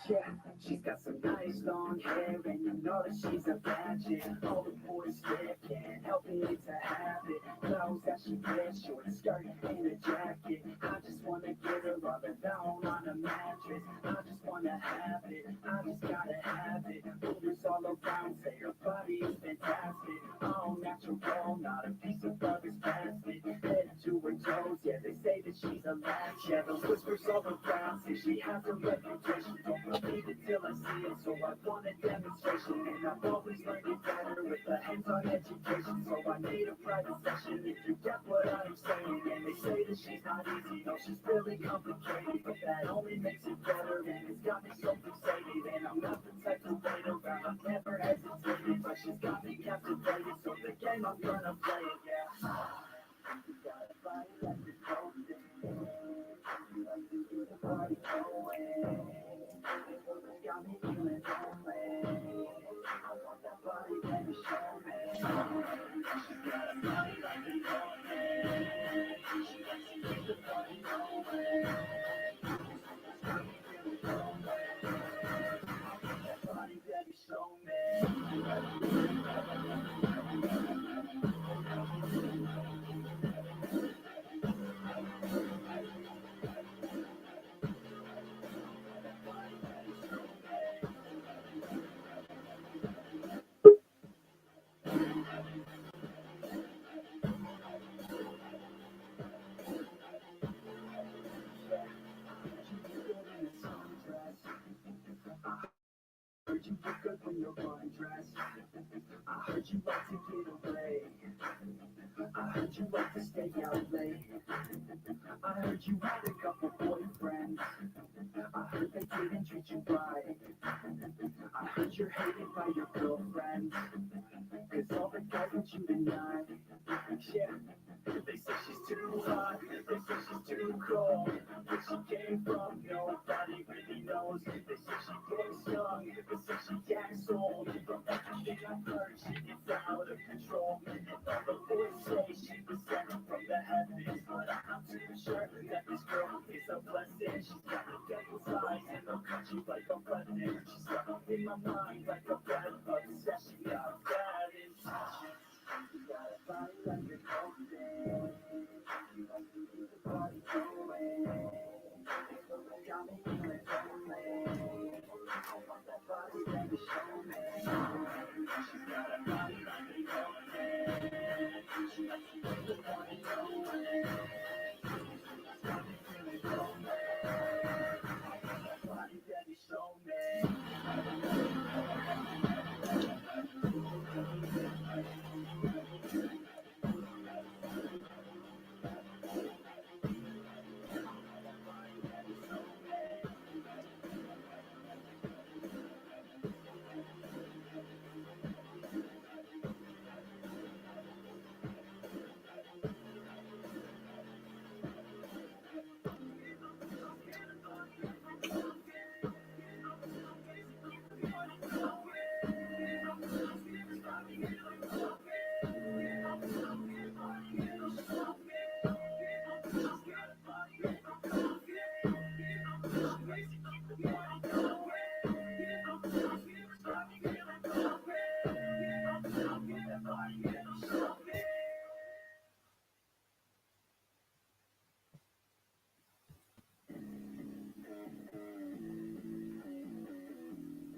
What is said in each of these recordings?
Yeah, she's got some nice long hair, and you know that she's a bad chick. All the boys stare, can't help it to have it. Clothes that she wears, short skirt and a jacket. I just wanna get her all alone on a mattress. I just wanna have it, I just gotta have it. Movers all around say her body is fantastic. All natural, not a piece of rubbish plastic. Head to her toes, yeah, they say that she's a latch. Yeah, the whispers all around say she has a reputation. Don't believe it till I see it, so I want a demonstration. And I've always learned it better with a hands-on education. So I need a private session if you get what I'm saying. And they say that she's not easy, no, she's really complicated. But that only makes it better, and it's got me so fixated. And I'm not the type to wait around, I've never hesitated. But she's got me captivated, so the game I'm gonna play it, yeah. You gotta fight like the golden. You like to do the party going. Got me feeling lonely. I want that body, baby, show me. She got a body like the golden. She likes to keep the party going. Got me feeling lonely. I want that body, baby, show me. Heard you look good when you're undressed. I heard you like to get away. I heard you like to stay out late. I heard you had a couple boyfriends. I heard they didn't treat you right. I heard you're hated by your girlfriends. Cause all the guys want you tonight. Yeah, they say she's too hot. They say she's too cold. Where she came from, nobody really knows. They say she gets young. They say she acts old. From everything I've heard, she gets out of control. And all the boys say she was sent from the heavens. But I'm not too sure that this girl is a blessing. She's got the devil's eyes and they'll cut you like a button. She's stuck in my mind like a bad obsession. Got a bad intention. You got a body like a golden. You like to keep the party going. Got me feeling lonely. I want that body, baby, show me. She got a body like a golden. She likes to keep the party going. Got me feeling lonely. I want that body, baby, show me.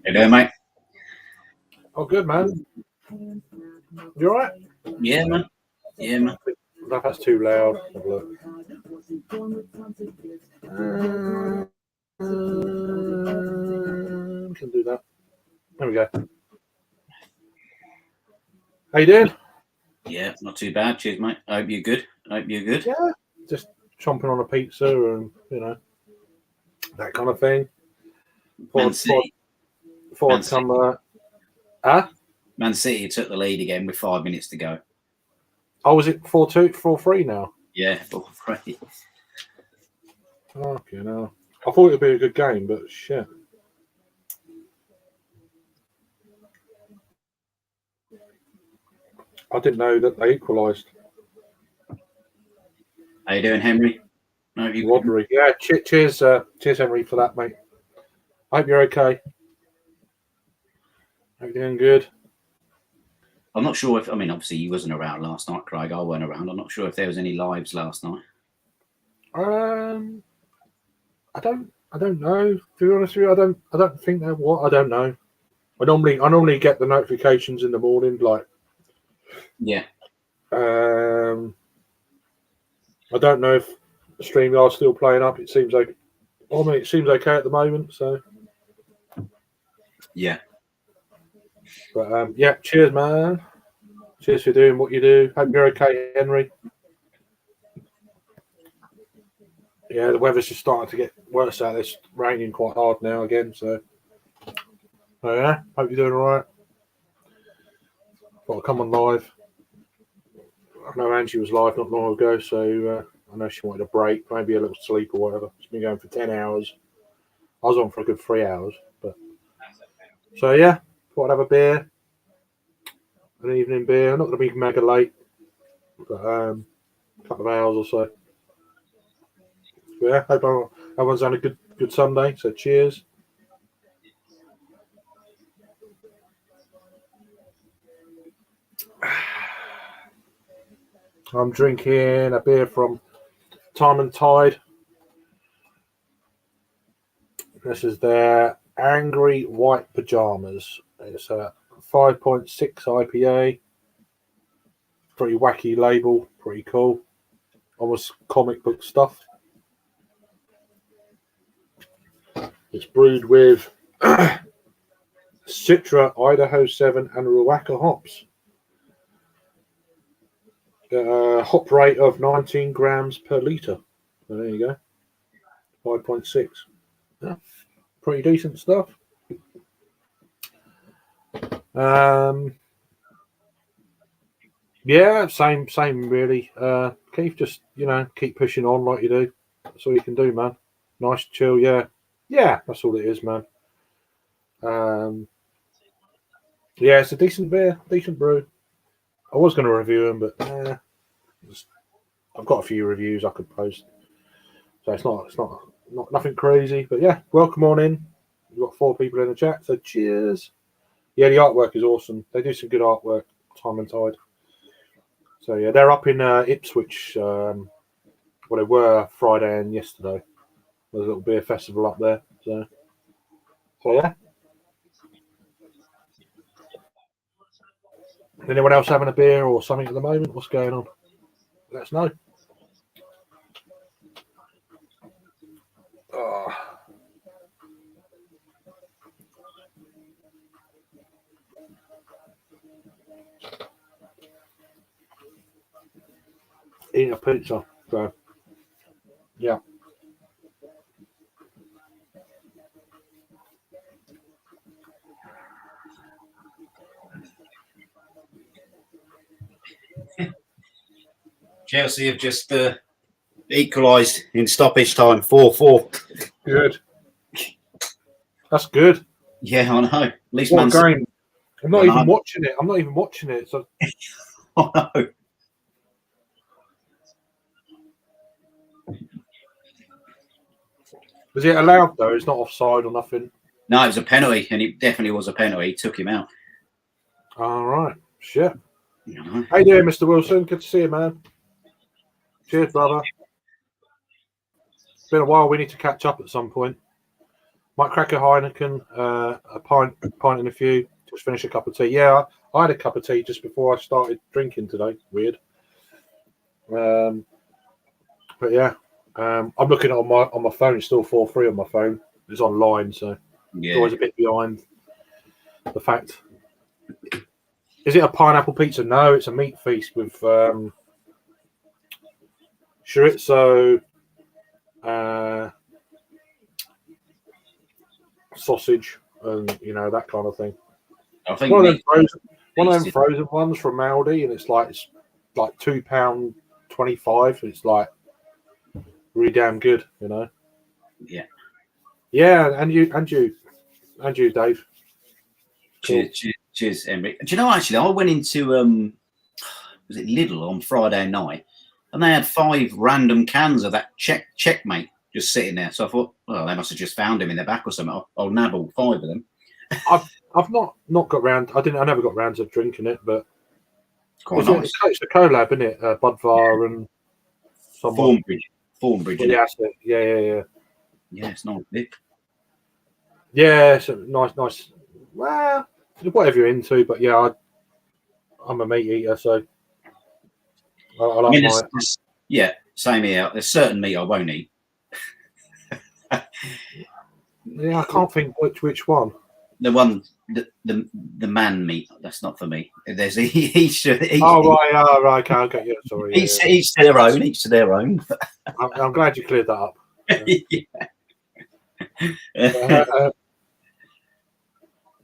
Hey there, mate. Oh, good, man. You all right? Yeah, man. Yeah, man. No, that's too loud. Have a look. Can do that. There we go. How you doing? Yeah, not too bad. Cheers, mate. I hope you're good. Yeah, just chomping on a pizza and that kind of thing. Man City. Before I come. Man City took the lead again with 5 minutes to go. Oh, is it 4-2, 4-3 now? Yeah, 4-3. Okay, no. I thought it'd be a good game, but shit. I didn't know that they equalised. How you doing, Henry? No, you Rodri. Yeah, cheers, Henry, for that, mate. Hope you're okay. Hope you're doing good. I'm not sure if, I mean, obviously you wasn't around last night, Craig. I weren't around. I'm not sure if there was any lives last night. I don't know. To be honest with you, I don't think there was. I don't know. I normally get the notifications in the morning, like. Yeah. I don't know if StreamYard's still playing up. It seems like, it seems okay at the moment. So. Yeah. But yeah, cheers, man. Cheers for doing what you do. Hope you're okay, Henry. Yeah, the weather's just starting to get worse out. It's raining quite hard now again. So yeah, hope you're doing all right. Got to come on live. I know Angie was live not long ago, so I know she wanted a break, maybe a little sleep or whatever. It's been going for 10 hours. I was on for a good 3 hours. But so yeah, thought I'd have a beer. An evening beer. I'm not going to be mega late, but a couple of hours or so. Yeah, hope everyone's had a good Sunday. So cheers. I'm drinking a beer from Time and Tide. This is their Angry White Pajamas. It's a 5.6 IPA. Pretty wacky label. Pretty cool. Almost comic book stuff. It's brewed with Citra, Idaho 7 and Ruaka hops. Hop rate of 19 grams per litre. So there you go. 5.6. Yeah, pretty decent stuff. Yeah, same really. Keith, just keep pushing on like you do. That's all you can do, man. Nice chill, yeah, that's all it is, man. Yeah, it's a decent beer, decent brew. I was going to review them, but I've got a few reviews I could post, so it's not nothing crazy. But yeah, welcome on in. We've got 4 people in the chat, so cheers. Yeah, the artwork is awesome. They do some good artwork. Time and Tide. So yeah, they're up in Ipswich. Well, they were Friday and yesterday. There's a little beer festival up there. So yeah. Anyone else having a beer or something at the moment? What's going on? Let us know. Eating a pizza. So yeah. Chelsea have just equalised in stoppage time, 4-4. Good. That's good. Yeah, I know. At least what a game. I'm not even watching it. So I know. was it allowed though? It's not offside or nothing. No, it was a penalty, and it definitely was a penalty. He took him out. All right. Shit. How you doing, Mr. Wilson? Good to see you, man. Cheers, brother. It's been a while. We need to catch up at some point. Might crack a Heineken, a pint and a few. Just finish a cup of tea. Yeah, I had a cup of tea just before I started drinking today. Weird. But yeah, I'm looking at on my phone. It's still 4-3 on my phone. It's online, so it's always a bit behind the fact. Is it a pineapple pizza? No, it's a meat feast with chorizo, sausage, and that kind of thing. I think one of them frozen ones from Aldi, and it's like £2.25. It's like really damn good, Yeah. Yeah, and you, Dave. Cheers, Henry. Do you know, actually, I went into was it Lidl on Friday night, and they had 5 random cans of that checkmate just sitting there. So I thought, well, they must have just found him in their back or something. I'll nab all 5 of them. I've not got round. I never got round to drinking it, but Quite nice. It's a collab, isn't it? Budvar and someone. Thornbridge. Yeah, that's it. Yeah. Yeah, it's not. Yeah, it's a nice. Well, whatever you're into, but yeah, I'm a meat eater, so I like mine. Yeah, same here. There's certain meat I won't eat. Yeah, I can't think which one. The one, the man meat. That's not for me. There's each. Right. Okay, I'll get you. Sorry. Each to their own. Each to their own. I'm glad you cleared that up. Yeah.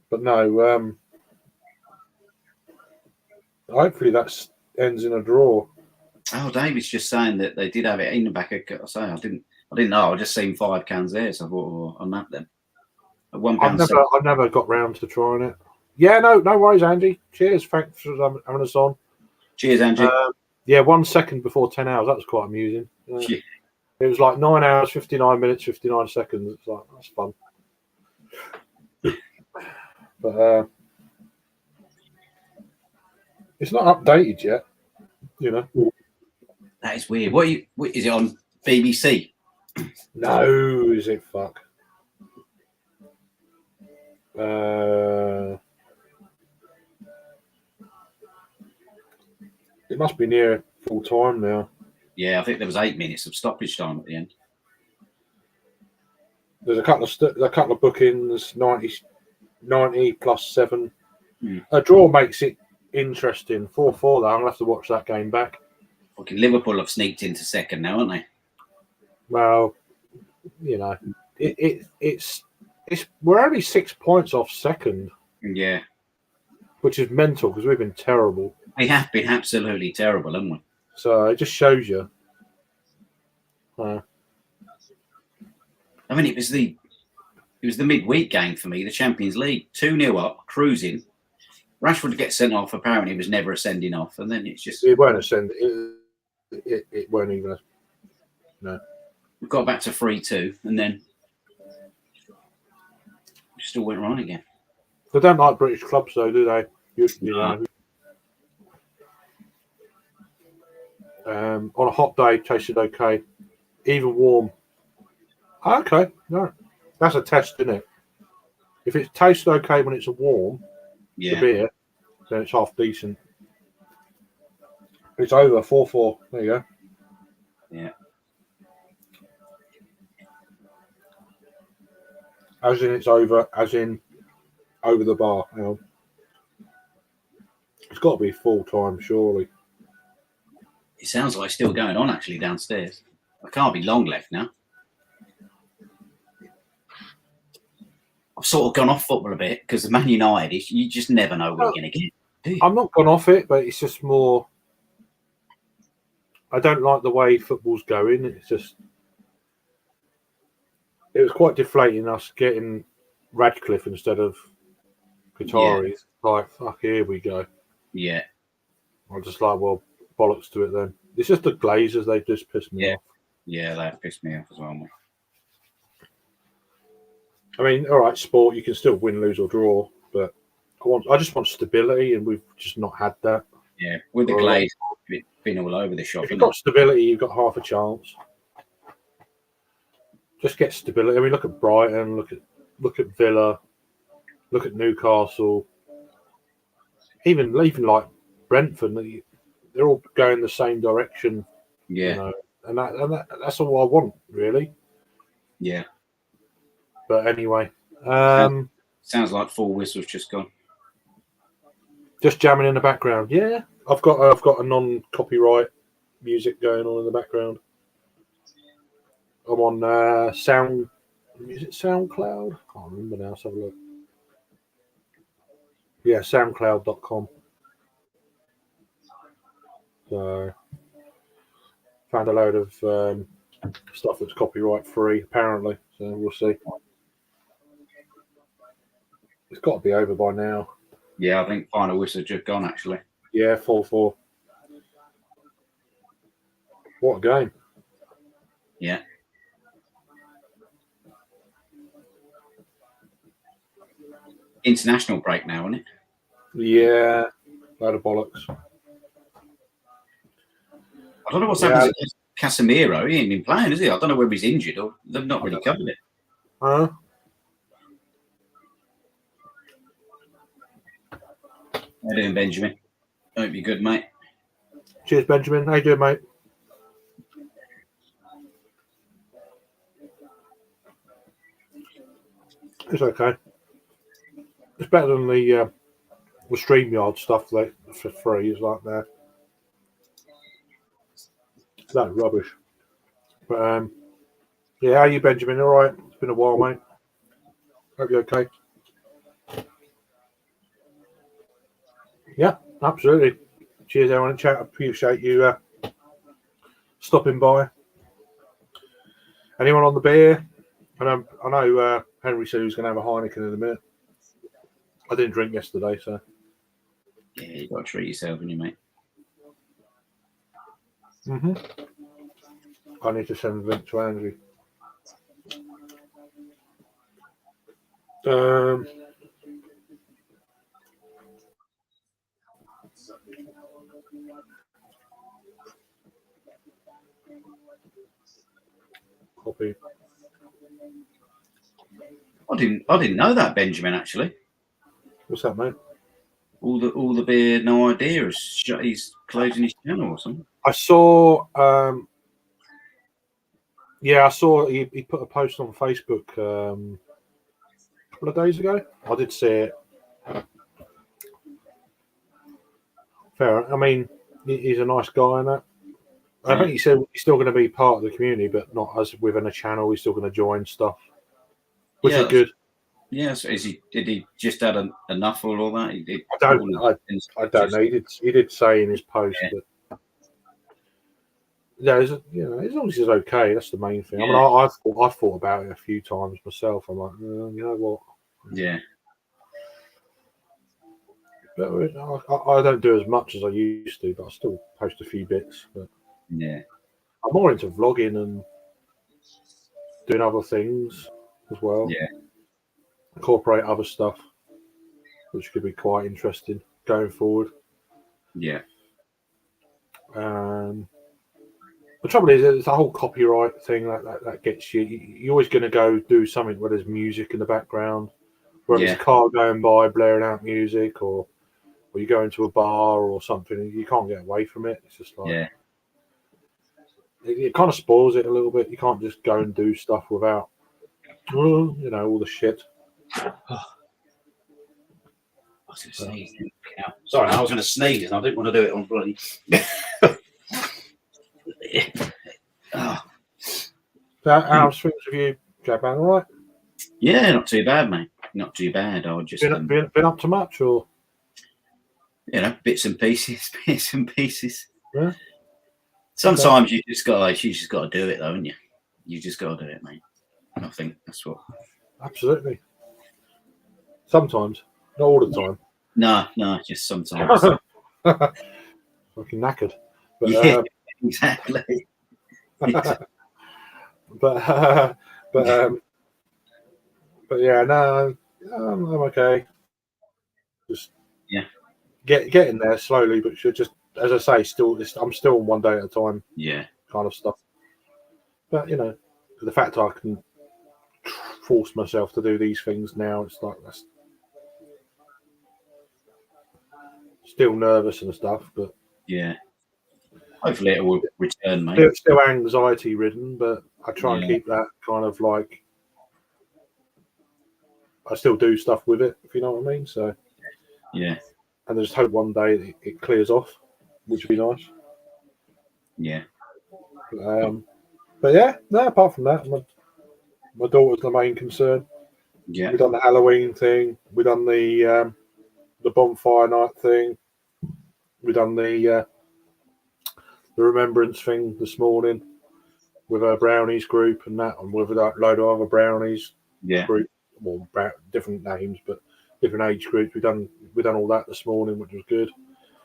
But no. Hopefully that ends in a draw. Oh, David's just saying that they did have it in the back. I didn't know. I just seen 5 cans there, so I thought, well, I'll nab them. At £1. I've never got round to trying it. Yeah, no worries, Andy. Cheers. Thanks for having us on. Cheers, Andy. Yeah, 1 second before 10 hours. That was quite amusing. Yeah. It was like 9 hours, 59 minutes, 59 seconds. It's like, that's fun. But it's not updated yet, you know. That is weird. What is it on BBC? No, is it? Fuck. It must be near full time now. Yeah, I think there was 8 minutes of stoppage time at the end. There's a couple of bookings, 90 plus 7. A draw makes it interesting. 4-4 though. I'm gonna have to watch that game back. Fucking Liverpool have sneaked into second now, haven't they? Well, you know, it's we're only 6 points off second. Yeah, which is mental because we've been terrible. We have been absolutely terrible, haven't we? So it just shows you. I mean, it was the midweek game for me, the Champions League, 2-0 up, cruising. Rashford gets sent off. Apparently, it was never a sending off, and then it's just it weren't a send. It weren't even a no. We got back to 3-2, and then it just all went wrong again. They don't like British clubs, though, do they? You know. On a hot day, tasted okay. Even warm. Okay, no, that's a test, isn't it? If it tastes okay when it's a warm, the beer, then it's half decent. It's over 4-4. There you go. Yeah. As in it's over, as in over the bar. You know. It's got to be full time, surely. It sounds like it's still going on actually downstairs. I can't be long left now. I've sort of gone off football a bit because the Man United, you just never know what you're going to get, do you? I'm not gone off it, but it's just more. I don't like the way football's going. It's just. It was quite deflating us getting Radcliffe instead of Qatari. Yeah. Like, fuck, here we go. Yeah. I'm just like, well, bollocks to it then. It's just the Glazers, they just pissed me off. Yeah, they've pissed me off as well. I mean, all right, sport, you can still win, lose or draw, but I just want stability, and we've just not had that. Yeah, with the Glazers, it's been all over the shop. If you've got stability, you've got half a chance. Just get stability. I mean, look at Brighton, look at Villa, look at Newcastle, even like Brentford. They're all going the same direction. Yeah, you know, and that's all I want, really. Yeah. But anyway, sounds like Full Whistle's just gone. Just jamming in the background. Yeah, I've got a non-copyright music going on in the background. I'm on Sound. Is it SoundCloud? I can't remember now. Let's have a look. Yeah, SoundCloud.com. So, found a load of stuff that's copyright free, apparently. So we'll see. It's got to be over by now. Yeah, I think Final Whistle just gone actually. Yeah, 4-4. What a game. Yeah. International break now, isn't it? Yeah. Load of bollocks. I don't know what's happened to Casemiro. He ain't been playing, is he? I don't know whether he's injured or they've not really covered it. How How you doing, Benjamin? Hope you're good, mate. Cheers, Benjamin. How you doing, mate? It's okay. It's better than the StreamYard stuff like for free. Is like that. That's rubbish. But yeah, how you, Benjamin? All right. It's been a while, mate. Hope you're okay. Yeah, absolutely. Cheers, everyone in chat. I appreciate you stopping by. Anyone on the beer? I know Henry said he was going to have a Heineken in a minute. I didn't drink yesterday, so. Yeah, you got to treat yourself, haven't you, mate? I need to send the link to Andrew. Copy. I didn't know that, Benjamin. Actually, What's that, mate? All the beer, no idea. He's closing his channel or something. I saw. Yeah, I saw he put a post on Facebook a couple of days ago. I did see it. Fair. I mean, he's a nice guy and that. I think he said he's still going to be part of the community, but not as within a channel. He's still going to join stuff, which is good. Yeah, so did he just add enough or all that? I don't know. He did say in his post that. Yeah, as long as he's okay, that's the main thing. Yeah. I mean, I thought about it a few times myself. I'm like, you know what? Yeah. But I don't do as much as I used to, but I still post a few bits. But yeah, I'm more into vlogging and doing other things as well. Yeah. Incorporate other stuff, which could be quite interesting going forward. Yeah. The trouble is, it's the whole copyright thing that gets you. You're always going to go do something where there's music in the background, whether it's a car going by blaring out music, or you go into a bar or something. You can't get away from it. It's just like it kind of spoils it a little bit. You can't just go and do stuff without, all the shit. Sorry, I was going to sneeze and I didn't want to do it on bloody. So how's things with you, Japan? All right? Yeah, not too bad, mate. Not too bad. I just been up to much, or bits and pieces. Yeah. Sometimes you just got to do it, though, haven't you? You just got to do it, mate. I think that's what. Absolutely. Sometimes, not all the time. No, just sometimes. Fucking knackered. But, yeah, exactly. but yeah, no, I'm okay. Just getting there slowly, but just as I say, I'm still one day at a time. Yeah, kind of stuff. But the fact I can force myself to do these things now, it's like that's still nervous and stuff, but yeah. Hopefully it will return, mate. It's still anxiety ridden, but I try and keep that kind of like I still do stuff with it, if you know what I mean. So yeah, and I just hope one day it clears off, which would be nice. Yeah. But yeah, no. Apart from that, my daughter's the main concern. Yeah, we done the Halloween thing. We done the bonfire night thing. We done the remembrance thing this morning with our brownies group and that, and with a load of other brownies group, well, different names but different age groups. We done all that this morning, which was good.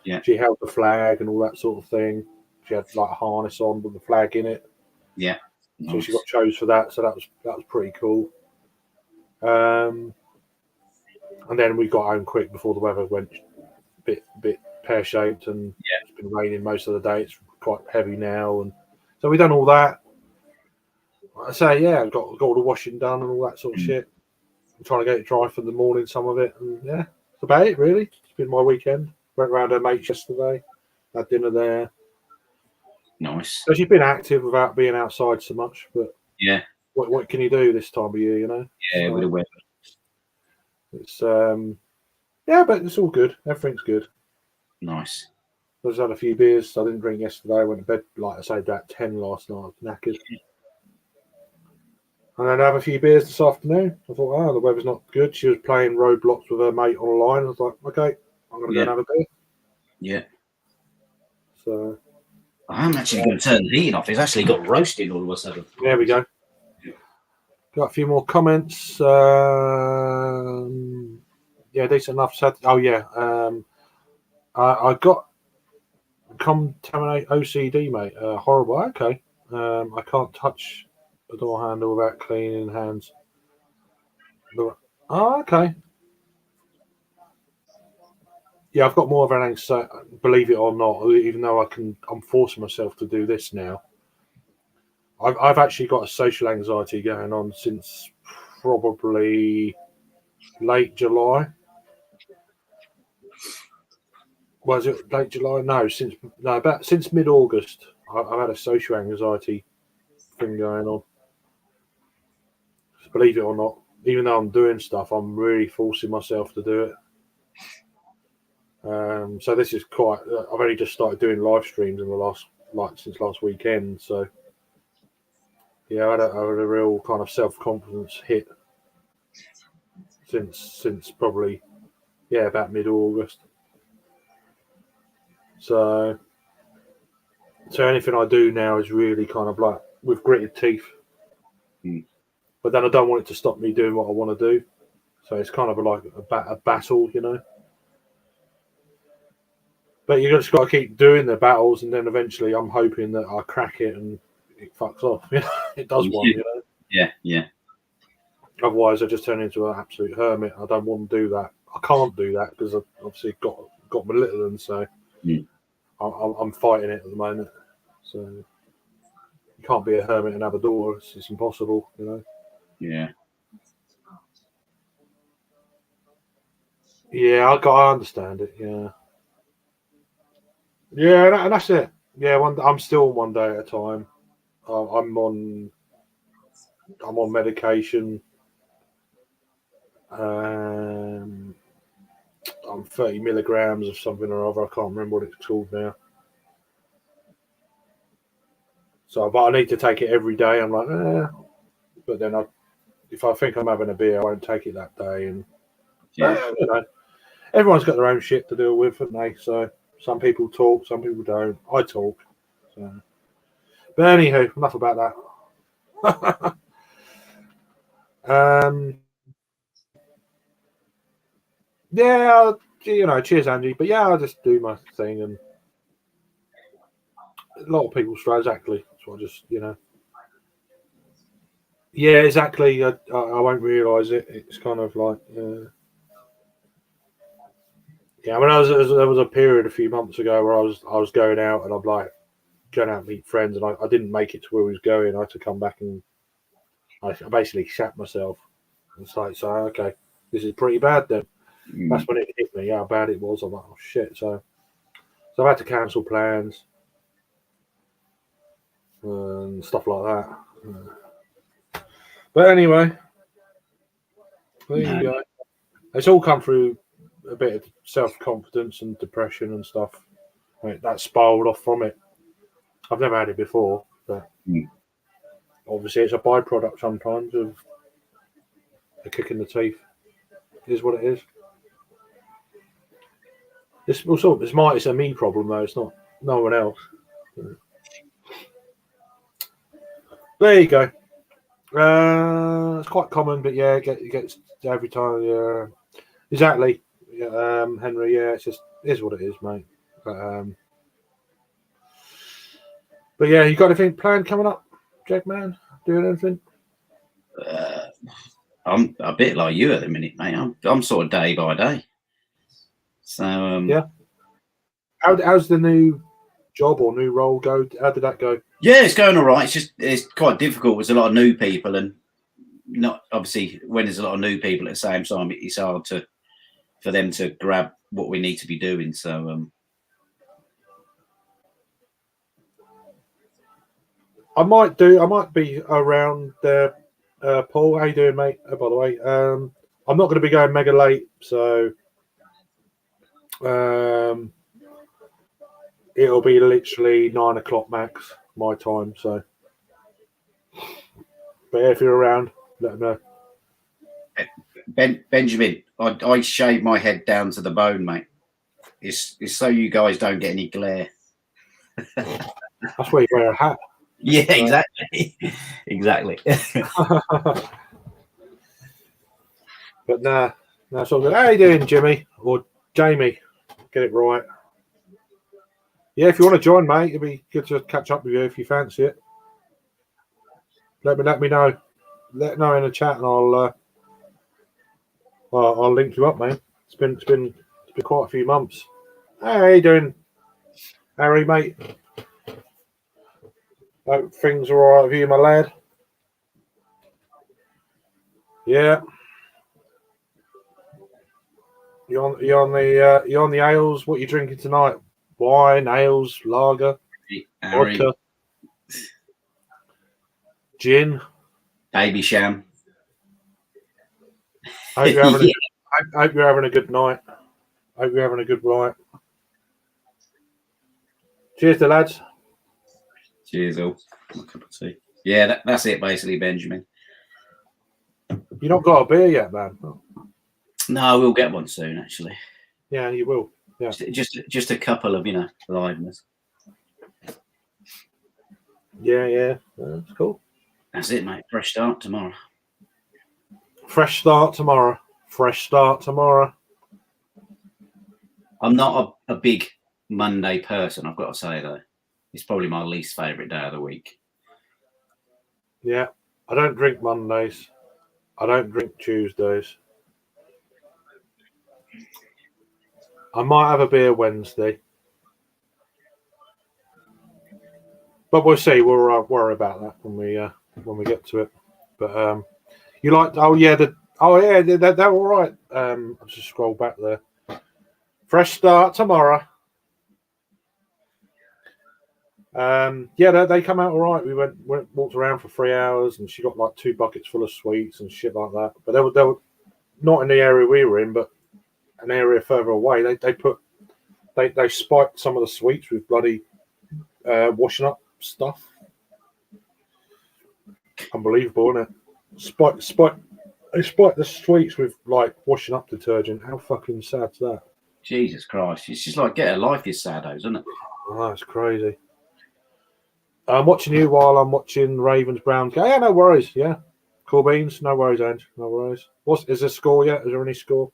Yeah, she held the flag and all that sort of thing. She had like a harness on with the flag in it. Yeah. So she got chose for that. So that was pretty cool. And then we got home quick before the weather went a bit pear shaped, and it's been raining most of the day. It's quite heavy now, and so we done all that. I say, got all the washing done and all that sort of shit. I'm trying to get it dry for the morning, some of it, and that's about it really. It's been my weekend. Went around her mates yesterday, had dinner there. Nice. So she's been active without being outside so much, but what can you do this time of year, you know? Yeah, with the weather. It's but it's all good. Everything's good. Nice. I just had a few beers. I didn't drink yesterday. I went to bed, like I say, about 10 last night, knackered. And then I have a few beers this afternoon. I thought, the weather's not good. She was playing Roblox with her mate online. I was like, okay, I'm going to go and have a beer. Yeah. So I'm actually going to turn the heating off. It's actually got roasting all of a sudden. There we go. Got a few more comments. Decent enough. I got contaminate OCD, mate. Horrible. Okay. I can't touch the door handle without cleaning hands. Okay. Yeah, I've got more of an anxiety, believe it or not, even though I'm forcing myself to do this now. I've actually got a social anxiety going on since probably late July. Was it late July? No, since mid-August, I've had a social anxiety thing going on. Believe it or not, even though I'm doing stuff, I'm really forcing myself to do it. So this is quite. I've only just started doing live streams in the since last weekend. So yeah, I had a real kind of self-confidence hit since probably about mid-August. So anything I do now is really kind of like with gritted teeth. But then I don't want it to stop me doing what I want to do. So it's kind of like a battle, you know. But you just got to keep doing the battles, and then eventually I'm hoping that I crack it and it fucks off. You know, it does one, you know. Yeah. Otherwise, I just turn into an absolute hermit. I don't want to do that. I can't do that because I've obviously got my little one, so I'm fighting it at the moment. So you can't be a hermit and have a daughter. It's impossible, you know. Yeah. Yeah, I understand it. Yeah. Yeah, and that's it. Yeah, I'm still one day at a time. I'm on medication. I'm 30 milligrams of something or other. I can't remember what it's called now. So, but I need to take it every day. I'm like, but then if I think I'm having a beer, I won't take it that day. And you know, everyone's got their own shit to deal with, haven't they? So some people talk, some people don't. I talk. So, but anywho, enough about that. Yeah, you know, cheers, Andy. But yeah, I'll just do my thing, and a lot of people struggle. Exactly. So I just, you know. Yeah, exactly. I won't realise it. It's kind of like, yeah. I mean, there was a period a few months ago where I was going out, and I'm like going out and meet friends, and I didn't make it to where we was going. I had to come back, and I basically shat myself. It's like, so okay, this is pretty bad then. That's when it hit me how bad it was. I'm like, oh shit. So I had to cancel plans and stuff like that. But anyway, there you go. It's all come through a bit of self-confidence and depression and stuff. That spiraled off from it. I've never had it before, but obviously it's a byproduct sometimes of a kick in the teeth. It is what it is. It's a me problem though. It's not no one else. There you go. It's quite common, but yeah, it gets every time. Yeah, exactly. Henry. Yeah, it is what it is, mate. But But yeah, you got anything planned coming up, Jack man? Doing anything? I'm a bit like you at the minute, mate. I'm sort of day by day. So yeah. How's the new job or new role go? How did that go? Yeah, it's going all right. It's quite difficult. There's a lot of new people, and not obviously when there's a lot of new people at the same time, it's hard for them to grab what we need to be doing. So I might be around there. Paul, how you doing, mate? By the way, I'm not going to be going mega late, so it'll be literally 9 o'clock max my time. So, but yeah, if you're around, let me know. Benjamin, I shave my head down to the bone, mate. It's so you guys don't get any glare. That's where you wear a hat. Yeah, exactly. Exactly. But nah, that's all good. How you doing, Jimmy or Jamie? Get it right. Yeah, if you want to join, mate, it'd be good to catch up with you if you fancy it. Let me know. Let know in the chat, and I'll link you up, mate. It's been quite a few months. Hey, how you doing, Harry, mate? Hope things are all right with you, my lad. Yeah. You on the ales? What you drinking tonight? Wine, ales, lager, vodka, gin, Babycham. I hope you're having a good night. I hope you're having a good night. Cheers to lads. Cheers, all. Yeah, that's it, basically, Benjamin. You not got a beer yet, man? No, we'll get one soon, actually. Yeah, you will. Yeah, just a couple of liveness. Yeah, that's cool. That's it, mate. Fresh start tomorrow. Fresh start tomorrow. I'm not a big Monday person, I've got to say, though. It's probably my least favourite day of the week. Yeah, I don't drink Mondays. I don't drink Tuesdays. I might have a beer Wednesday. But we'll see. We'll worry about that when we get to it. But you like? Oh yeah, they're all right. I'll just scroll back there. Fresh start tomorrow. Yeah, they come out all right. We walked around for 3 hours, and she got like 2 buckets full of sweets and shit like that. But they were not in the area we were in, but an area further away. They spiked some of the sweets with bloody washing up stuff. Unbelievable, isn't it? They spiked the sweets with like washing up detergent. How fucking sad's that? Jesus Christ. It's just like get a life, you saddos, isn't it? Oh, that's crazy. I'm watching you while I'm watching Ravens Browns. Yeah, no worries. Yeah. Cool beans. No worries, Ange. No worries. Is there a score yet? Is there any score?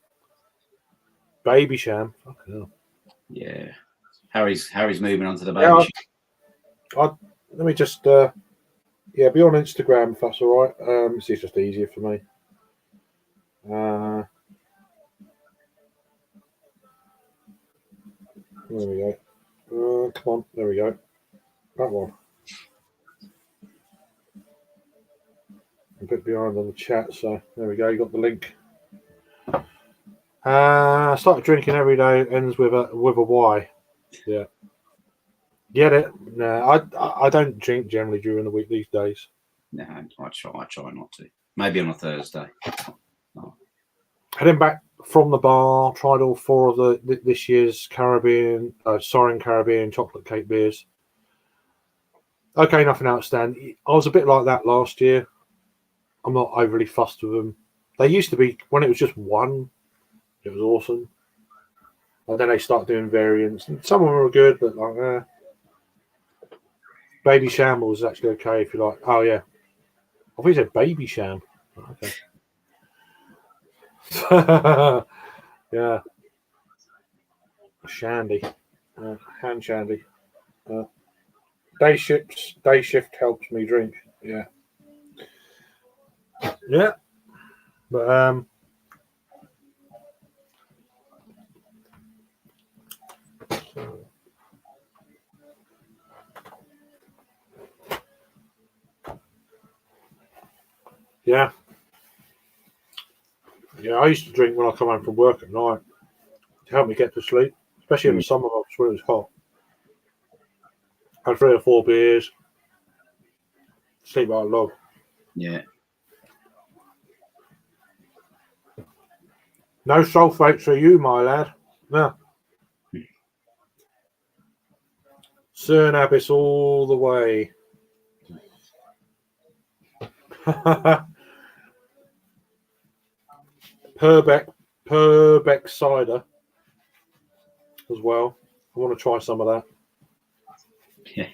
Babycham. Fucking hell. Yeah. Harry's moving on to the Babycham. Let me just be on Instagram if that's all right. It's just easier for me. There we go. Come on, there we go. That one. I'm a bit behind on the chat, so there we go. You got the link. I started drinking every day. Ends with a Y. Yeah. Get it? No, I don't drink generally during the week these days. No, I try not to. Maybe on a Thursday. No. Heading back from the bar, tried all 4 of this year's Soaring Caribbean chocolate cake beers. Okay, nothing outstanding. I was a bit like that last year. I'm not overly fussed with them. They used to be, when it was just one, it was awesome. And then they start doing variants. And some of them were good, but like, Babycham was actually okay if you like. Oh, yeah. I thought you said Babycham. Okay. Yeah. Shandy. Hand shandy. Day shift helps me drink. Yeah. Yeah. But yeah. Yeah, I used to drink when I come home from work at night to help me get to sleep, especially in the summer months when it was hot. Had 3 or 4 beers, sleep like a log. Yeah. No sulfates for you, my lad. No. Cernabis all the way. Purbeck cider as well. I want to try some of that. Yeah.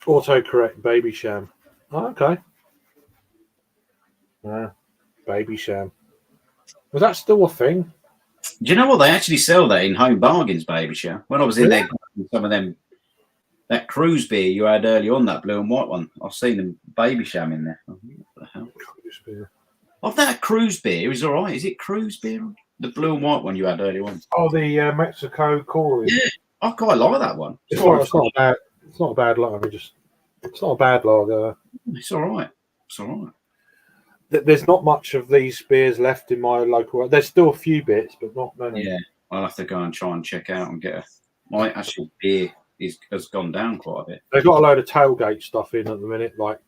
Autocorrect Baby Sham. Oh, okay. Yeah, Baby Sham. Was that still a thing? Do you know what? They actually sell that in Home Bargains, Baby Sham. When I was in there, some of them, that cruise beer you had earlier on, that blue and white one, I've seen them Baby Sham in there. What the hell? Of that cruise beer is all right. Is it cruise beer? The blue and white one you had earlier on. Oh, the Mexico Corey. Yeah, I quite like that one. It's not bad. It's not a bad lager. It's not a bad lager. It's all right. It's all right. There's not much of these beers left in my local. There's still a few bits, but not many. Yeah, I'll have to go and try and check out and get a. My actual beer has gone down quite a bit. They've got a load of tailgate stuff in at the minute, like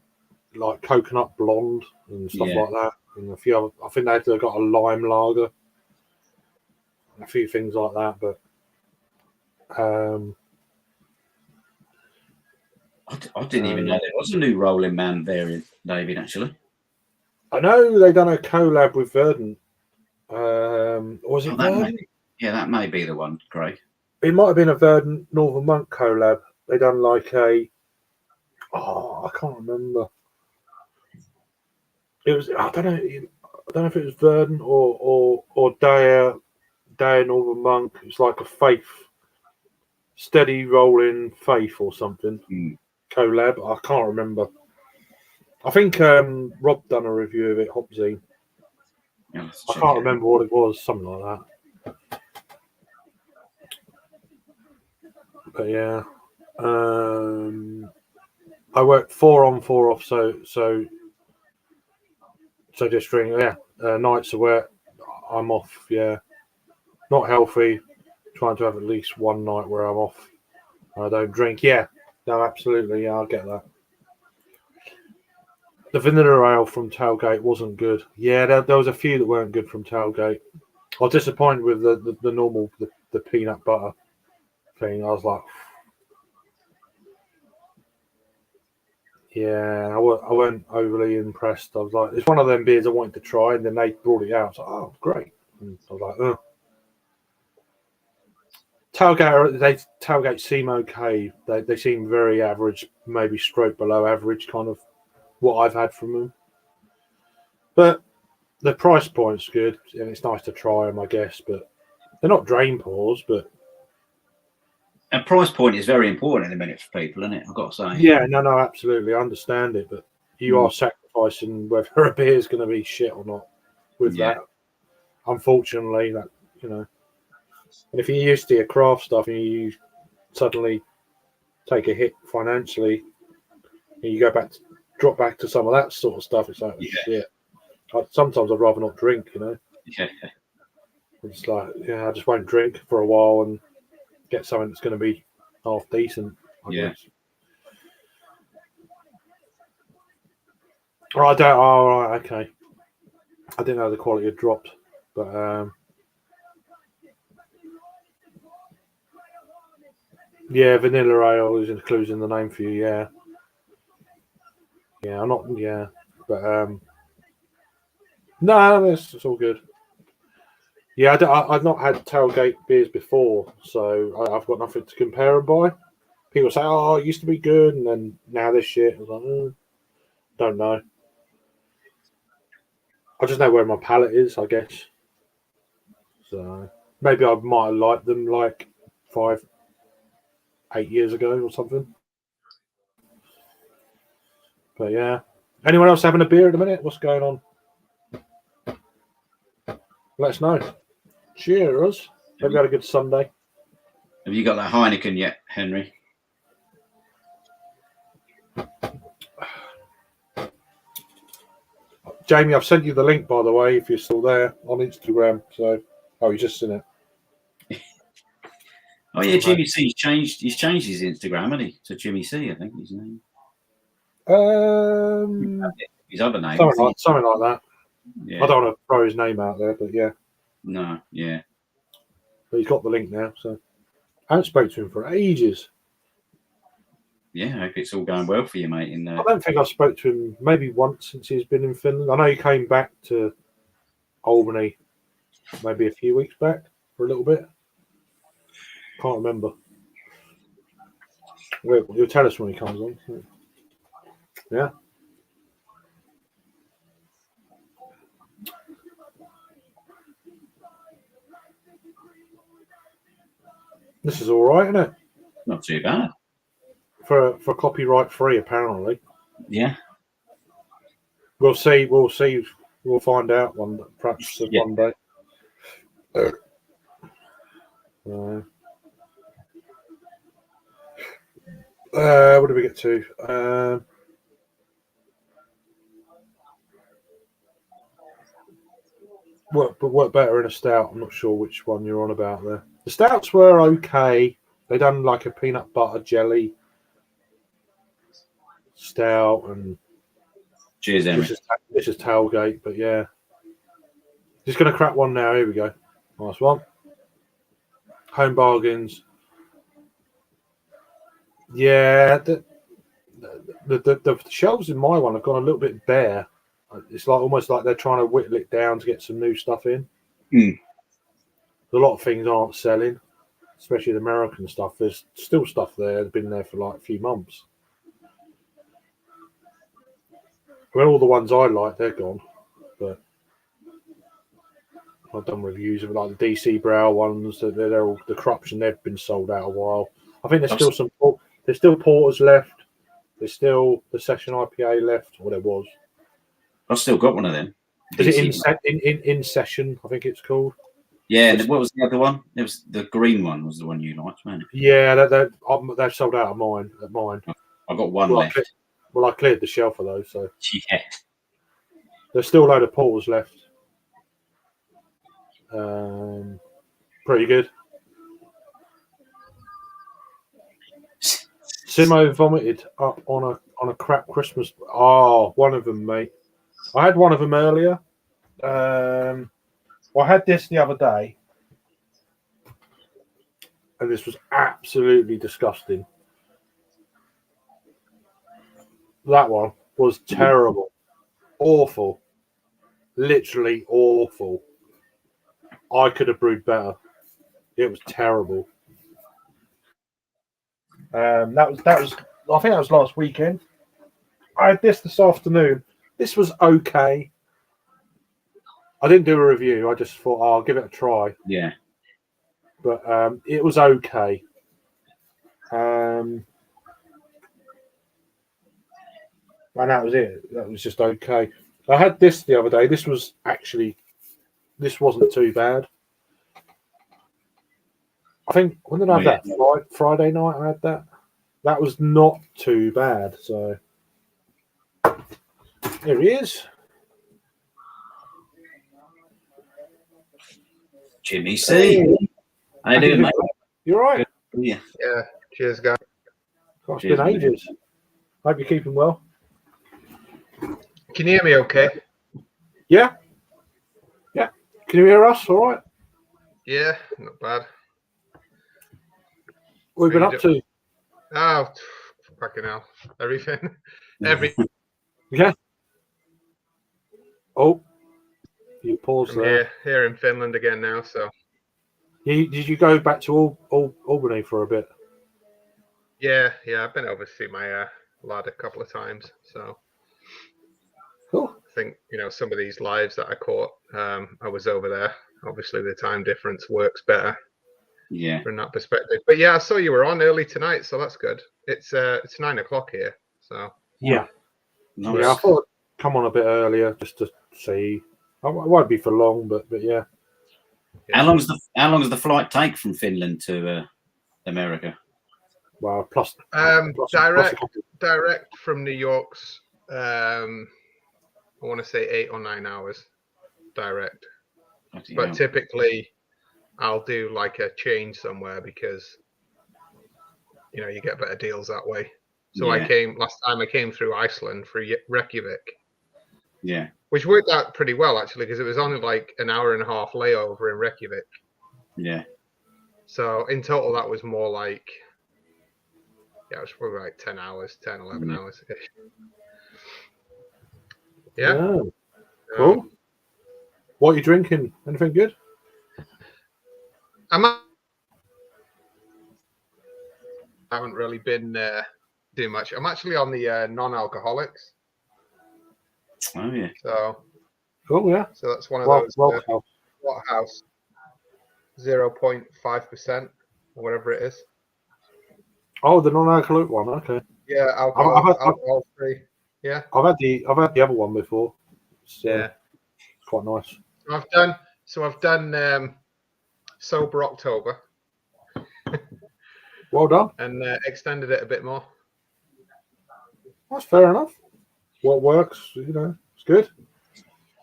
coconut blonde and stuff like that, and a few other. I think they've got a lime lager, a few things like that. But I didn't even know there was a new Rolling Man variant, David. Actually, I know they done a collab with Verdant. Was it Verdant? That may be the one, Craig. It might have been a Verdant Northern Monk collab. They done like a. Oh, I can't remember. It was. I don't know if it was Verdant or Daya Northern Monk. It's like a Faith, steady rolling Faith or something. Collab. I can't remember. I think Rob done a review of it, Hopsy. Yeah, I can't remember what it was, something like that. But yeah, I work 4 on 4 off, so just drink. Yeah, nights are where I'm off. Yeah, not healthy. Trying to have at least one night where I'm off. I don't drink. Yeah, no, absolutely. Yeah, I get that. The vanilla ale from Tailgate wasn't good. Yeah, there was a few that weren't good from Tailgate. I was disappointed with the normal the peanut butter thing. I was like, yeah, I weren't overly impressed. I was like, it's one of them beers I wanted to try, and then they brought it out. I was like, oh, great. And I was like, oh. Tailgate seem okay. They seem very average, maybe stroke below average, kind of what I've had from them. But the price point's good, and it's nice to try them, I guess. But they're not drain pours, but. And price point is very important in a minute for people, isn't it? I've got to say. Yeah, no, absolutely. I understand it, but you are sacrificing whether a beer is going to be shit or not with that. Unfortunately, that, you know. And if you're used to your craft stuff and you suddenly take a hit financially and you drop back to some of that sort of stuff, it's like, shit. Sometimes I'd rather not drink, you know. Yeah. It's like, I just won't drink for a while and get something that's going to be half decent, I guess. Oh, right, okay. I didn't know the quality had dropped, but yeah, vanilla ale is included in the name for you. Yeah, I'm not. Yeah, but no, it's all good. Yeah, I've not had Tailgate beers before, so I've got nothing to compare them by. People say, "Oh, it used to be good," and then now this shit. I was like, don't know. I just know where my palate is, I guess. So maybe I might have liked them like 5 8 years ago or something. But yeah. Anyone else having a beer at the minute? What's going on? Let us know. Cheers. Hope you had a good Sunday. Have you got that Heineken yet, Henry? Jamie, I've sent you the link, by the way, if you're still there on Instagram. So, you just seen it. Oh yeah, Jimmy C. He's changed his Instagram, hasn't he? To Jimmy C. I think his name. His other name. Something like that. Yeah. I don't want to throw his name out there, but yeah. No, yeah. But he's got the link now, so I haven't spoken to him for ages. Yeah, I hope it's all going well for you, mate. I don't think I've spoke to him maybe once since he's been in Finland. I know he came back to Albany maybe a few weeks back for a little bit. Can't remember. He'll tell us when he comes on. Yeah. This is all right, isn't it? Not too bad. For copyright free, apparently. Yeah. We'll see. We'll find out perhaps one day. What do we get to? Work better in a stout. I'm not sure which one you're on about there. The stouts were okay. They done like a peanut butter jelly stout, and cheers, Henry. This is tailgate, but yeah. Just gonna crack one now. Here we go. Nice one. Home bargains. Yeah, the shelves in my one have gone a little bit bare. It's like almost like they're trying to whittle it down to get some new stuff in. A lot of things aren't selling, especially the American stuff. There's still stuff there that's been there for like a few months. Well, all the ones I like, they're gone. But I've done reviews of like the DC Brow ones. They're all the corruption. They've been sold out a while. I think there's still some. There's still porters left. There's still the Session IPA left. What it was. I've still got one of them. Is it in Session? I think it's called. Yeah, and what was the other one? It was the green one. Was the one you liked, man? Yeah, they've sold out of mine. At mine, I've got one left. I cleared the shelf of those, so yeah. There's still a load of porters left. Pretty good. Simo vomited up on a crap Christmas. Oh, one of them, mate. I had one of them earlier. I had this the other day, and this was absolutely disgusting. That one was terrible, awful, literally awful. I could have brewed better. It was terrible. That was. I think that was last weekend. I had this afternoon. This was okay. I didn't do a review. I just thought, I'll give it a try. Yeah. But it was okay. And that was it. That was just okay. I had this the other day. This wasn't too bad. I think, when did I have that? Friday night I had that. That was not too bad. So here he is. Jimmy C. How you doing, mate? You all right? Yeah. Yeah. Cheers, guys. Gosh, it's been ages. Hope you're keeping well. Can you hear me okay? Yeah. Yeah. Can you hear us all right? Yeah, not bad. What have you been up to? Oh, fucking hell. Everything. Yeah. Oh. You paused I'm there. here in Finland again now, so. Did you go back to Albany for a bit? Yeah. I've been over to see my lad a couple of times, so. Cool. I think, some of these lives that I caught, I was over there. Obviously, the time difference works better. Yeah. from that perspective. But yeah, I saw you were on early tonight, so that's good. It's 9 o'clock here, so Yeah. Nice. Yeah, I thought I'd come on a bit earlier just to see. I won't be for long, but yeah. How long does the flight take from Finland to America? Well, plus direct from New York's. I want to say 8 or 9 hours direct, but typically I'll do like a change somewhere because you get better deals that way. So last time I came through Iceland through Reykjavik. Yeah. Which worked out pretty well actually because it was only like an hour and a half layover in Reykjavik. Yeah. So in total that was more like it was probably like 10 hours, 10, 11 hours ish. Yeah. Cool. What are you drinking? Anything good? I haven't really been doing much. I'm actually on the non-alcoholics. Oh yeah. So cool, yeah. So that's one of those Waterhouse 0.5% or whatever it is. Oh, the non-alcoholic one. Okay. Yeah, alcohol free. Yeah. I've had the other one before. Yeah. Quite nice. I've done sober October. Well done. And extended it a bit more. That's fair enough. What works, it's good.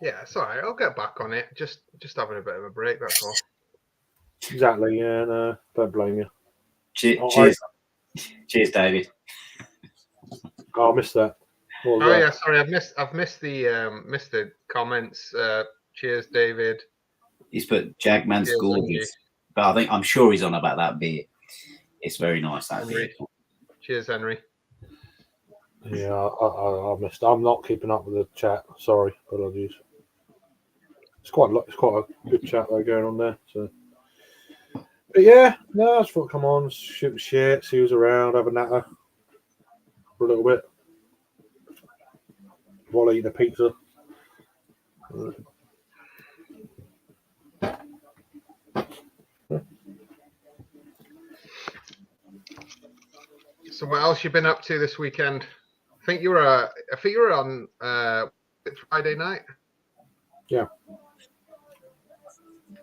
Yeah, it's all right. I'll get back on it. Just having a bit of a break, that's all. Exactly, yeah, no, don't blame you. Cheers. Cheers, David. Oh, I missed that. Yeah, sorry, I've missed the comments. Cheers, David. He's put Jagman's gorgeous. But I'm sure he's on about that beer. It's very nice, that beer. Cheers, Henry. Yeah, I missed. I'm not keeping up with the chat. Sorry, apologies. It's quite a good chat though going on there. So, but yeah, no, I just thought, come on, shoot shit, see who's around, have a natter for a little bit while eating a pizza. So, what else you been up to this weekend? I think you were on Friday night. Yeah.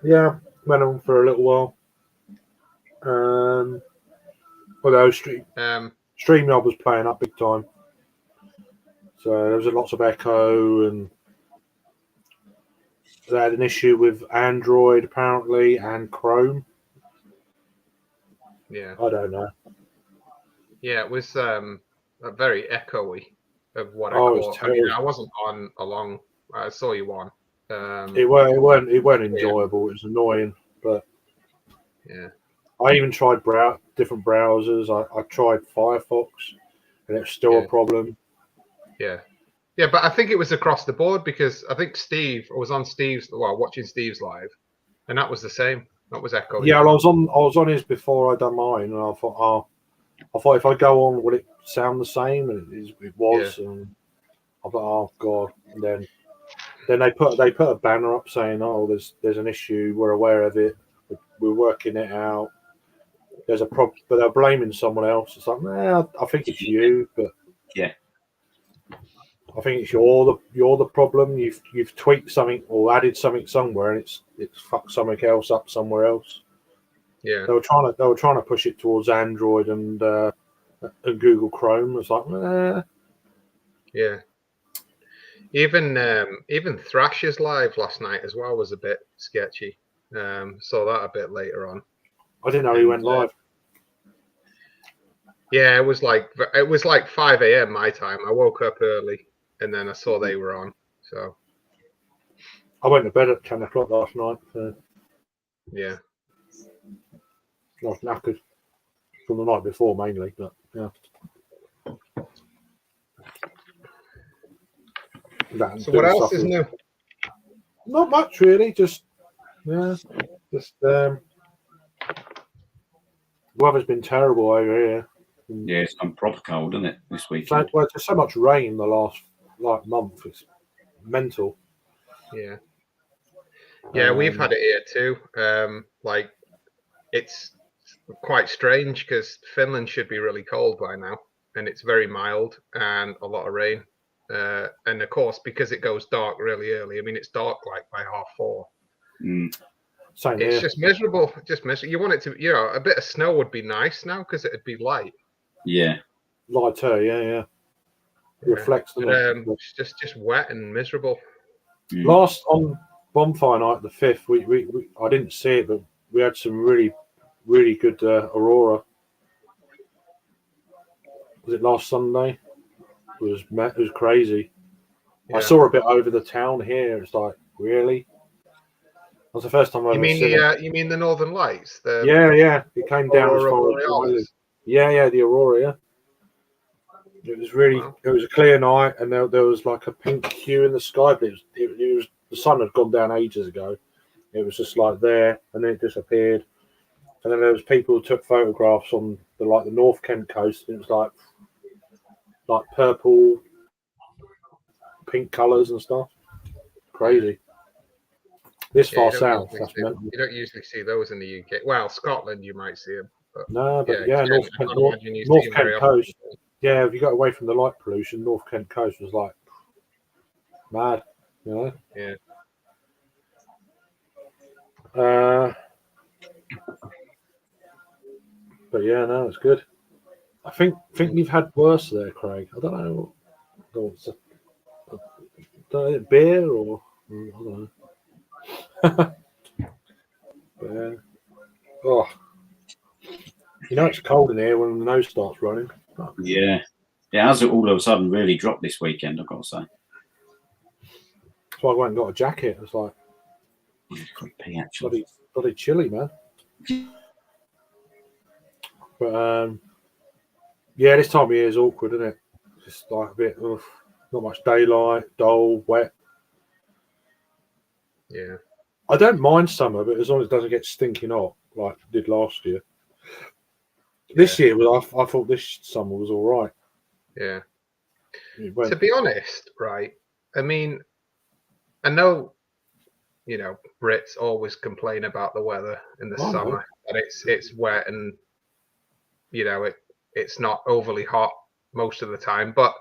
Yeah, went on for a little while. Although StreamYard was playing up big time. So there was lots of echo, and they had an issue with Android apparently and Chrome. Yeah. I don't know. Yeah, it was very echoey of what I caught. I wasn't on along. I saw you on. It weren't enjoyable. It was annoying, but yeah. I even tried different browsers. I tried Firefox, and it's still a problem. Yeah, yeah, but I think it was across the board because I think I was on watching Steve's live, and that was the same. That was echoing. Yeah, I was on his before I done mine, and I thought if I go on, will it sound the same? And it was, and I thought, oh god. And then they put a banner up saying, oh, there's an issue. We're aware of it. We're working it out. There's a problem, but they're blaming someone else. It's like, nah, I think it's you, but yeah, I think it's you're the problem. You've tweaked something or added something somewhere, and it's fucked something else up somewhere else. Yeah, they were trying to push it towards Android and Google Chrome. It's like, nah. Yeah. Even Thrasher's live last night as well was a bit sketchy. Saw that a bit later on. I didn't know he went live. Yeah, it was like 5 a.m. my time. I woke up early and then I saw they were on. So I went to bed at 10 o'clock last night. So. Yeah. I was knackered from the night before mainly, but yeah. So what else is new? Not much really. Just weather's been terrible over here. Yeah, it's gone proper cold, isn't it, this week? So, there's so much rain the last month. It's mental. Yeah. Yeah, we've had it here too. it's quite strange because Finland should be really cold by now, and it's very mild and a lot of rain. And of course, because it goes dark really early, I mean, it's dark like by 4:30. Same It's here. just miserable. Just miserable. You want it to, a bit of snow would be nice now because it'd be light. Yeah. Lighter, yeah. It reflects the It's just wet and miserable. Last on bonfire night, the 5th, we I didn't see it, but we had some really, really good aurora. Was it last Sunday? It was crazy. Yeah. I saw a bit over the town here. It's like, really? That was the first time I've ever seen it. You mean the Northern Lights? Yeah. It came down as far as I live. Yeah, the aurora. Yeah. It was really. Wow. It was a clear night, and there was like a pink hue in the sky. But it was the sun had gone down ages ago. It was just like there, and then it disappeared. And then there was people who took photographs on the North Kent coast. And it was like purple, pink colours and stuff. Crazy. This far south, that's mental. You don't usually see those in the UK. Well, Scotland, you might see them. But no, but North Kent coast. Yeah, if you got away from the light pollution, North Kent coast was like mad, Yeah. But yeah, no, it's good. I think you've had worse there, Craig. I don't know. Beer or I don't know. Yeah. Oh, it's cold in here when the nose starts running. Yeah. Yeah, has it all of a sudden really dropped this weekend, I've got to say. That's why I went and got a jacket. It's like bloody chilly, man. But yeah, this time of year is awkward, isn't it? Just like a bit of not much daylight, dull, wet. Yeah. I don't mind summer, but as long as it doesn't get stinking hot like it did last year. This year, I thought this summer was all right. Yeah. To be honest, right? I mean, I know, Brits always complain about the weather in the summer, and it's wet and it's not overly hot most of the time. But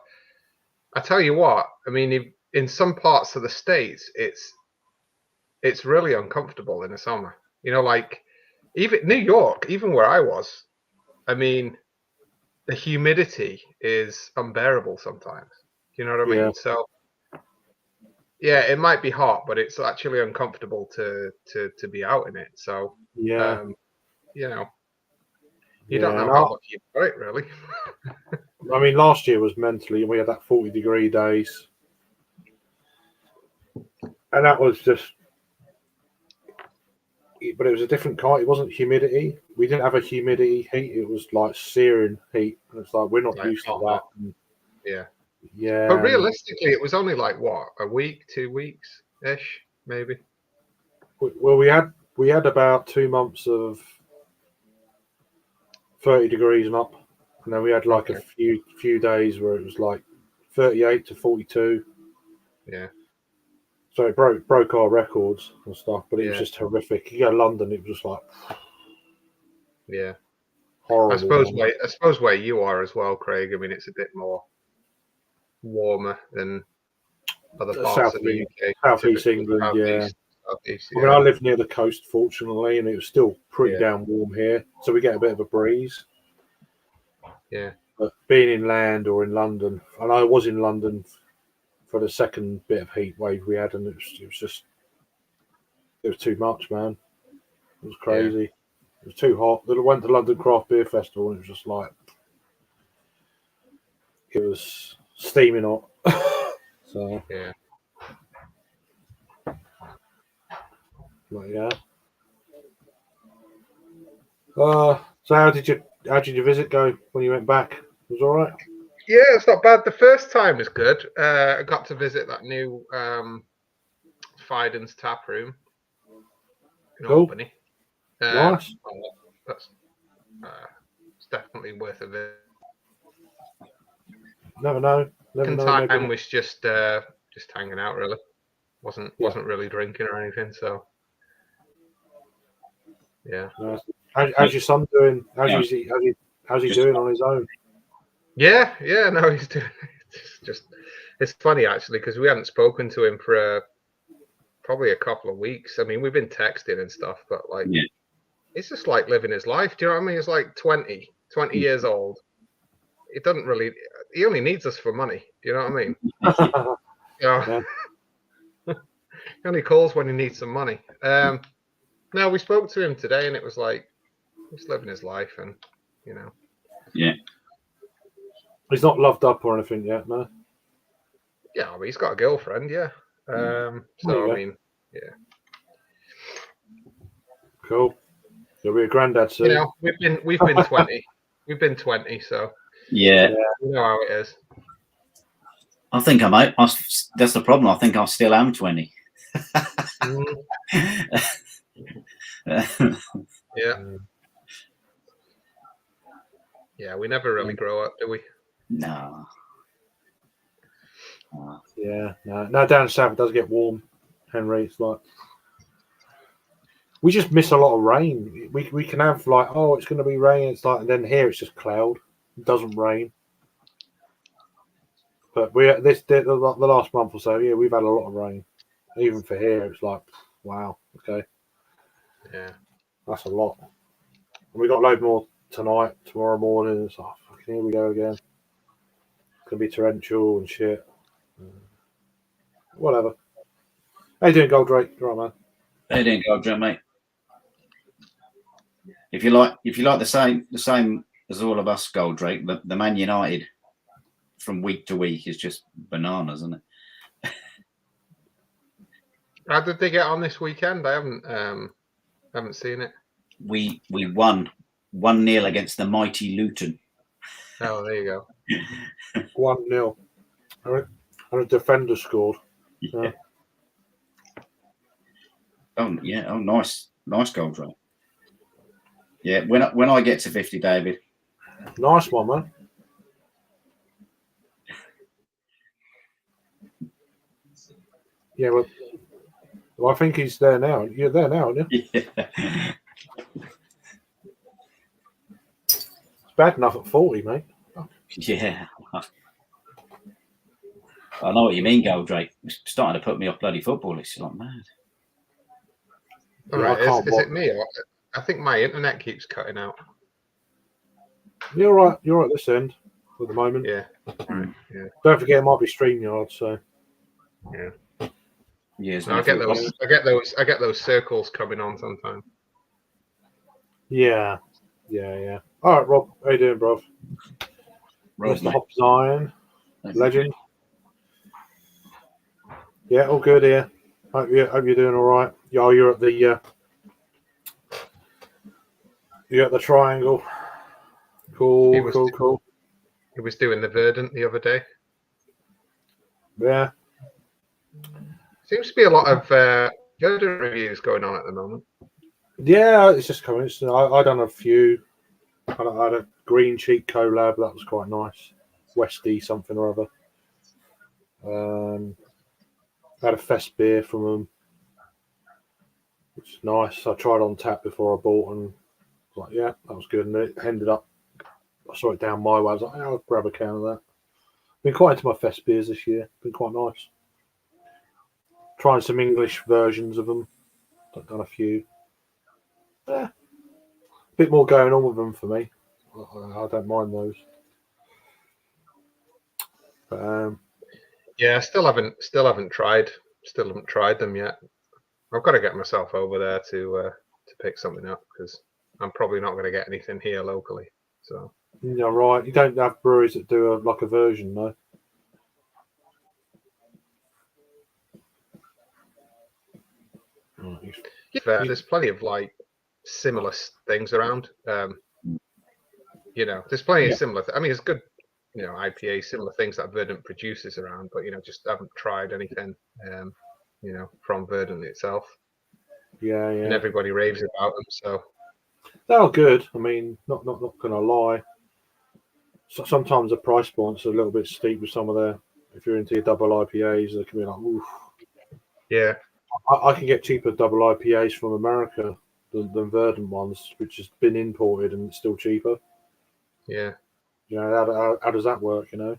I tell you what, I mean, in some parts of the States, it's really uncomfortable in the summer. Like even New York, even where I was, I mean, the humidity is unbearable sometimes. You know what I mean? Yeah. So yeah, it might be hot, but it's actually uncomfortable to be out in it. So yeah, you don't know how lucky you've got it, really. I mean, last year was mentally, we had that 40-degree days, and that was just. But it was a different kind. It wasn't humidity. We didn't have a humidity heat. It was like searing heat. And it's like we're not used to that. And, yeah. But realistically, it was only like what, a week, 2 weeks ish, maybe. Well, we had about 2 months of 30 degrees and up, and then we had like a few days where it was like 38 to 42. Yeah. So it broke our records and stuff, but it was just horrific. You go to London, it was just like, horrible. I suppose where you are as well, Craig. I mean, it's a bit more warmer than other parts of the UK. Southeast England, Southeast, I mean, I live near the coast, fortunately, and it was still pretty damn warm here, so we get a bit of a breeze. Yeah. But being inland or in London, and I was in London for the second bit of heat wave we had, and it was too much, man. It was crazy. It was too hot. I went to London Craft Beer Festival, and it was just like, it was steaming hot. So yeah. But yeah. So how did your visit go when you went back? It was all right. Yeah, it's not bad. The first time was good. I got to visit that new Fiden's tap room in Albany. Nice. That's it's definitely worth a visit. Never know. Time was just hanging out, really. Wasn't really drinking or anything. So yeah. Nice. How's your son doing? How's he Just- doing on his own? Yeah, no, he's doing. It's funny actually because we hadn't spoken to him for probably a couple of weeks. I mean, we've been texting and stuff, but like, Yeah. it's just like living his life. Do you know what I mean? He's like 20 years old. It doesn't really. He only needs us for money. Do you know what I mean? Yeah. He only calls when he needs some money. No, we spoke to him today, and it was like he's living his life, and you know. Yeah. He's not loved up or anything yet, no. Yeah, I mean, he's got a girlfriend. Yeah. So Yeah. I mean, yeah. Cool. You'll be a granddad soon. You know, we've been 20. We've been 20, so Yeah. you know how it is. I think I'm out. That's the problem. I think I still am 20. Yeah. Yeah, we never really grow up, do we? No. Yeah, no, down south it does get warm, Henry. It's like we just miss a lot of rain. We can have like, oh, it's going to be rain. It's like, and then here it's just cloud. It doesn't rain. But the last month or so, yeah, we've had a lot of rain. Even for here, it's like, wow, okay, Yeah. that's a lot. And we got a load more tonight, tomorrow morning. It's like, fucking, here we go again. It's gonna be torrential and shit. Whatever. How you doing, Goldrake? You right, man? They didn't go, John, mate. If you like the same as all of us, Goldrake, the Man United from week to week is just bananas, isn't it? How did they get on this weekend? I haven't seen it. We won 1-0 against the mighty Luton. Oh, there you go. 1-0. And a defender scored. Yeah. Oh yeah. Oh, nice goal, right? Yeah. When I get to 50, David. Nice one, man. Yeah, well, I think he's there now. You're there now, aren't you? Yeah. It's bad enough at 40, mate. Yeah. I know what you mean, Goldrake. It's starting to put me off bloody football. It's like mad. All Yeah, right, I can't is it me? Or, I think my internet keeps cutting out. You're right. You're at this end at the moment. Yeah. Right. Yeah. Don't forget, it might be StreamYard. So Yeah. Years. No, I get those circles coming on sometimes. yeah. All right, Rob. How you doing, bro? Mr. Hop Zion, legend. Yeah, all good here. Hope you're doing all right. Yeah, you're at the triangle. Cool. He was doing the Verdant the other day. Yeah. Seems to be a lot of Verdant reviews going on at the moment. Yeah, it's just coming. I done a few. I had a Green Cheek collab. That was quite nice. Westy something or other. I had a Fest beer from them, which is nice. I tried on tap before I bought, and I was like, yeah, that was good. And it ended up, I saw it down my way. I was like, yeah, I'll grab a can of that. Been quite into my Fest beers this year. Been quite nice. Trying some English versions of them. I've done a few. Yeah, a bit more going on with them for me. I don't mind those. But, yeah, still haven't tried them yet. I've got to get myself over there to pick something up because I'm probably not going to get anything here locally. So yeah, right. You don't have breweries that do a version, no. Yeah, there's plenty of like similar things around. There's plenty of similar. I mean, it's good. IPA, similar things that Verdant produces around, but just haven't tried anything. From Verdant itself. Yeah. And everybody raves about them. So they're good. I mean, not gonna lie. So sometimes the price point's a little bit steep with some of their. If you're into your double IPAs, they can be like, oof. Yeah. I can get cheaper double IPAs from America than Verdant ones, which has been imported and it's still cheaper. Yeah. You know, how does that work? You know.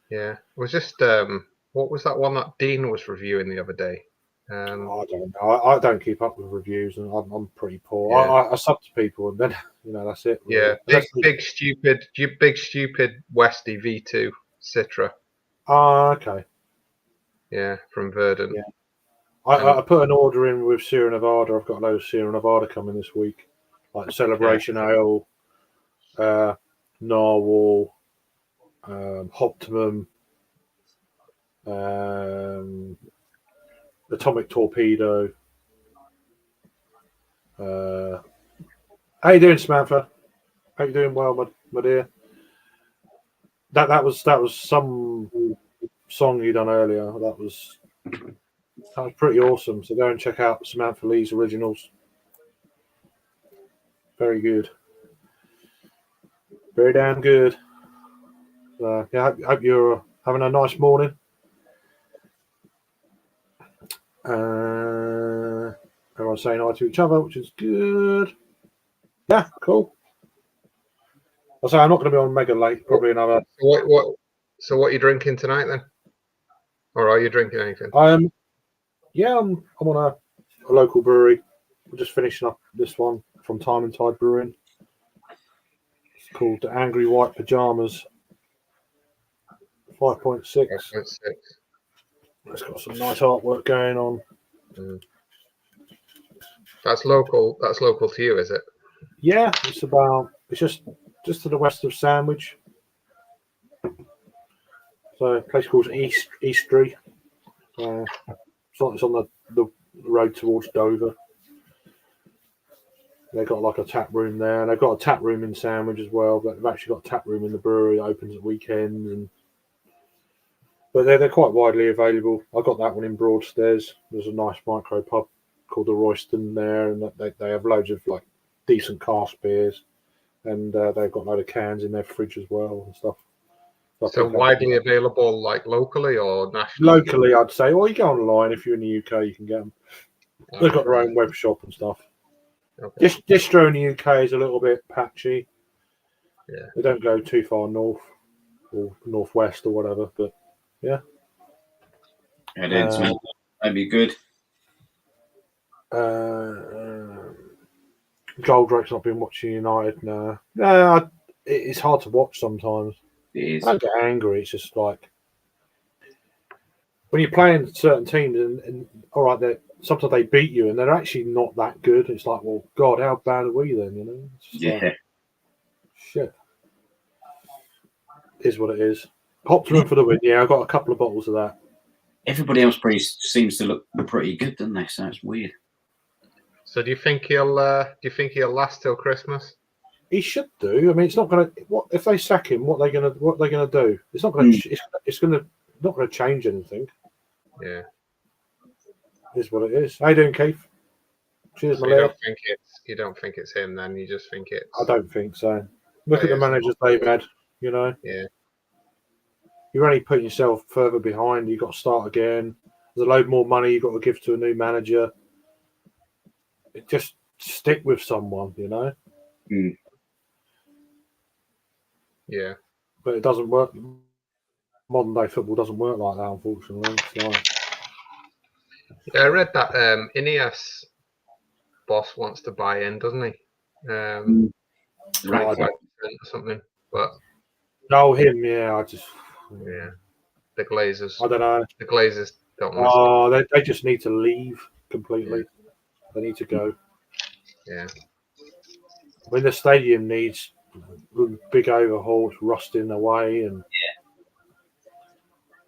Yeah. It was just what was that one that Dean was reviewing the other day? I don't know. I don't keep up with reviews, and I'm pretty poor. Yeah. I sub to people, and then that's it. Really. Yeah. Big stupid Westy V2 Citra. Okay. Yeah, from Verdant. Yeah. I put an order in with Sierra Nevada. I've got a load of Sierra Nevada coming this week, like Celebration Ale, Narwhal, Optimum, Atomic Torpedo. How you doing, Samantha? How you doing? Well, my dear. That was some song you done earlier. That was pretty awesome. So go and check out Samantha Lee's originals. Very good. Very damn good. Yeah, I hope you're having a nice morning. Everyone's saying hi to each other, which is good. Yeah, cool. I'll say I'm not going to be on mega late. Probably another. So what are you drinking tonight then? Or are you drinking anything? Yeah, I'm on a local brewery. We're just finishing up this one from Time and Tide Brewing. It's called the Angry White Pajamas 5.6. 5.6. It's got some nice artwork going on. That's local. That's local to you, is it? Yeah, it's just to the west of Sandwich. So a place called Eastry. It's on the road towards Dover. They've got like a tap room there, and they've got a tap room in Sandwich as well. But they've actually got a tap room in the brewery that opens at weekends, but they're quite widely available. I got that one in Broadstairs. There's a nice micro pub called the Royston there, and they have loads of like decent cask beers, and they've got a load of cans in their fridge as well and stuff. So widely available, like locally or nationally? Locally, I'd say. Or you go online if you're in the UK, you can get them. They've got their own web shop and stuff. Okay. Distro in the UK is a little bit patchy. Yeah. They don't go too far north or northwest or whatever, but yeah. And then that'd be good. Goldrake's not been watching United now. No, it's hard to watch sometimes. It is. I don't get angry. It's just like when you're playing certain teams, and all right, sometimes they beat you, and they're actually not that good. It's like, well, God, how bad are we then? You know? Yeah. Like, shit. Is what it is. Optimum for the win. Yeah, I got a couple of bottles of that. Everybody else seems to look pretty good, doesn't they? So it's weird. So do you think he'll last till Christmas? He should do. I mean, it's not going to. What if they sack him? What they going to do? It's not going to. It's not going to change anything. Yeah, It is what it is. How you doing, Keith? Cheers, so my lad. you don't think it's him then? You just think it's. I don't think so. Look at the managers they've had. You know. Yeah. You're only putting yourself further behind. You've got to start again. There's a load more money you've got to give to a new manager. Just stick with someone, you know. Yeah. But it doesn't work. Modern day football doesn't work like that, unfortunately. It's like... Yeah, I read that Ineos boss wants to buy in, doesn't he? Right, 5% or something. But him, yeah. The Glazers. I don't know. The Glazers don't want to. They just need to leave completely. Yeah. They need to go. Yeah. I mean, the stadium needs big overhauls, rusting away, and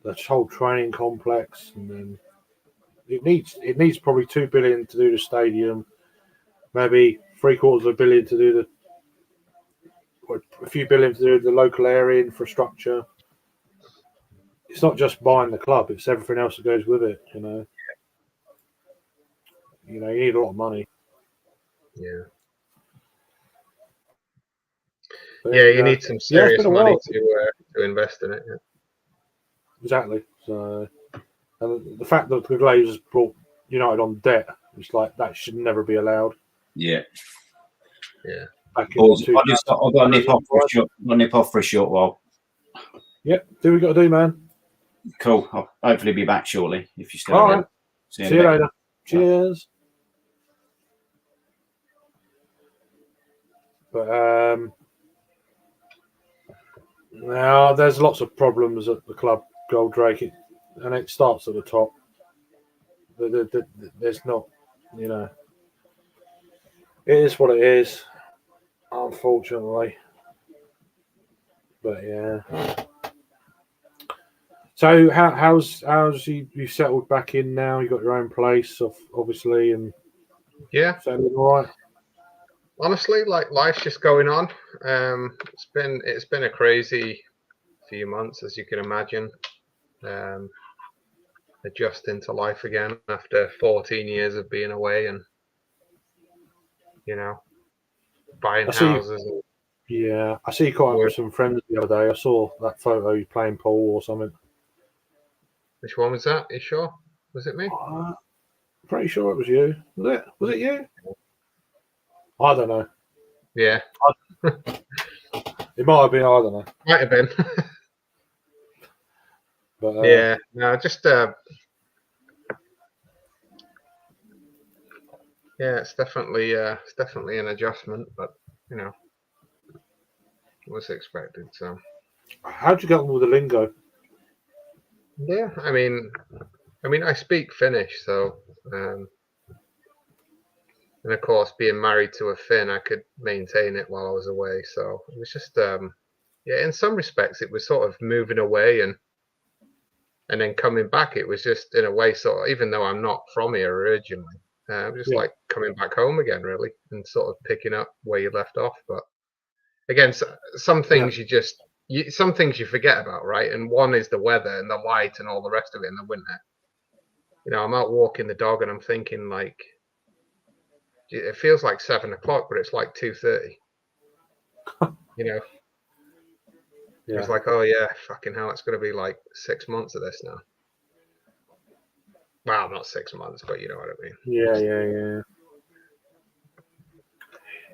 the whole training complex, and then it needs probably $2 billion to do the stadium, maybe $750 million to do a few billion to do the local area infrastructure. It's not just buying the club; it's everything else that goes with it. You know, you need a lot of money. Yeah. But, you need some serious money to invest in it. Yeah. Exactly. So, and the fact that the Glazers brought United on debt, it's like that should never be allowed. Yeah. Yeah. Back in Pause. 2000. I've got to nip off for a short. I'll nip off for a short while. Yep. Do what we got to do, man. Cool. I'll hopefully be back shortly. If you're still All around. right. See See you later. Cheers. But now there's lots of problems at the club, Goldrake, and it starts at the top. There's not, you know, it is what it is, unfortunately. But yeah. So how's you settled back in now? You got your own place, obviously, and Yeah. settling all right. Honestly, like life's just going on. It's been a crazy few months, as you can imagine. Adjusting to life again after 14 years of being away, and buying houses. Yeah, I see you caught up with some friends the other day. I saw that photo you playing pool or something. Which one was that? You sure? Was it me? Pretty sure it was you. Was it you? I don't know. Yeah. It might have been. I don't know. Might have been. But yeah. No, just yeah, it's definitely an adjustment, but it was expected. So. How'd you get on with the lingo? Yeah, I mean, I speak Finnish, so and of course, being married to a Finn, I could maintain it while I was away. So it was just, yeah, in some respects, it was sort of moving away and then coming back. It was just in a way, sort of, even though I'm not from here originally, just like coming back home again, really, and sort of picking up where you left off. But again, some things some things you forget about, right? And one is the weather and the light and all the rest of it in the winter. I'm out walking the dog and I'm thinking like, it feels like 7 o'clock, but it's like 2:30. Yeah. It's like, oh yeah, fucking hell, it's going to be like 6 months of this now. Well, not 6 months, but you know what I mean.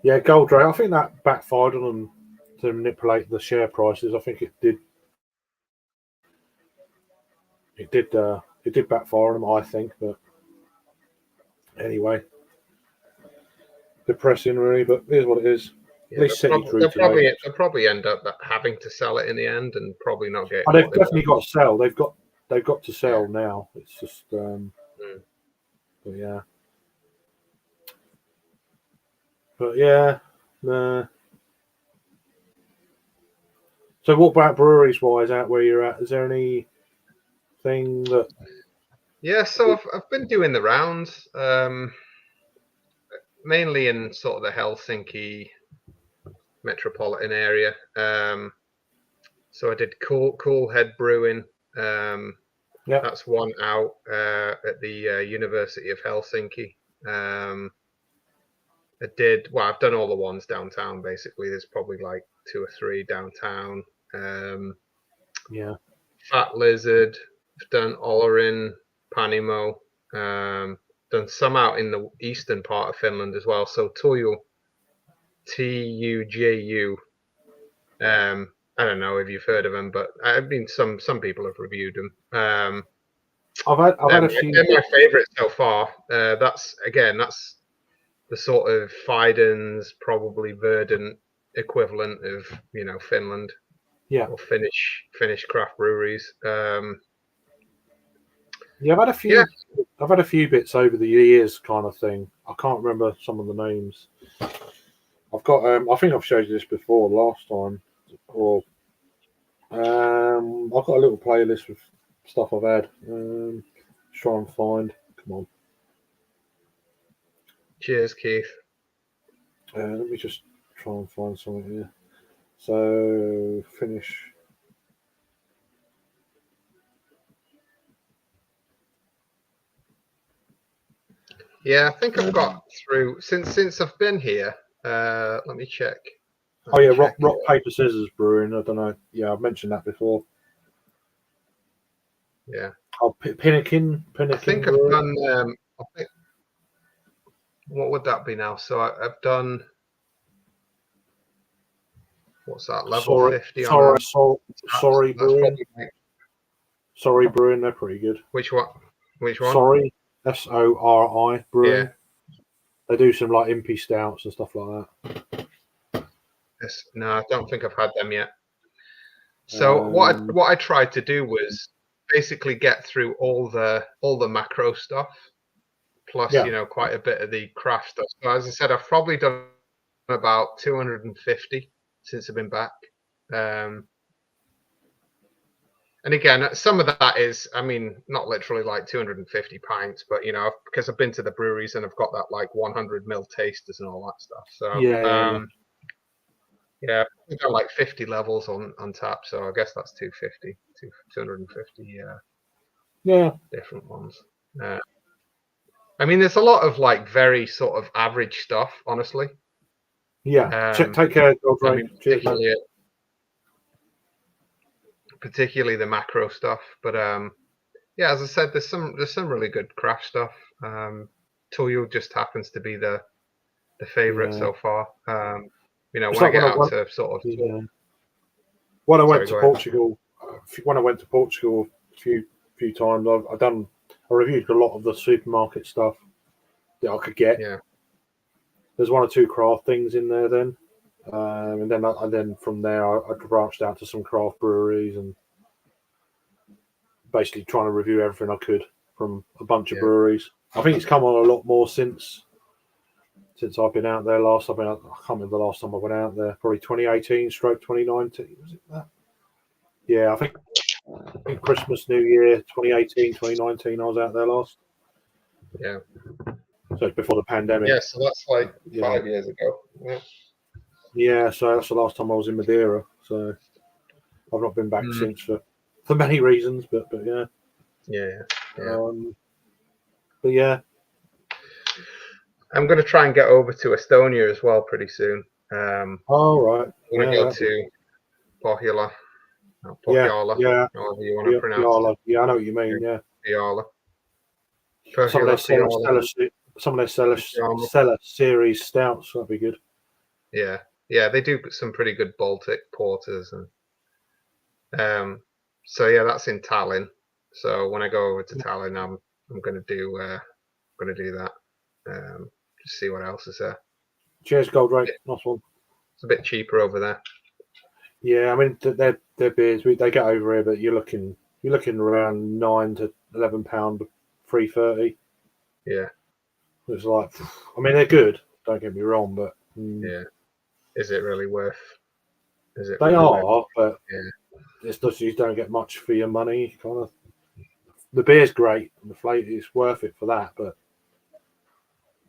Yeah, Goldrake, I think that backfired on them to manipulate the share prices. I think it did. It did backfire on them, I think. But anyway, depressing, really. But it is what it is. Yeah, they'll probably end up having to sell it in the end, and probably not get. Oh, they've definitely got to sell. They've got to sell now. It's just, but yeah. But yeah, So what about breweries wise out where you're at? Is there anything that? Yeah, so I've been doing the rounds, mainly in sort of the Helsinki metropolitan area. So I did Cool Head Brewing. That's one out at the University of Helsinki. I've done all the ones downtown basically. There's probably like 2 or 3 downtown. Fat Lizard, I've done Olarin, Panimo, done some out in the eastern part of Finland as well. So Tuju, Tuju. I don't know if you've heard of them, but I mean some people have reviewed them. I've had a few. They're my favourite so far. That's the sort of Fidens, probably Verdant equivalent of Finland, or Finnish craft breweries. I've had a few. Yeah. I've had a few bits over the years, kind of thing. I can't remember some of the names. I've got. I think I've showed you this before last time, or I've got a little playlist with stuff I've had. Try and find. Come on. Cheers, Keith. Let me just try and find something here. So finish. Yeah, I think I've got through since I've been here. Let me check. Rock Paper Scissors Brewing. I don't know. Yeah, I've mentioned that before. Yeah. Oh, Pinnakin. I think I've done. what would that be now? So I've done, what's that, level 50 on Sorry, that's Brewing. probably like, Sorry, Brewing. They're pretty good. which one? Sorry, SORI Brewing. Yeah. They do some like impy stouts and stuff like that. Yes. No, I don't think I've had them yet. So what I tried to do was basically get through all the macro stuff, plus Yeah. you know, quite a bit of the craft stuff. So as I said, I've probably done about 250 since I've been back. And again, some of that is, I mean, not literally like 250 pints, but you know, because I've been to the breweries and I've got that like 100 ml tasters and all that stuff. So yeah, we've got like 50 levels on tap, so I guess that's 250, 250 different ones. I mean, there's a lot of like very sort of average stuff, honestly. Yeah. Take care, I mean, particularly the macro stuff, but yeah, as I said, there's some really good craft stuff. Tuyo just happens to be the favorite so far. You know, when I get out to sort of when I went to Portugal, a few times, I reviewed a lot of the supermarket stuff that I could get. Yeah. There's one or two craft things in there then. And then from there, I branched out to some craft breweries and basically trying to review everything I could from a bunch of breweries. I think it's come on a lot more since I've been out there last. I can't remember the last time I went out there. Probably 2018/2019. Was it that? Yeah, I think Christmas, New Year, 2018, 2019. I was out there last. Yeah. So it's before the pandemic. Yeah, so that's like 5 years ago. Yeah. Yeah, so that's the last time I was in Madeira. So I've not been back since for many reasons, but yeah. Yeah. But yeah. I'm going to try and get over to Estonia as well pretty soon. All right. I'm going to go to Pohjola. However you want to pronounce it. Yeah, I know what you mean. Yeah. Pohjola. Some of their cellar series stouts, that'd be good. Yeah, they do some pretty good Baltic porters, and so yeah, that's in Tallinn. So when I go over to Tallinn, I'm going to do that. Just see what else is there. Cheers, Goldrake. Nice one. It's a bit cheaper over there. Yeah, I mean their beers they get over here, but you're looking around £9 to £11 330. Yeah. It's like, I mean, they're good. Don't get me wrong, but yeah, is it really worth? Is it? They are, but yeah, it's just you don't get much for your money. Kind of, the beer's great and the flavour is worth it for that, but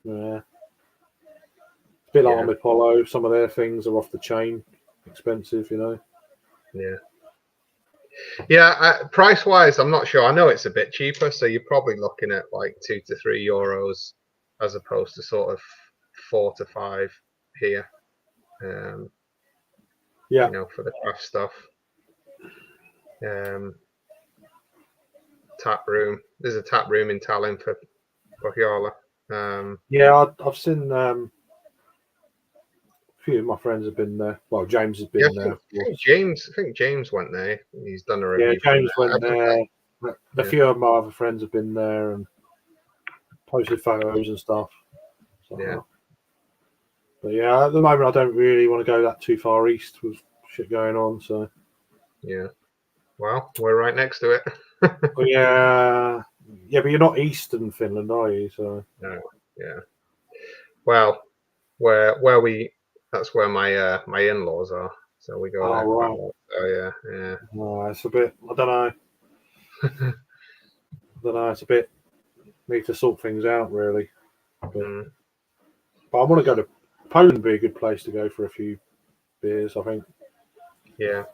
yeah, it's a bit like Omnipollo. Some of their things are off the chain, expensive, you know. Yeah, price wise, I'm not sure. I know it's a bit cheaper, so you're probably looking at like €2 to €3 as opposed to sort of 4 to 5 here. You know, for the craft stuff. Tap room. There's a tap room in Tallinn for Pohjola. Yeah, I've seen a few of my friends have been there. Well, James has been there. I think James went there. He's done a review. Yeah, James went there. A few of my other friends have been there and posted photos and stuff. So, but yeah, at the moment I don't really want to go that too far east with shit going on. So yeah, well, we're right next to it. yeah, but you're not eastern Finland, are you? So no, yeah. Well, that's where my my in-laws are. So we go there. Right. So yeah. Oh, it's a bit. I don't know. It's a bit. Need to sort things out really. But I want to go to Poland. Would be a good place to go for a few beers. I think. Yeah.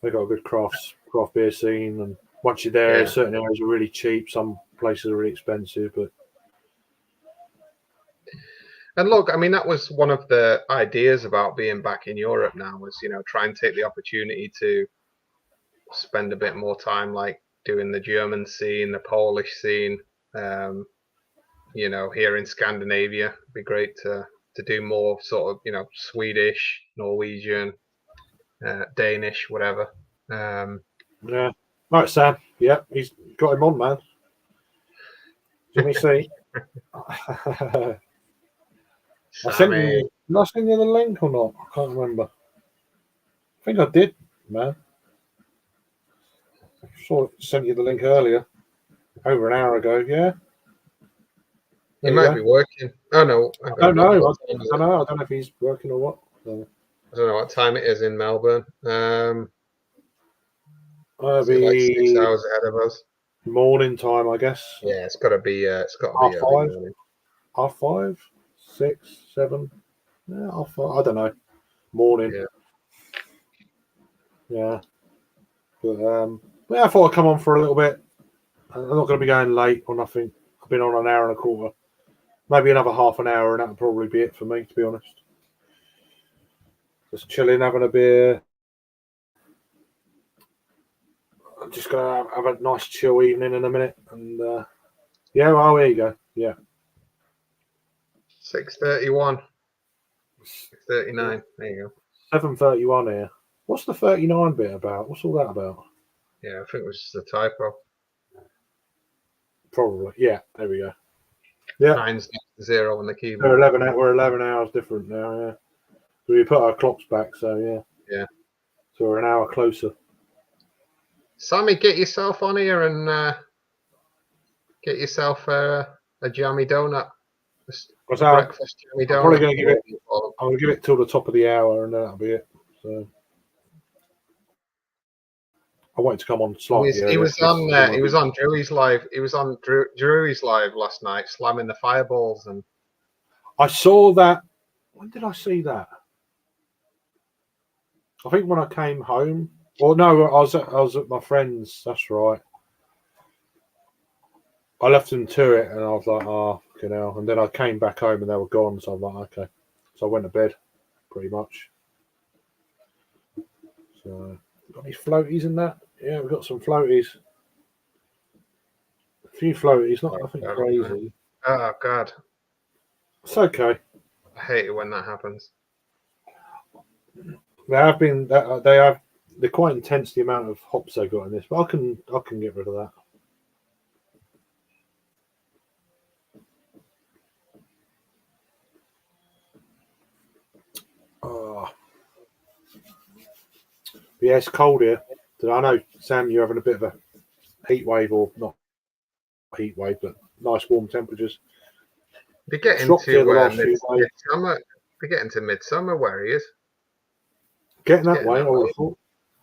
They've got a good craft beer scene, and once you're there, certain areas are really cheap. Some places are really expensive, but. And look, I mean, that was one of the ideas about being back in Europe now was, you know, try and take the opportunity to spend a bit more time, like doing the German scene, the Polish scene, you know, here in Scandinavia. It'd be great to do more sort of, you know, Swedish, Norwegian, Danish, whatever. Yeah. Right, Sam. Yeah, he's got him on, man. Let me see. I sent Sammy. you. Did I send you the link or not? I can't remember. I think I did, man. I sent you the link earlier, over an hour ago. Yeah. He might be working. Oh no, I don't know. I don't know if he's working or what. So. I don't know what time it is in Melbourne. It'll Is it like 6 be hours ahead of us? morning time, I guess. Yeah, it's got to be. It's got to be Half early five. morning. 5:30, 6, 7. Yeah, 5:30. I don't know. Morning. Yeah. But yeah, I thought I'd come on for a little bit. I'm not going to be going late or nothing. I've been on an hour and a quarter. Maybe another half an hour, and that'll probably be it for me, to be honest. Just chilling, having a beer. I'm just going to have a nice chill evening in a minute. And yeah, well, there you go. Yeah. 6:31. 6:39. There you go. 7:31 here. What's the 39 bit about? What's all that about? Yeah, I think it was just a typo. Probably. Yeah, there we go. Yeah. 9's 0 on the keyboard. We're 11 hours different now, yeah. So we put our clocks back, so yeah. Yeah. So we're an hour closer. Sammy, get yourself on here and get yourself a jammy donut. Breakfast jammy donut. I'm probably going to give it. I'm going to give it till the top of the hour, and then that'll be it. So I wanted to come on slightly. He was on. He was on Drew's live. He was on Drew's live last night, slamming the fireballs, and I saw that. When did I see that? I think when I came home. Well, no, I was at my friend's. That's right. I left them to it, and I was like, "Oh, you know." And then I came back home, and they were gone. So I'm like, "Okay." So I went to bed, pretty much. So, got any floaties in that? Yeah, we've got some floaties. A few floaties, not nothing crazy. Oh God, it's okay. I hate it when that happens. They're quite intense, the amount of hops they've got in this, but I can get rid of that. Yeah, it's cold here. I know, Sam, you're having a bit of a heat wave, or not heat wave, but nice warm temperatures. We're getting to midsummer. We're getting to midsummer where he is. Getting that way, I would have thought.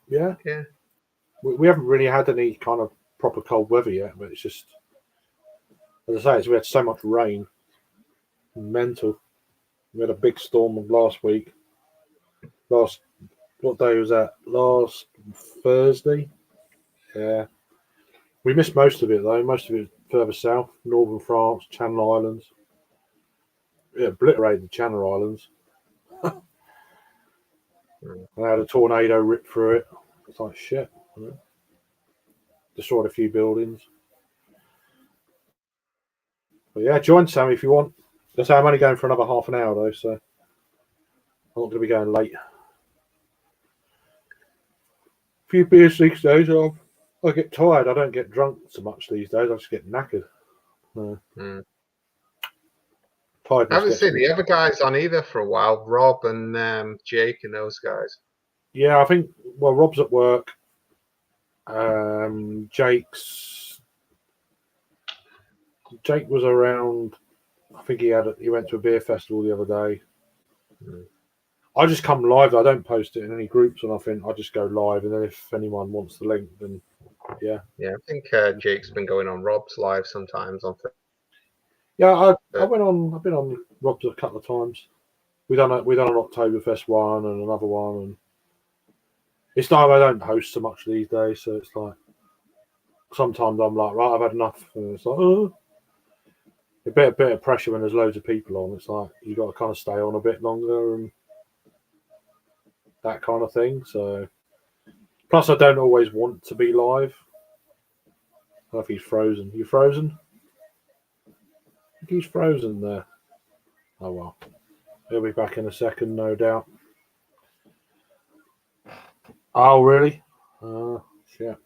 Yeah. Yeah. We haven't really had any kind of proper cold weather yet, but it's just, as I say, we had so much rain. Mental. We had a big storm last week. What day was that? Last Thursday. Yeah. We missed most of it, though. Most of it further south, northern France, Channel Islands. It obliterated the Channel Islands. I had a tornado rip through it. It's like shit. You know? Destroyed a few buildings. But yeah, join Sam if you want. I'm only going for another half an hour though, so I'm not going to be going late. A few beers these days. I get tired. I don't get drunk so much these days. I just get knackered. I haven't seen the other guys on either for a while. Rob and Jake and those guys. Yeah, I think. Well, Rob's at work. Jake was around. I think he went to a beer festival the other day. I just come live. I don't post it in any groups or nothing. I just go live, and then if anyone wants the link, then yeah. Yeah, I think Jake's been going on Rob's live sometimes on. Yeah, I've been on Rob's a couple of times. We done an Oktoberfest one and another one, and it's time I don't host so much these days. So it's like sometimes I'm like, right, I've had enough, and it's like, a bit of pressure when there's loads of people on. It's like you got to kind of stay on a bit longer and that kind of thing. So plus, I don't always want to be live. I don't know if he's frozen. You frozen? think he's frozen there. Oh well. He'll be back in a second, no doubt. Oh really? Shit.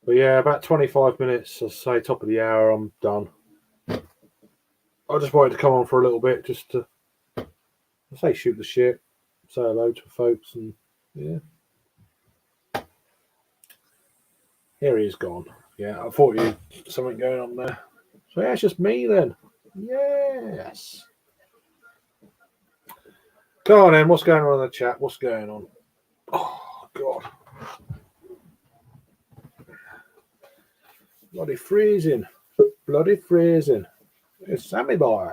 But yeah, about 25 minutes, I'll say top of the hour, I'm done. I just wanted to come on for a little bit just to, I say, shoot the shit, say hello to folks, and yeah. Here he is gone. Yeah, I thought you had something going on there. So yeah, it's just me then. Yes. Come on then, what's going on in the chat? What's going on? Oh, God. Bloody freezing. Bloody freezing. It's Sammy boy.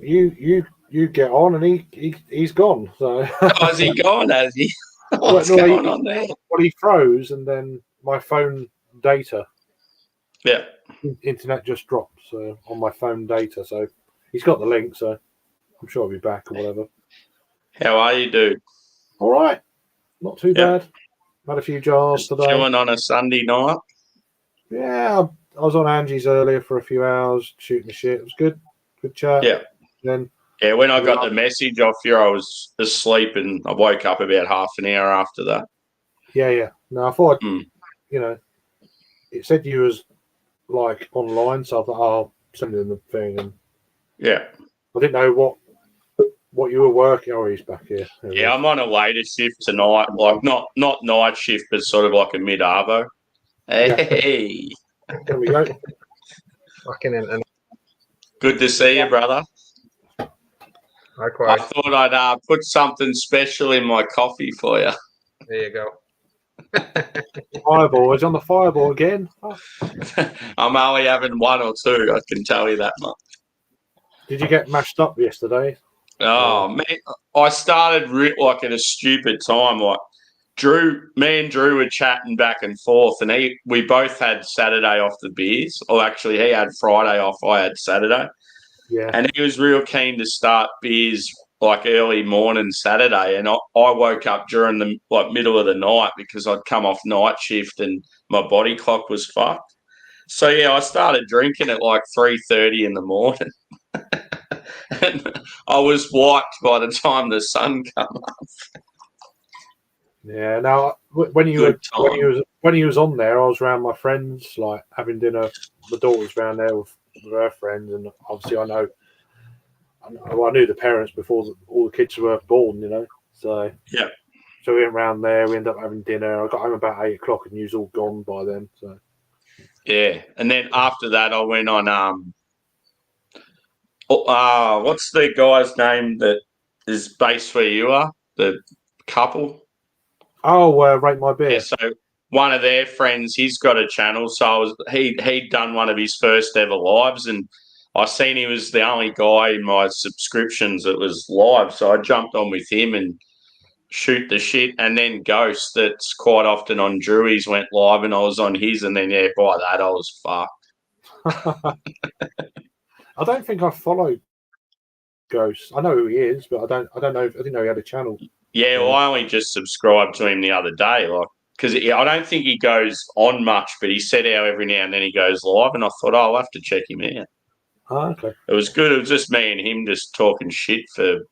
You get on, and he's gone. So has he gone? Has he? What's well, going on there? Well, he froze, and then my phone data, Yeah, internet just dropped. So on my phone data, so he's got the link. So I'm sure I'll be back or whatever. how are you, dude? All right, not too bad. Had a few jars Just today. chilling on a Sunday night. Yeah, I was on Angie's earlier for a few hours shooting the shit. It was good chat. Yeah. Then when I got the message off you, I was asleep and I woke up about half an hour after that. Yeah. No, I thought, it said you was like online, so I thought, I'll send in the thing. And yeah. I didn't know what you were working. Oh, he's back here. Yeah, I'm on a later shift tonight, like not night shift, but sort of like a mid-arvo. Hey. There we go. Fucking internet. Good to see you, brother. Likewise. I thought I'd put something special in my coffee for you. There you go. Fireball. He's on the fireball again. Oh. I'm only having one or two, I can tell you that much. Did you get mashed up yesterday? Oh, man, I started like at a stupid time. Like me and Drew were chatting back and forth, and we both had Saturday off the beers. Or actually, he had Friday off, I had Saturday. Yeah. And he was real keen to start beers like early morning Saturday, and I woke up during the middle of the night because I'd come off night shift and my body clock was fucked. So yeah, I started drinking at like 3:30 in the morning. And I was wiped by the time the sun came up. Yeah. Now, when you was on there, I was around my friends, like having dinner. The daughter's around there with her friends, and obviously I knew the parents before all the kids were born, So yeah. So we went round there. We ended up having dinner. I got home about 8 o'clock, and you was all gone by then. So yeah, and then after that, I went on. What's the guy's name that is based where you are? The couple. Oh, Rate My Beer. Yeah, so one of their friends, he's got a channel. So he'd done one of his first ever lives, and I seen he was the only guy in my subscriptions that was live. So I jumped on with him and shoot the shit. And then Ghost, that's quite often on Drewie's, went live, and I was on his. And then by that I was fucked. I don't think I followed Ghost. I know who he is, but I don't know. I didn't know he had a channel. Yeah, well, I only just subscribed to him the other day, because I don't think he goes on much, but he said how every now and then he goes live, and I thought, I'll have to check him out. Oh, okay. It was good. It was just me and him just talking shit for,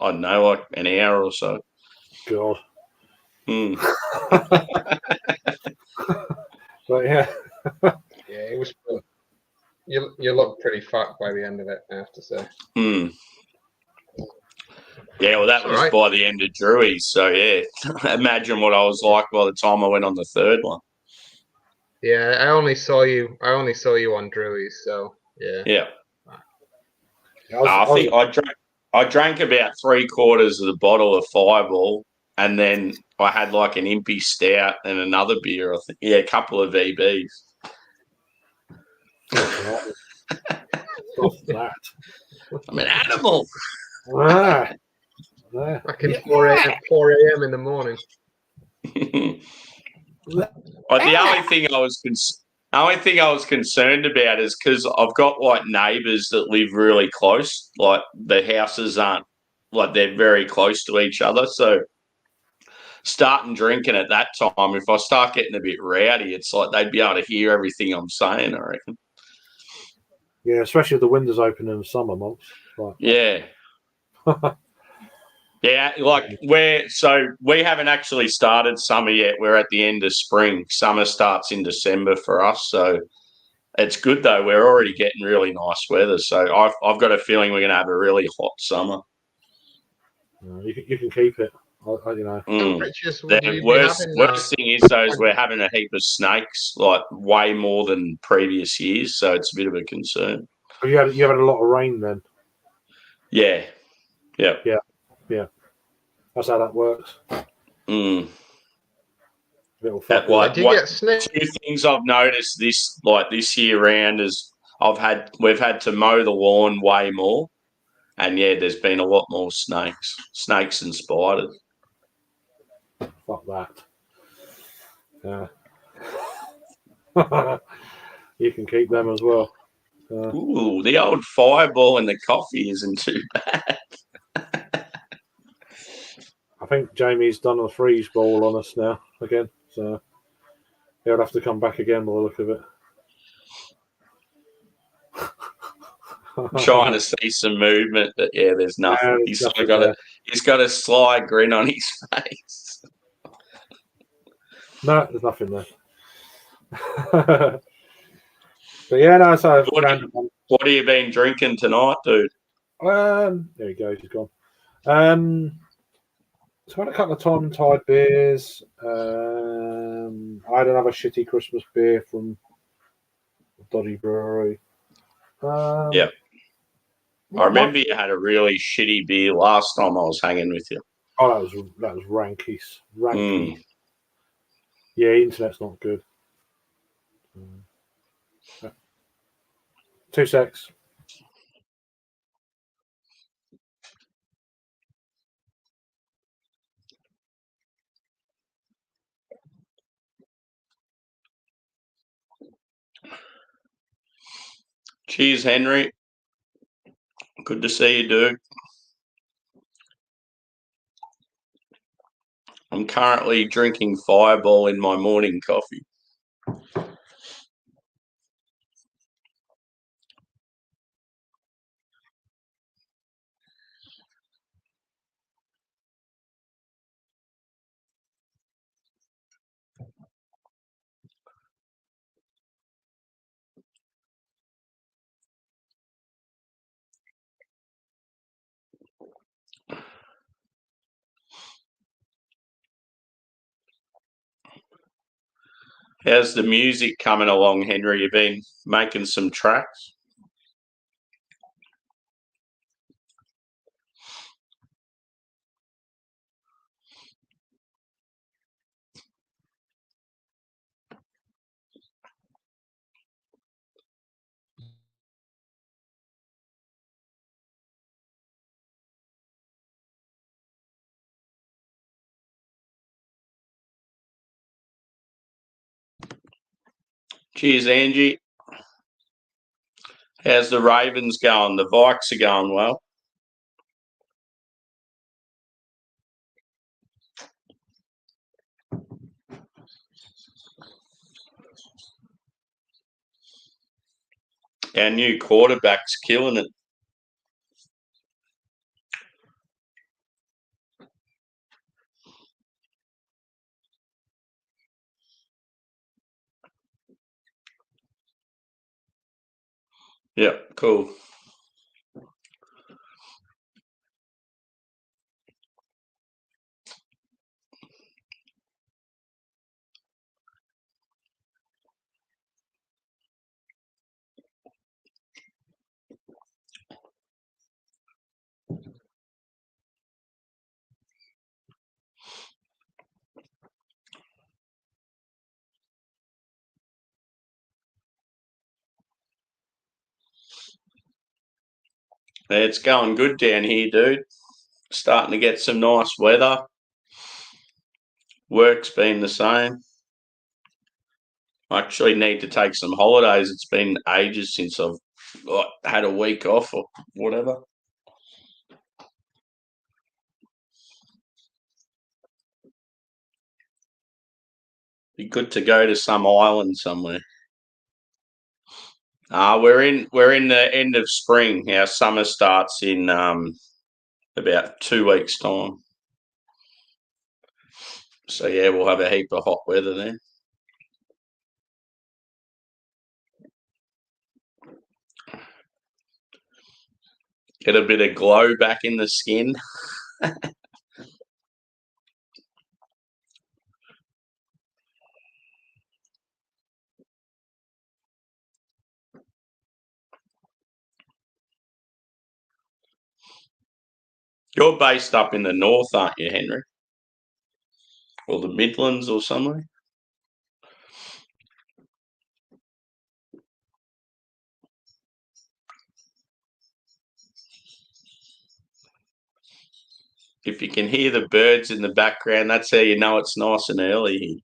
I don't know, like an hour or so. God. But yeah. Yeah, it was. You look pretty fucked by the end of it, I have to say. Yeah, well, that was right by the end of Drewie's. So yeah, imagine what I was like by the time I went on the third one. Yeah, I only saw you on Drewie's. So yeah. Yeah. I drank about 3/4 of the bottle of Fireball, and then I had like an Impy Stout and another beer. I think, a couple of VBs. That. I'm an animal. Fucking 4 a.m. in the morning. The only thing I was concerned about is because I've got like neighbours that live really close. Like the houses aren't like they're very close to each other. So starting drinking at that time, if I start getting a bit rowdy, it's like they'd be able to hear everything I'm saying, I reckon. Yeah, especially if the windows open in the summer months. Right. Yeah. Yeah, like we haven't actually started summer yet. We're at the end of spring. Summer starts in December for us, so it's good though. We're already getting really nice weather, so I've got a feeling we're going to have a really hot summer. You can keep it. You know. Temperatures would The you be worst having, thing is though, is we're having a heap of snakes, like way more than previous years, so it's a bit of a concern. Have you had a lot of rain then? Yeah. Yeah. That's how that works. Mm. Little That, fucker. do you get snakes? Two things I've noticed this year round is we've had to mow the lawn way more, and yeah, there's been a lot more snakes and spiders. Fuck that. Yeah. You can keep them as well. Ooh, the old fireball and the coffee isn't too bad. I think Jamie's done a freeze ball on us now again, so he'll have to come back again by the look of it. I'm trying to see some movement, but yeah, there's nothing. He's got a sly grin on his face. No, there's nothing there. But yeah, no. So what have you been drinking tonight, dude? There you go. He's gone. So I had a couple of Tom Tide beers. I had another shitty Christmas beer from Dodgy Brewery. Yeah. I remember you had a really shitty beer last time I was hanging with you. Oh, that was Rankies. Rankies. Yeah, internet's not good. 2 secs. Cheers, Henry. Good to see you, dude. I'm currently drinking Fireball in my morning coffee. How's the music coming along, Henry? You've been making some tracks? Cheers, Angie. How's the Ravens going? The Vikes are going well. Our new quarterback's killing it. Yeah, cool. It's going good down here, dude. Starting to get some nice weather. Work's been the same. I actually need to take some holidays. It's been ages since I've had a week off or whatever. Be good to go to some island somewhere. We're in the end of spring. Our summer starts in about 2 weeks' time. So yeah, we'll have a heap of hot weather then. Get a bit of glow back in the skin. You're based up in the north, aren't you, Henry? Or the Midlands or somewhere? If you can hear the birds in the background, that's how you know it's nice and early here.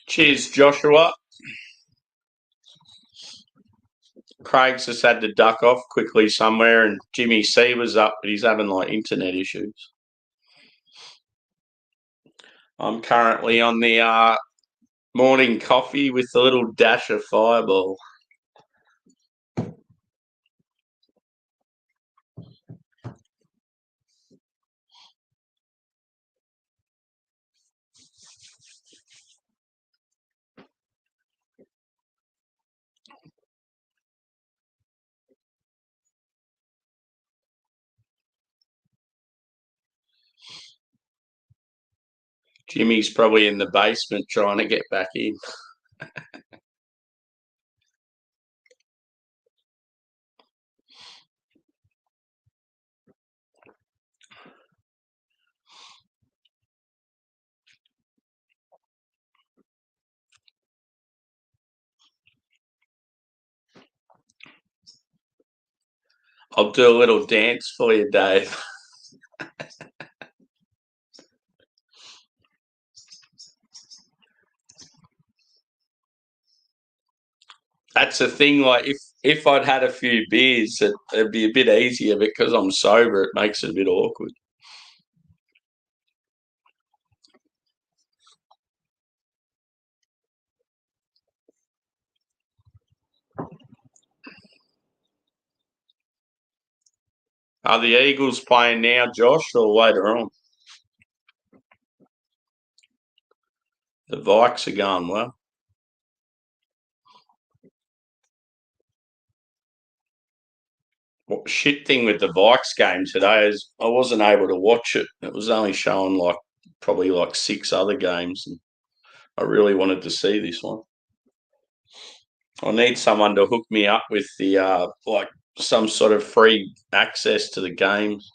Cheers, Joshua. Craig's just had to duck off quickly somewhere, and Jimmy C was up, but he's having like internet issues. I'm currently on the morning coffee with a little dash of Fireball. Jimmy's probably in the basement trying to get back in. I'll do a little dance for you, Dave. That's the thing. Like, if I'd had a few beers, it'd be a bit easier. Because I'm sober, it makes it a bit awkward. Are the Eagles playing now, Josh, or later on? The Vikes are going well. What shit thing with the Vikes game today is I wasn't able to watch it. It was only showing probably 6 other games, and I really wanted to see this one. I need someone to hook me up with the some sort of free access to the games.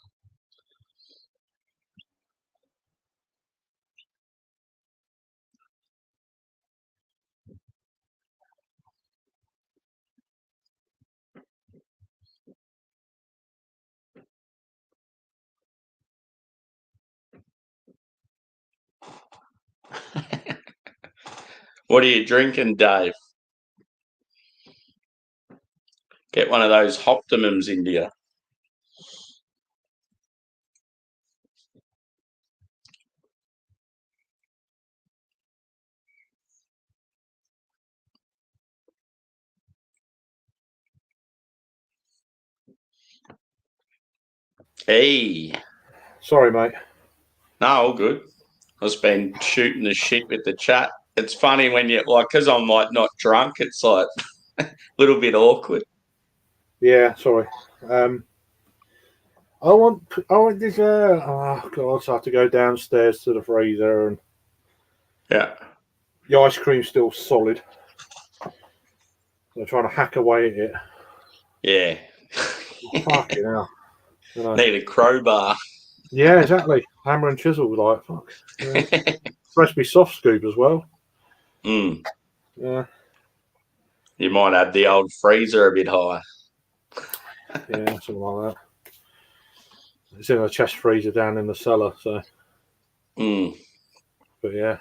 What are you drinking, Dave? Get one of those Optimums into you. Hey. Sorry, mate. No, all good. I've just been shooting the shit with the chat. It's funny when you because I'm not drunk. It's a little bit awkward. Yeah, sorry. I want this. Oh God, so I have to go downstairs to the freezer, and Yeah, the ice cream's still solid. They're trying to hack away at it. Yeah. Fucking hell. Need a crowbar. Yeah, exactly. Hammer and chisel, fuck. Yeah. supposed to be soft scoop as well. Mm. Yeah. You might have the old freezer a bit higher. Yeah, something like that. It's in a chest freezer down in the cellar, so. Mm. But yeah,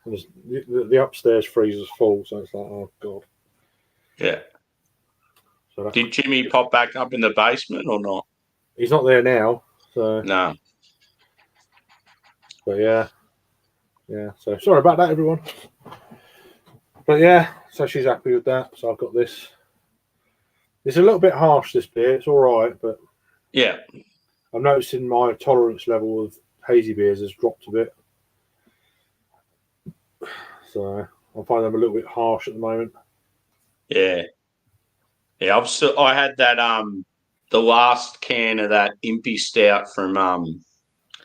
the upstairs freezer's full, so it's like, oh god. Yeah. So Did Jimmy pop back up in the basement or not? he's not there now, so. No. But yeah. So sorry about that, everyone. But yeah, so she's happy with that. So I've got this. It's a little bit harsh, this beer. It's all right, but yeah, I'm noticing my tolerance level of hazy beers has dropped a bit. So I find them a little bit harsh at the moment. Yeah. I had that the last can of that Impy Stout from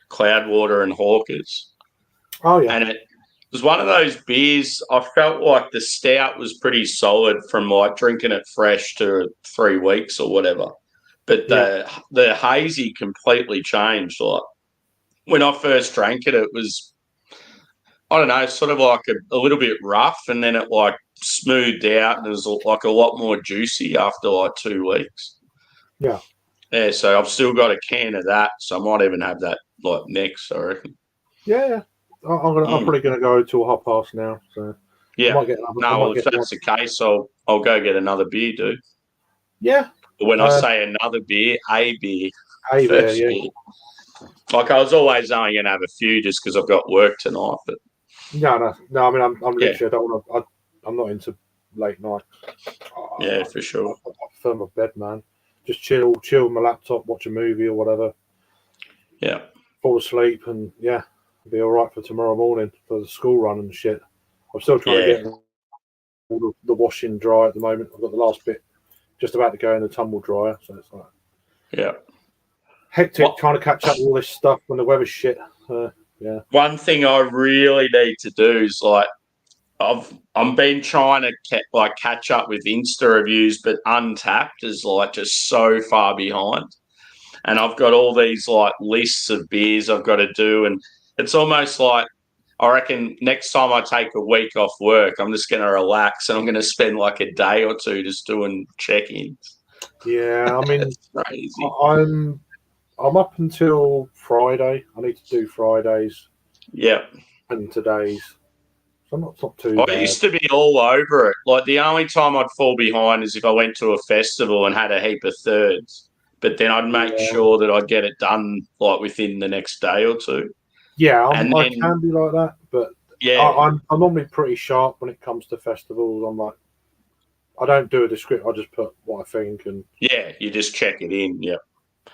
Cloudwater and Hawkers. Oh yeah. And it was one of those beers. I felt like the stout was pretty solid from like drinking it fresh to 3 weeks or whatever. But the hazy completely changed. Like when I first drank it, it was, I don't know, sort of like a little bit rough, and then it like smoothed out and it was like a lot more juicy after like 2 weeks. Yeah. Yeah, so I've still got a can of that, so I might even have that like next, I reckon. Yeah. I'm probably going to go to a hot pass now. So yeah. I might get if that's the case, I'll go get another beer, dude. Yeah. But when I say another beer, a beer. A beer, yeah. Beer. Like I was always only going to have a few just because I've got work tonight. But no. I mean, I'm literally. I don't want to. I'm not into late night. Yeah, for sure. I prefer my bed, man. Just chill with my laptop, watch a movie or whatever. Yeah. Fall asleep and be all right for tomorrow morning for the school run and shit. I'm still trying to get all the washing dry at the moment. I've got the last bit just about to go in the tumble dryer, so it's like hectic trying to catch up with all this stuff when the weather's shit. One thing I really need to do is like I'm been trying to catch up with Insta reviews, but Untapped is like just so far behind. And I've got all these like lists of beers I've got to do, and it's almost like I reckon next time I take a week off work, I'm just going to relax and I'm going to spend like a day or two just doing check-ins. Yeah, I mean, it's crazy. I'm up until Friday. I need to do Fridays. Yeah. And today's. So not too bad. I used to be all over it. Like the only time I'd fall behind is if I went to a festival and had a heap of thirds. But then I'd make sure that I'd get it done like within the next day or two. Yeah, I can be like that, but I'm normally pretty sharp when it comes to festivals. I'm like, I don't do a description. I just put what I think, and you just check it in. Yeah,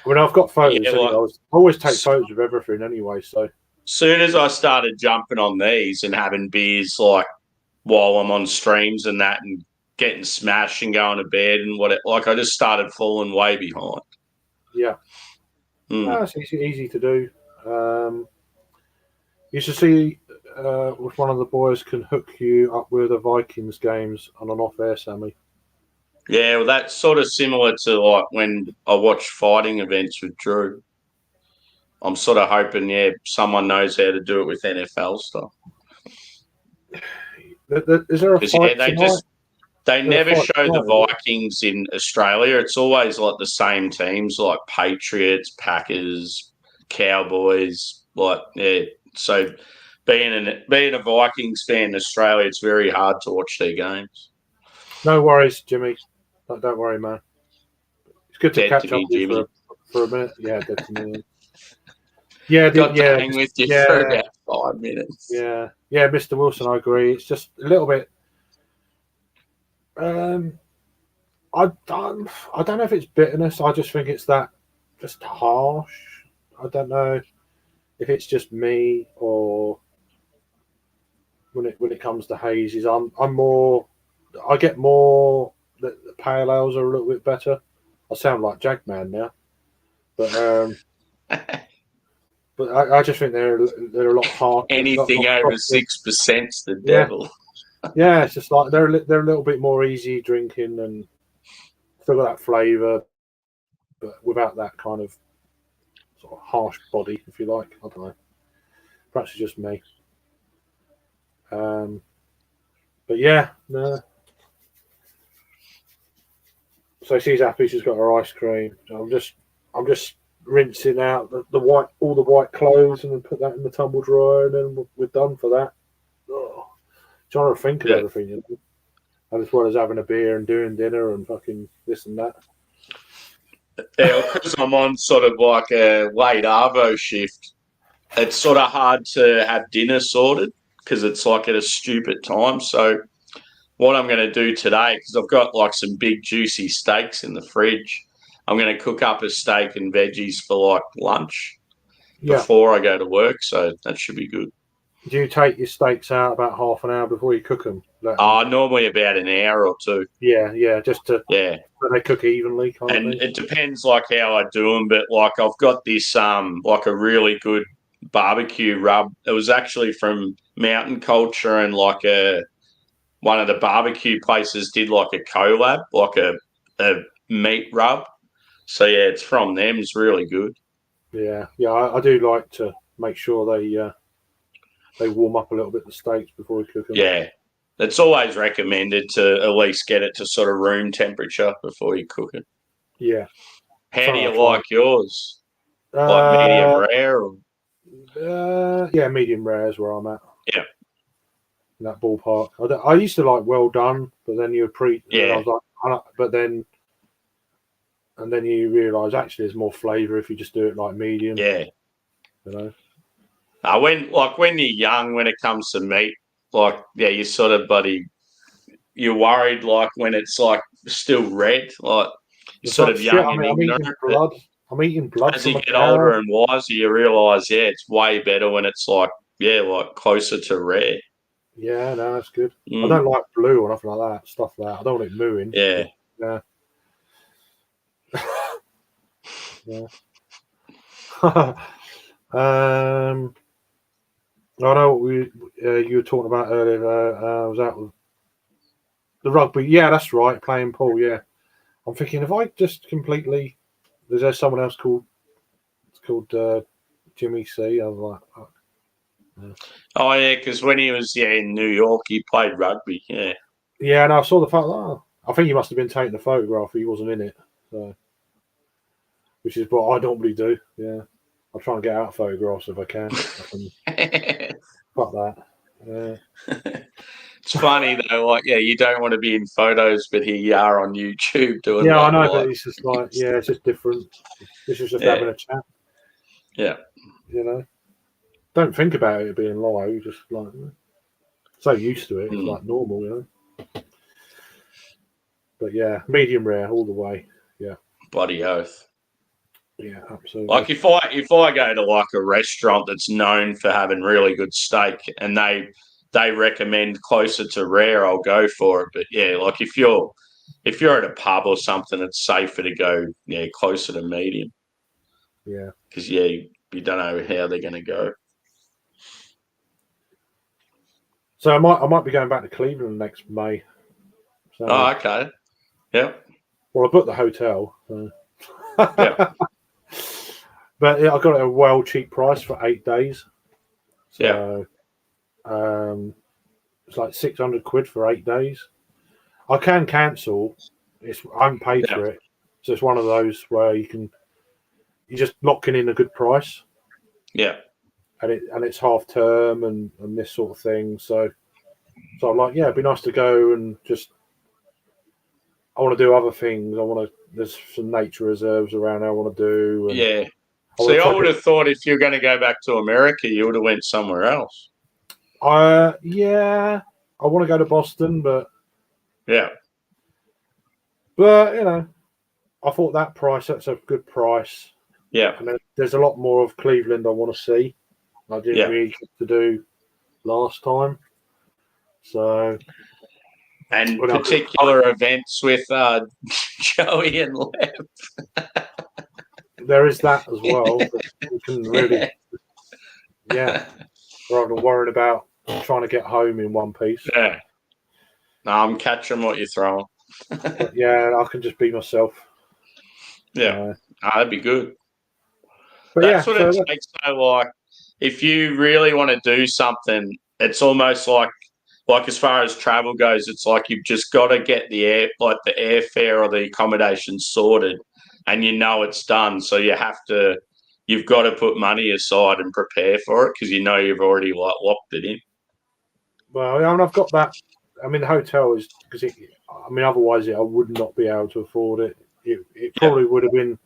I mean, I've got photos. I always take photos of everything anyway. So soon as I started jumping on these and having beers like while I'm on streams and that, and getting smashed and going to bed and I just started falling way behind. Yeah, it's easy to do. Used to see if one of the boys can hook you up with the Vikings games on an off-air, Sammy. Yeah, well, that's sort of similar to like when I watch fighting events with Drew. I'm sort of hoping, someone knows how to do it with NFL stuff. Is there a fight tonight? They never show the Vikings in Australia. It's always like the same teams, like Patriots, Packers, Cowboys. So being a Vikings fan in Australia, it's very hard to watch their games. No worries, Jimmy. Don't worry, man. It's good to catch up with you for a minute. Yeah, dead to me. Got to hang with you for about 5 minutes. Yeah, Mr. Wilson, I agree. It's just a little bit. I don't know if it's bitterness. I just think it's just harsh. I don't know if it's just me or when it comes to hazes. I get more that the pale ales are a little bit better. I sound like Jagman now, but but I just think they're a lot harder. Anything over 6%'s the devil. Yeah, it's just like they're a little bit more easy drinking and still got that flavour, but without that kind of sort of harsh body, if you like. I don't know. Perhaps it's just me. But yeah, no. So she's happy. She's got her ice cream. So I'm just rinsing out the white, all the white clothes, and then put that in the tumble dryer, and then we're done for that. Oh, trying to think of everything, you know, as well as having a beer and doing dinner and fucking this and that. Yeah, because I'm on sort of like a late arvo shift. It's sort of hard to have dinner sorted because it's like at a stupid time. So what I'm going to do today, because I've got like some big juicy steaks in the fridge, I'm going to cook up a steak and veggies for like lunch before I go to work. So that should be good. Do you take your steaks out about half an hour before you cook them? Normally about an hour or two. Yeah, just to so they cook evenly. And it depends like how I do them, but like I've got this like a really good barbecue rub. It was actually from Mountain Culture, and like one of the barbecue places did like a collab, like a meat rub. So yeah, it's from them. It's really good. Yeah, I do like to make sure they warm up a little bit the steaks before we cook them. Yeah, it's always recommended to at least get it to sort of room temperature before you cook it. Yeah. How do you like yours? Like medium rare? Or? Yeah, medium rare is where I'm at. Yeah. In that ballpark. I used to like well done, but then you I was like, but then you realise actually there's more flavour if you just do it like medium. Yeah. You know. When you're young, when it comes to meat, you sort of you're worried like when it's like still red, like you're sort of young and ignorant. I'm eating blood. As you get older and wiser, you realise, it's way better when it's like closer to rare. Yeah, no, that's good. I don't like blue or nothing like that, stuff like that. I don't want it mooing. Yeah. Yeah. I know what you were talking about earlier. I was out with the rugby. Yeah, that's right. Playing pool. Yeah, I'm thinking if I just completely. There's someone else called Jimmy C. I was like, oh. Yeah. Oh yeah, because when he was in New York, he played rugby. Yeah. Yeah, and I saw the fact. I think he must have been taking the photograph. He wasn't in it, so which is what I normally do. Yeah. I'll try and get out photographs if I can. Fuck that. It's funny though, you don't want to be in photos, but here you are on YouTube doing. Yeah, I know, but it's just like, it's just different. This is just having a chat. Yeah. You know, don't think about it being live. You just like so used to it. It's like normal, you know. But yeah, medium rare all the way. Yeah. Bloody oath. Yeah, absolutely. Like if I go to like a restaurant that's known for having really good steak and they recommend closer to rare, I'll go for it. But yeah, like if you're at a pub or something, it's safer to go closer to medium. Yeah. Because you don't know how they're going to go. So I might be going back to Cleveland next May. So, okay. Yeah. Well, I booked the hotel. So. Yeah. But I got it at a well cheap price for 8 days. So, it's like £600 for 8 days. I can cancel. I haven't paid for it, so it's one of those where you're just locking in a good price. Yeah. And it's half term and this sort of thing. So I'm like, it'd be nice to go and just. I want to do other things. There's some nature reserves around I want to do. And yeah. See, I would have thought if you're going to go back to America, you would have went somewhere else. Yeah, I want to go to Boston, but you know, I thought that's a good price. Yeah, and there's a lot more of Cleveland I want to see. I didn't really get to do last time. So, and particular events with Joey and Lev. There is that as well. You can really, rather than worrying about trying to get home in one piece. Yeah. No, I'm catching what you're throwing. But I can just be myself. Yeah. That'd be good. But that's what it takes. So, like, if you really want to do something, it's almost like like as far as travel goes, it's like you've just got to get the airfare or the accommodation sorted, and you know it's done. So you've got to put money aside and prepare for it because you know you've already locked it in. Well, I mean, I've got that. I mean, the hotel is because otherwise I would not be able to afford it. It probably would have been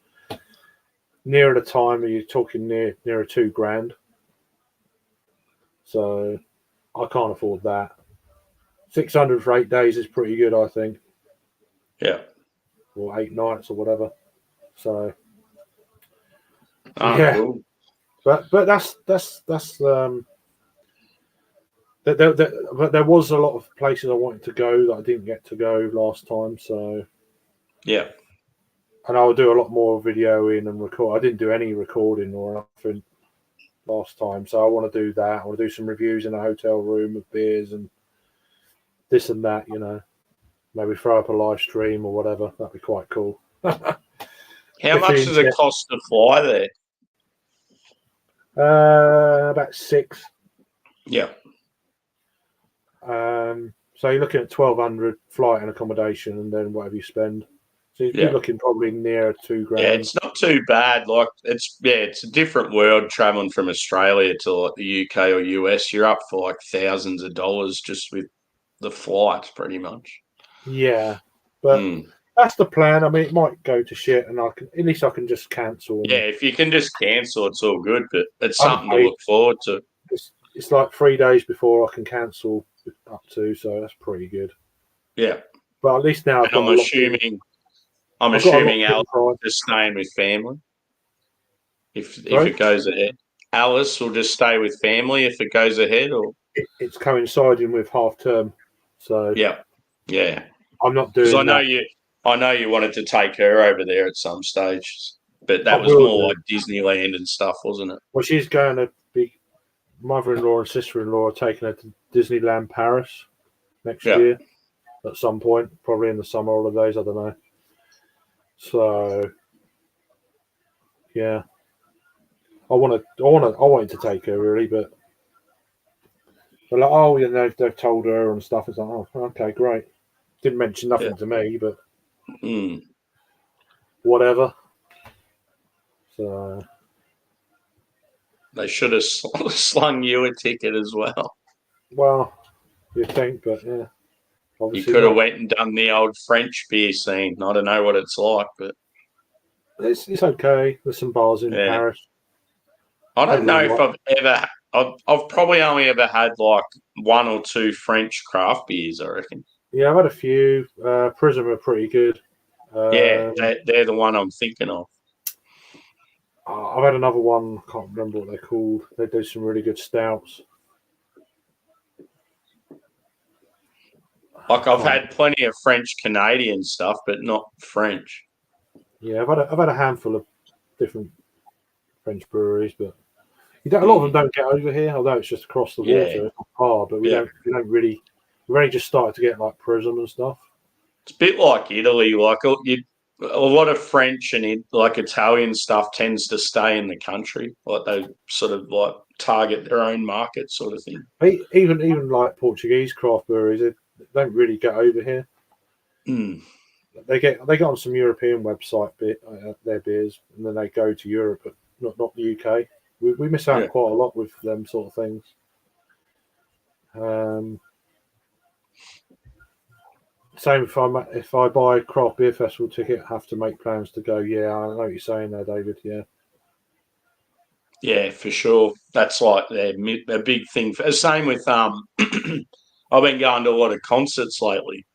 nearer the time. You're talking nearer $2,000. So I can't afford that. 600 for 8 days is pretty good, I think. Yeah. Or 8 nights or whatever. So Cool. But that's but there was a lot of places I wanted to go that I didn't get to go last time. So yeah. And I'll do a lot more videoing and record. I didn't do any recording or nothing last time, so I want to do that. I want to do some reviews in a hotel room with beers and this and that, maybe throw up a live stream or whatever. That'd be quite cool. How much does it cost to fly there? About 6. Yeah. So you're looking at 1,200 flight and accommodation, and then whatever you spend. So you're looking probably near $2,000. Yeah, it's not too bad. Like it's a different world traveling from Australia to like the UK or US. You're up for like thousands of dollars just with the flights, pretty much. Yeah, but that's the plan. I mean, it might go to shit, and at least I can just cancel. Yeah, if you can just cancel, it's all good. But it's something to look forward to. It's like 3 days before I can cancel up to, so that's pretty good. Yeah, but at least now I'm assuming Alice will just staying with family. If it goes ahead, Alice will just stay with family if it goes ahead, or it's coinciding with half term. So yeah, I'm not doing. Because I know you wanted to take her over there at some stage, but that was more like Disneyland and stuff, wasn't it? Well, she's going to be mother-in-law and sister-in-law are taking her to Disneyland Paris next year at some point, probably in the summer holidays. I don't know. So, yeah, I wanted to take her really, but they're like, they've told her and stuff. It's like, oh, okay, great. Didn't mention nothing to me, but whatever. So they should have slung you a ticket as well. Well, you'd think, but yeah. You could have went and done the old French beer scene. I don't know what it's like, but it's okay. There's some bars in Paris. I don't know if I've probably only ever had like 1 or 2 French craft beers, I reckon. Yeah, I've had a few. Prism are pretty good. Yeah, they're the one I'm thinking of. I've had another one. I can't remember what they're called. They do some really good stouts. Like I've had plenty of French Canadian stuff, but not French. Yeah, I've had a handful of different French breweries, but a lot of them don't get over here. Although it's just across the water, it's not far. But we don't really. We've only just started to get like Prism and stuff. It's a bit like Italy. Like a lot of French and like Italian stuff tends to stay in the country. Like they sort of like target their own market, sort of thing. Even like Portuguese craft breweries, they don't really get over here. They get on some European website their beers, and then they go to Europe, but not the UK. We miss out quite a lot with them sort of things. Same if I buy a craft beer festival ticket, I have to make plans to go. Yeah, I know what you're saying there, David. Yeah, for sure. That's like a big thing. Same with I've been going to a lot of concerts lately.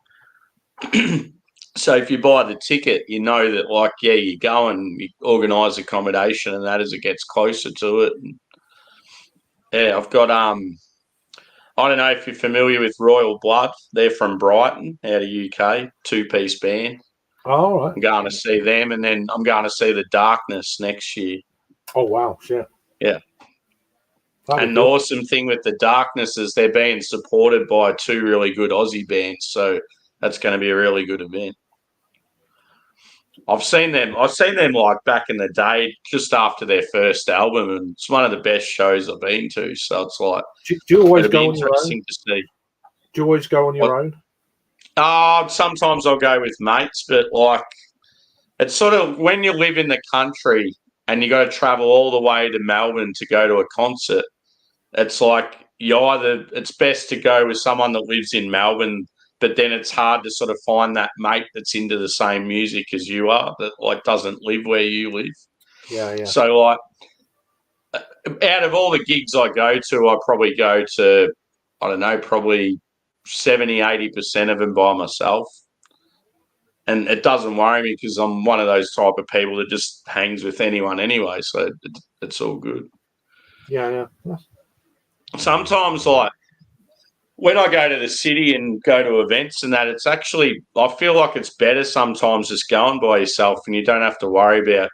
So if you buy the ticket, you know that like you go and you organise accommodation and that as it gets closer to it. And, I've got I don't know if you're familiar with Royal Blood. They're from Brighton, out of UK, 2-piece band. Oh, all right. I'm going to see them, and then I'm going to see The Darkness next year. Oh, wow. Shit. Yeah. And the awesome thing with The Darkness is they're being supported by 2 really good Aussie bands, so that's going to be a really good event. I've seen them like back in the day, just after their first album, and it's one of the best shows I've been to. So it's like do you always it'll go be interesting to see. Do you always go on your own? Sometimes I'll go with mates, but like it's sort of when you live in the country and you got to travel all the way to Melbourne to go to a concert. It's like it's best to go with someone that lives in Melbourne, but then it's hard to sort of find that mate that's into the same music as you are, that like doesn't live where you live. Yeah. So like out of all the gigs I go to, I probably go to, I don't know, probably 70-80% of them by myself. And it doesn't worry me because I'm one of those type of people that just hangs with anyone anyway. So it's all good. Yeah. Sometimes, like, when I go to the city and go to events and that, it's actually, I feel like it's better sometimes just going by yourself and you don't have to worry about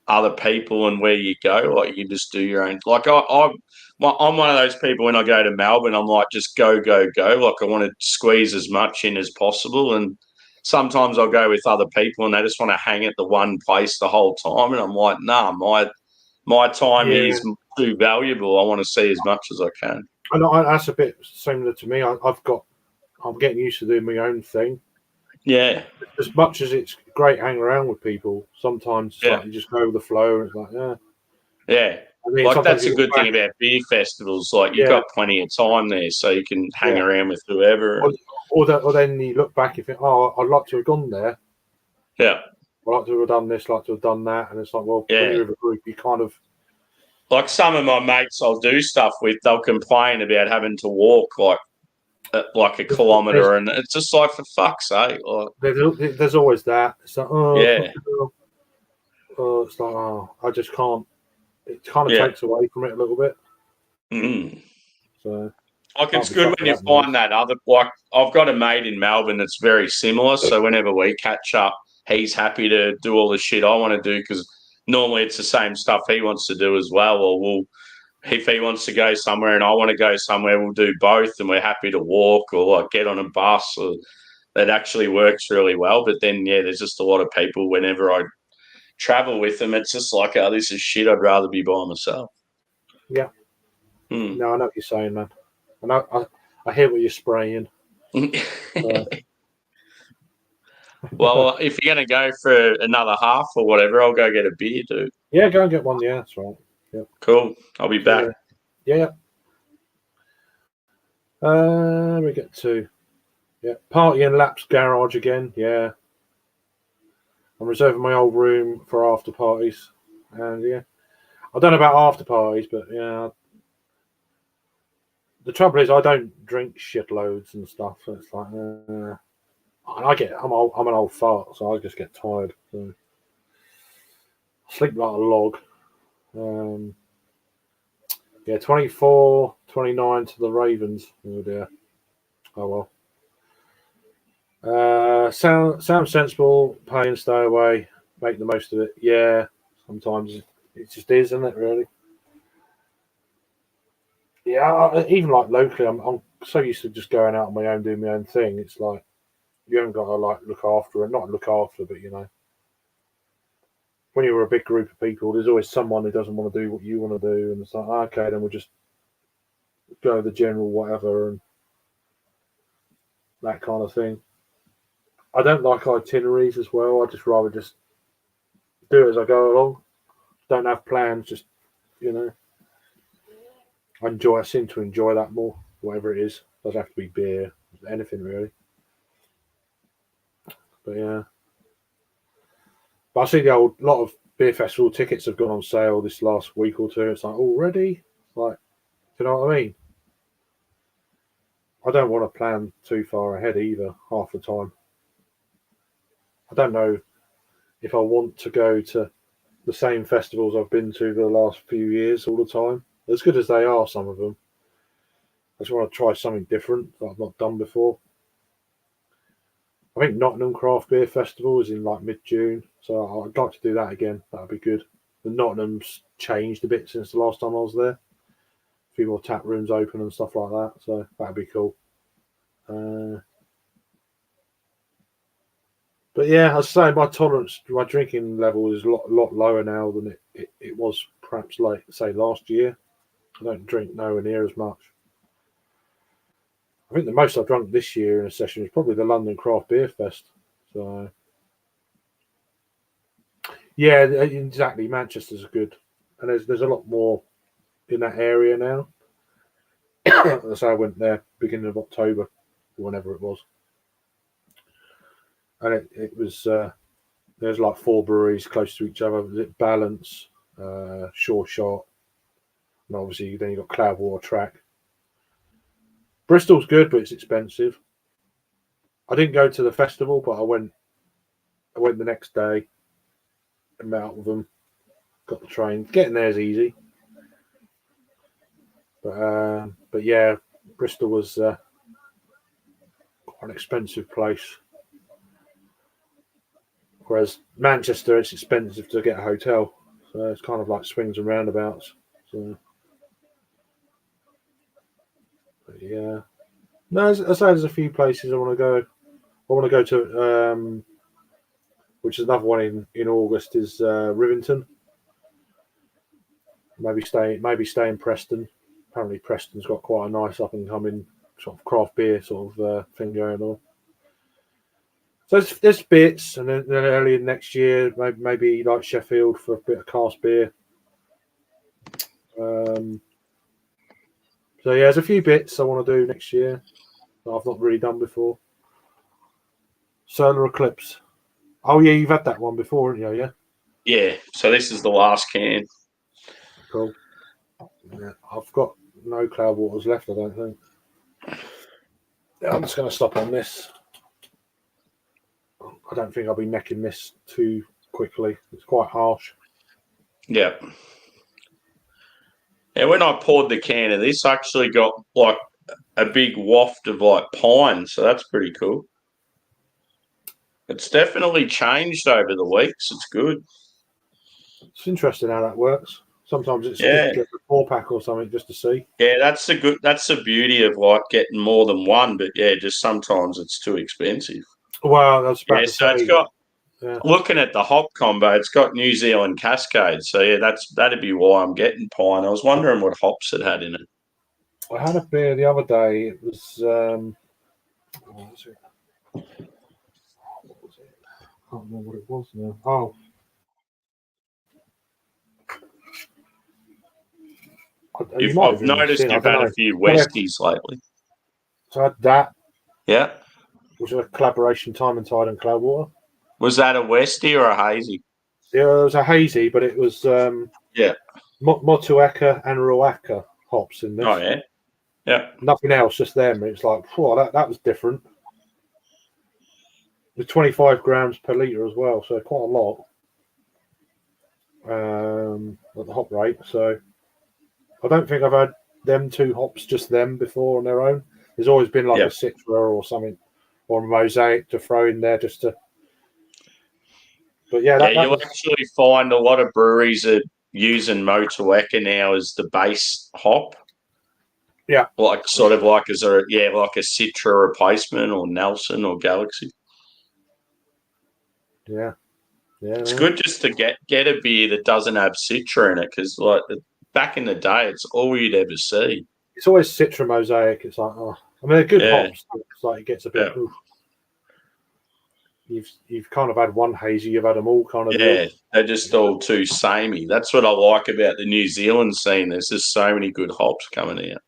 other people and where you go. Like, you just do your own. Like, I'm one of those people when I go to Melbourne, I'm like, just go. Like, I want to squeeze as much in as possible. And sometimes I'll go with other people and they just want to hang at the one place the whole time. And I'm like, nah, my time is too valuable. I want to see as much as I can. And that's a bit similar to me. I'm getting used to doing my own thing. Yeah. As much as it's great hanging around with people, sometimes it's like you just go with the flow and it's like, yeah. Yeah. Like, that's a good thing about beer festivals. Like, you've got plenty of time there, so you can hang around with whoever. Or then you look back and think, oh, I'd like to have gone there. Yeah. I'd like to have done this, like to have done that. And it's like, well, when you're with a group, you kind of... Like, some of my mates I'll do stuff with, they'll complain about having to walk, like a kilometre, and it's just like, for fuck's sake. Like, there's always that. It's like, it's like, I just can't. It kind of takes away from it a little bit. Mm. So, like, it's good when you find that other. Like, I've got a mate in Melbourne that's very similar. So whenever we catch up, he's happy to do all the shit I want to do because normally it's the same stuff he wants to do as well. Or if he wants to go somewhere and I want to go somewhere, we'll do both, and we're happy to walk or like get on a bus. Or that actually works really well. But then, there's just a lot of people whenever I travel with them, it's just like, oh, this is shit. I'd rather be by myself. Yeah. No, I know what you're saying, man. And I hear what you're spraying. Well, if you're going to go for another half or whatever, I'll go get a beer, dude. Yeah, go and get one. Yeah, that's right. Yeah. Cool. I'll be back. Yeah. We get to party in Lap's garage again. Yeah. I'm reserving my old room for after parties, and I don't know about after parties, but the trouble is I don't drink shitloads and stuff. So it's like, I'm an old fart, so I just get tired. So I sleep like a log. 24, 29 to the Ravens. Oh dear. Oh well. Sound sensible. Pay and stay away. Make the most of it. Yeah. Sometimes it just is, isn't it? Really. Yeah. Even like locally, I'm so used to just going out on my own, doing my own thing. It's like you haven't got to like look after it. Not look after, but when you're a big group of people, there's always someone who doesn't want to do what you want to do, and it's like, okay, then we'll just go the general whatever and that kind of thing. I don't like itineraries as well. I just rather just do it as I go along. Don't have plans. Just I seem to enjoy that more. Whatever it is, doesn't have to be beer, anything really. But yeah. But I see lot of beer festival tickets have gone on sale this last week or two. It's like, already? Like, do you know what I mean? I don't want to plan too far ahead either, half the time. I don't know if I want to go to the same festivals I've been to the last few years all the time. As good as they are, some of them. I just want to try something different that I've not done before. I think Nottingham Craft Beer Festival is in like mid-June, so I'd like to do that again. That'd be good. The Nottingham's changed a bit since the last time I was there. A few more tap rooms open and stuff like that, so that'd be cool. But yeah, I'd say my drinking level is a lot lower now than it was perhaps like say last year. I don't drink nowhere near as much. I think the most I've drunk this year in a session is probably the London Craft Beer Fest. So, yeah, exactly. Manchester's good, and there's a lot more in that area now. So I went there beginning of October, whenever it was, and it was there's like 4 breweries close to each other. Was it Balance, Sure Shot, and obviously then you got Cloudwater Track. Bristol's good, but it's expensive. I didn't go to the festival, but I went the next day and met up with them. Got the train. Getting there is easy. But yeah, Bristol was quite an expensive place. Whereas Manchester, it's expensive to get a hotel. So it's kind of like swings and roundabouts. So, but yeah. No, I say there's a few places I want to go. I want to go to, which is another one in August, is Rivington. Maybe stay in Preston. Apparently Preston's got quite a nice up and coming sort of craft beer sort of thing going on. So there's bits, and then early next year, maybe like Sheffield for a bit of cask beer. So yeah, there's a few bits I want to do next year that I've not really done before. Solar Eclipse. Oh yeah, you've had that one before, haven't you? Yeah. Yeah. So this is the last can. Cool. Yeah, I've got no Cloudwaters left, I don't think. I'm just going to stop on this. I don't think I'll be necking this too quickly. It's quite harsh. Yeah. And when I poured the can of this, I actually got like a big waft of like pine, so that's pretty cool. It's definitely changed over the weeks. It's good. It's interesting how that works. Sometimes it's Yeah. good to get a 4-pack or something just to see. Yeah, that's the beauty of like getting more than one, but yeah, just sometimes it's too expensive. Well, that's about Yeah, to so say. it's got Yeah. looking at the hop combo, it's got New Zealand Cascade. So yeah, that'd be why I'm getting pine. I was wondering what hops it had in it. I had a beer the other day. It was what was it? I can't remember what it was now. Oh. I've noticed you've had a few Westies lately. So I had that, Yeah. which was a collaboration, Time and Tide and Cloudwater. Was that a Westie or a hazy? Yeah, it was a hazy, but it was Motueka and Ruaka hops in this. Oh yeah. Yeah. Nothing else, just them. It's like, whoa, that was different. With 25 grams per litre as well, so quite a lot at the hop rate. So I don't think I've had them 2 hops, just them, before on their own. There's always been like a Citra or something, or a Mosaic to throw in there just to. But yeah, you'll actually find a lot of breweries are using Motueka now as the base hop. Yeah, like sort of like as a like a Citra replacement or Nelson or Galaxy. Yeah. It's good just to get a beer that doesn't have Citra in it, because like back in the day, it's all you'd ever see. It's always Citra Mosaic. It's like, oh, I mean, they're good hops. It's like it gets a bit. Oof. You've kind of had one hazy. You've had them all kind of. Yeah, they're just all too samey. That's what I like about the New Zealand scene. There's just so many good hops coming out.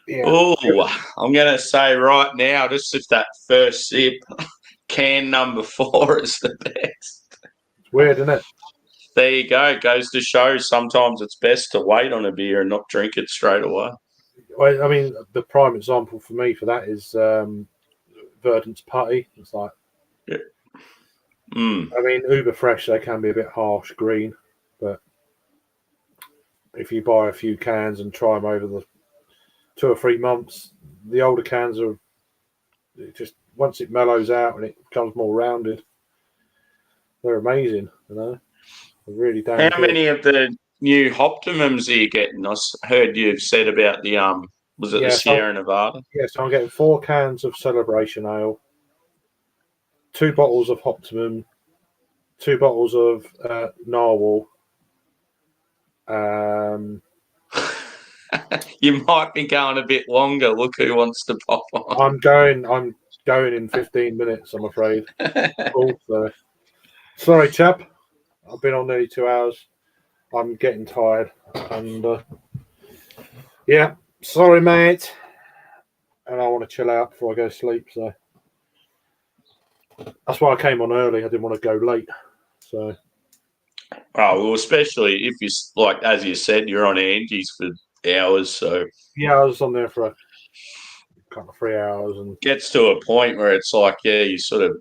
Yeah. Oh, I'm going to say right now, just if that first sip, can number 4 is the best. It's weird, isn't it? There you go. It goes to show sometimes it's best to wait on a beer and not drink it straight away. Well, I mean, the prime example for me for that is Verdant's Putty. It's like, I mean, Uber Fresh, they can be a bit harsh green, but if you buy a few cans and try them over the 2 or 3 months, the older cans are just, once it mellows out and it becomes more rounded, they're amazing, you know. They're really damn How good. many of the new Hoptimums are you getting? I heard you've said about the was it the Sierra Nevada? Yes, I'm getting 4 cans of Celebration Ale, 2 bottles of Optimum, 2 bottles of Narwhal, You might be going a bit longer. Look who wants to pop on. I'm going in 15 minutes, I'm afraid. Also, sorry, chap. I've been on nearly 2 hours. I'm getting tired. And yeah, sorry, mate. And I want to chill out before I go to sleep. So that's why I came on early. I didn't want to go late. So. Oh, well, especially if you, like, as you said, you're on Angie's for hours. So yeah, I was on there for a couple of 3 hours, and gets to a point where it's like, yeah, you sort of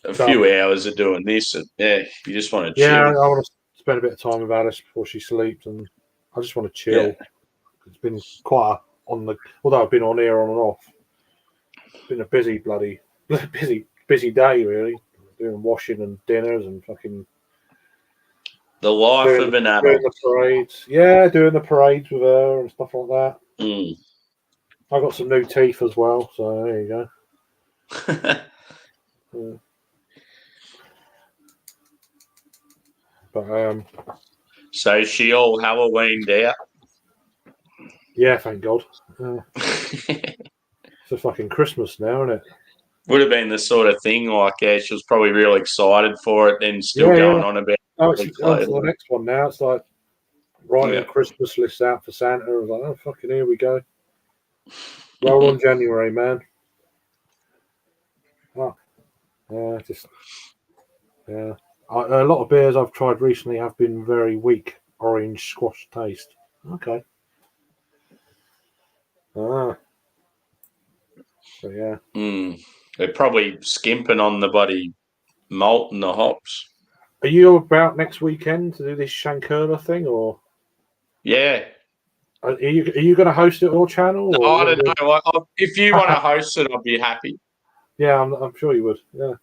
a few hours of doing this, and yeah, you just want to chill. Yeah, I want to spend a bit of time with Alice before she sleeps, and I just want to chill. Yeah. It's been quite although I've been on here on and off. It's been a busy day, really. Doing washing and dinners and fucking. The life of an adult. Doing the parades. Yeah, doing the parades with her and stuff like that. Mm. I got some new teeth as well, so there you go. Yeah. But so is she all Halloweened out? yeah, thank God. It's a fucking Christmas now, isn't it? Would have been the sort of thing like, yeah, she was probably real excited for it, and still going on about. Oh, it's the next one now. It's like writing a Christmas list out for Santa. I was like, oh, fucking here we go. Roll on January, man. Oh, yeah, yeah. A lot of beers I've tried recently have been very weak orange squash taste. Okay. So yeah. They're probably skimping on the bloody malt and the hops. Are you about next weekend to do this Shankerla thing, or? Yeah. Are you going to host it on your channel? Or I don't know. If you want to host it, I'd be happy. Yeah, I'm sure you would. Yeah.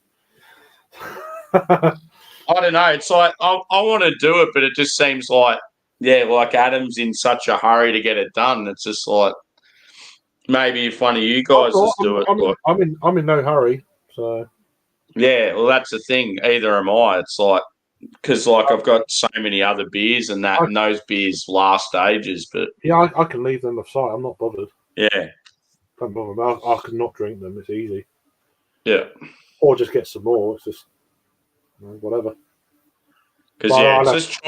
I don't know. It's like I want to do it, but it just seems like, yeah, like Adam's in such a hurry to get it done. It's just like maybe if one of you guys do it. I'm in no hurry. So. Yeah, well, that's the thing. Either am I. It's like because like I've got so many other beers and that, and those beers last ages. But yeah, I can leave them aside. I'm not bothered. Yeah. Don't bother me. I can not drink them. It's easy. Yeah. Or just get some more. It's just whatever. Because yeah, it's just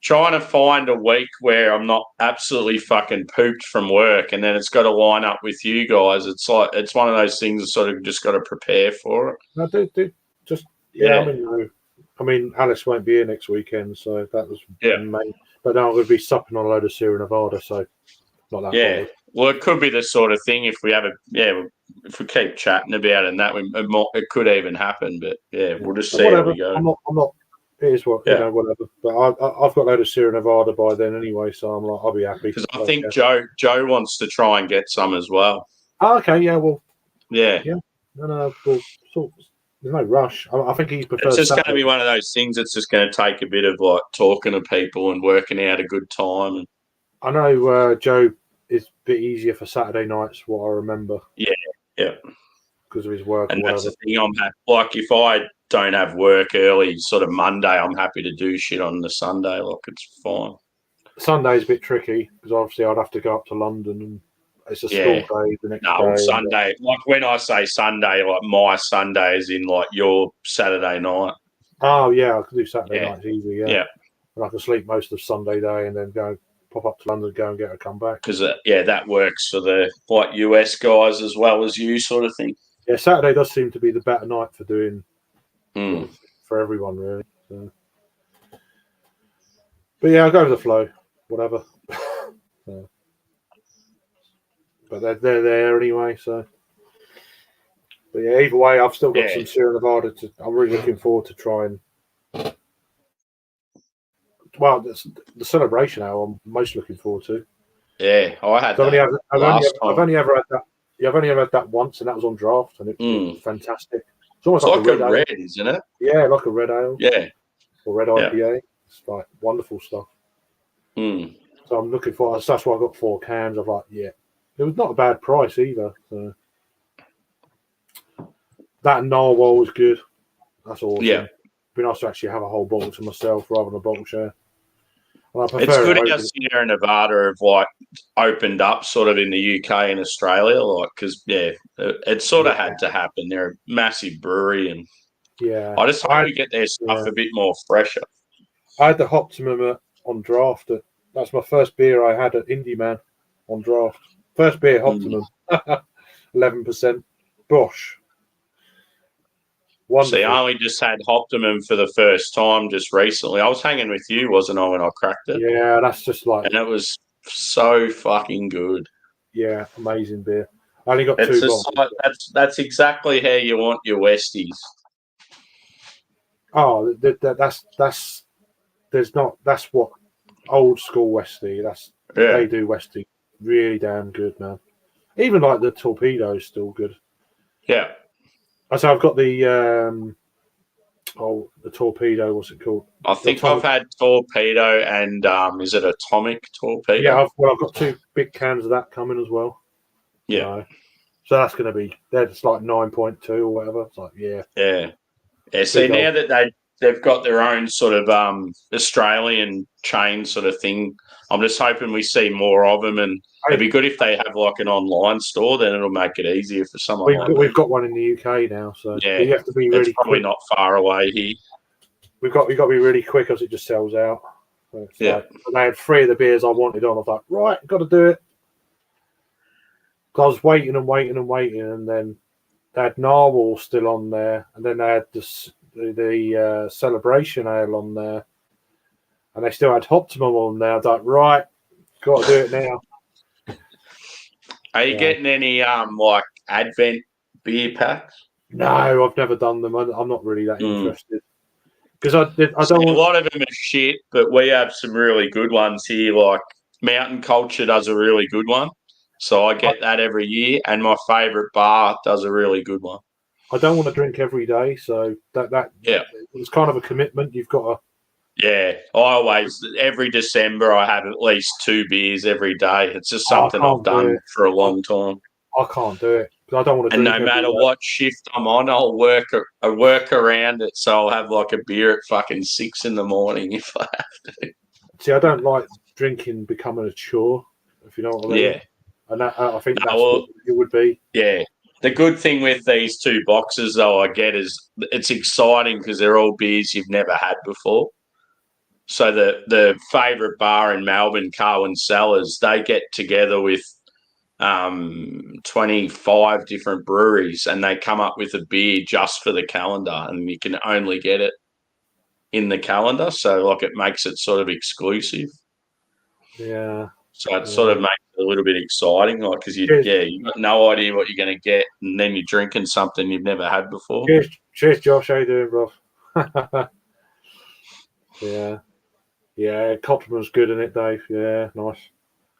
trying to find a week where I'm not absolutely fucking pooped from work, and then it's got to line up with you guys. It's like it's one of those things that sort of just got to prepare for it. No, dude, just yeah. I mean, Alice won't be here next weekend, so that was main. But now I'm going to be supping on a load of Sierra Nevada, so not that. Yeah. Bothered. Well, it could be the sort of thing if we have if we keep chatting about it, and that it could even happen. But yeah, we'll just see how we go. I'm not. It is what whatever. But I've got a load of Sierra Nevada by then anyway, so I'm like, I'll be happy. Because I think Joe wants to try and get some as well. Oh, okay, yeah, well, yeah. No, well, there's no rush. I think he prefers. It's just going to be one of those things that's just going to take a bit of like talking to people and working out a good time. I know Joe is a bit easier for Saturday nights, what I remember. Yeah. Because of his work. And that's the thing. I'm happy. Like if I don't have work early, sort of Monday, I'm happy to do shit on the Sunday. Like it's fine. Sunday's a bit tricky because obviously I'd have to go up to London and it's a school day the next day. Sunday. Like when I say Sunday, like my Sunday is in like your Saturday night. Oh yeah, I can do Saturday nights easy. Yeah. And I can sleep most of Sunday day and then pop up to London, go and get a comeback. Because that works for the like US guys as well as you, sort of thing. Yeah, Saturday does seem to be the better night for doing for everyone, really. So. But yeah, I'll go with the flow, whatever. But they're there anyway, so. But yeah, either way, I've still got some Sierra Nevada. I'm really looking forward to trying. Well, the celebration hour I'm most looking forward to. Yeah, I had I've only ever had that. Yeah, I've only ever had that once, and that was on draft, and it was fantastic. It's almost like a red, isn't it? Yeah, like a red ale. Yeah. Or red IPA. It's like wonderful stuff. So I'm looking for. That's why I got 4 cans. I'm like, yeah, it was not a bad price either. So. That narwhal was good. That's awesome. Yeah. It'd be nice to actually have a whole bottle to myself rather than a bottle share. It's good how Sierra Nevada have like opened up sort of in the UK and Australia, like because it sort of had to happen. They're a massive brewery, and I just hope we get their stuff a bit more fresher. I had the Optimum on draft. That's my first beer I had at Indie Man on draft. First beer, Optimum, 11%. Bosh. Wonderful. See, I only just had Optimum for the first time just recently. I was hanging with you, wasn't I, when I cracked it? Yeah, that's just like, and it was so fucking good. Yeah, amazing beer. I only got 2 bottles. That's exactly how you want your Westies. Oh, that's what old school Westie. They do Westie really damn good, man. Even like the Torpedo is still good. Yeah. So I've got the Torpedo. What's it called? I think I've had Torpedo and is it Atomic Torpedo? Yeah, I've got 2 big cans of that coming as well. Yeah. So that's going to be that's like 9.2 or whatever. It's like yeah. See, now that they've got their own sort of Australian chain sort of thing, I'm just hoping we see more of them, and it'd be good if they have like an online store. Then it'll make it easier for someone. We've got one in the UK now, so you have to be really. It's probably not far away here. We've got to be really quick, as it just sells out. So like, they had 3 of the beers I wanted on. I was like, right, got to do it. I was waiting, and then they had Narwhal still on there, and then they had the Celebration Ale on there, and they still had Optimum on there. I was like, right, got to do it now. Are you getting any like Advent beer packs? No, I've never done them. I'm not really that interested because I don't. A lot of them are shit, but we have some really good ones here. Like Mountain Culture does a really good one. So I get that every year, and my favourite bar does a really good one. I don't want to drink every day, so that it's kind of a commitment. You've got to. Yeah, every December I have at least 2 beers every day. It's just something I've done for a long time. I can't do it because I don't want to. And no matter what shift I'm on, I'll work around it. So I'll have like a beer at fucking 6 in the morning if I have to. See, I don't like drinking becoming a chore. If you know what I mean. Yeah. And I think that's what it would be. Yeah. The good thing with these 2 boxes, though, I get is it's exciting because they're all beers you've never had before. So the favourite bar in Melbourne, Carwyn Cellars, they get together with 25 different breweries, and they come up with a beer just for the calendar, and you can only get it in the calendar. So, like, it makes it sort of exclusive. Yeah. So it sort of makes it a little bit exciting, like because you've got no idea what you're going to get, and then you're drinking something you've never had before. Cheers, Josh. How you doing, bro? Yeah. Copperman's good in it, Dave. Yeah, nice.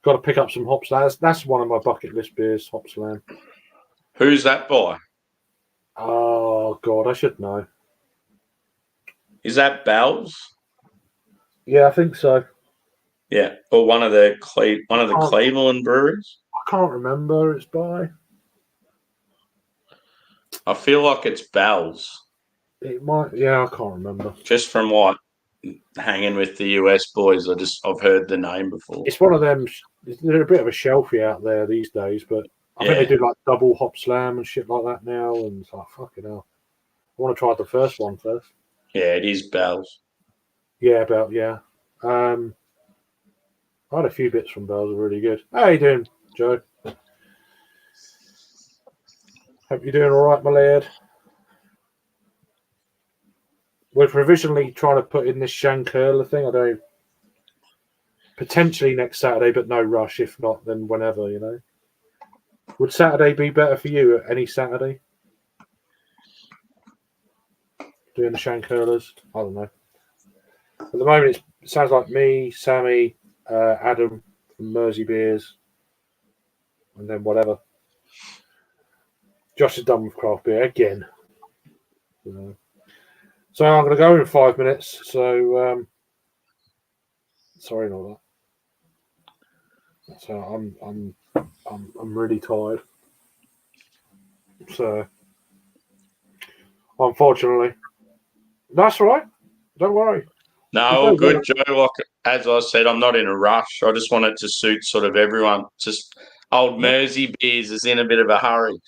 Got to pick up some Hopslam. That's one of my bucket list beers, Hopslam. Who's that by? Oh God, I should know. Is that Bell's? Yeah, I think so. Yeah, or one of the Cleveland breweries. I can't remember. It's by. I feel like it's Bell's. It might. Yeah, I can't remember. Just from what hanging with the US boys, I've heard the name before. It's one of them. They're a bit of a shelfie out there these days, but I think they do like double Hopslam and shit like that now. And it's like, fucking hell, I want to try the first one first. Yeah, it is Bell's. Yeah, yeah. I had a few bits from Bell's, are really good. How you doing, Joe? Hope you're doing all right, my lad. We're provisionally trying to put in this Shankerla thing. I don't know. Potentially next Saturday, but no rush. If not, then whenever, you know. Would Saturday be better for you? Any Saturday? Doing the Shankerlas? I don't know. At the moment, it sounds like me, Sammy, Adam from Mersey Beers, and then whatever. Josh is done with craft beer again. So I'm going to go in 5 minutes. So sorry about that. So I'm really tired. So unfortunately, that's all right. Don't worry. No, good, Joe. Like as I said, I'm not in a rush. I just want it to suit sort of everyone. Just old Mersey beers is in a bit of a hurry.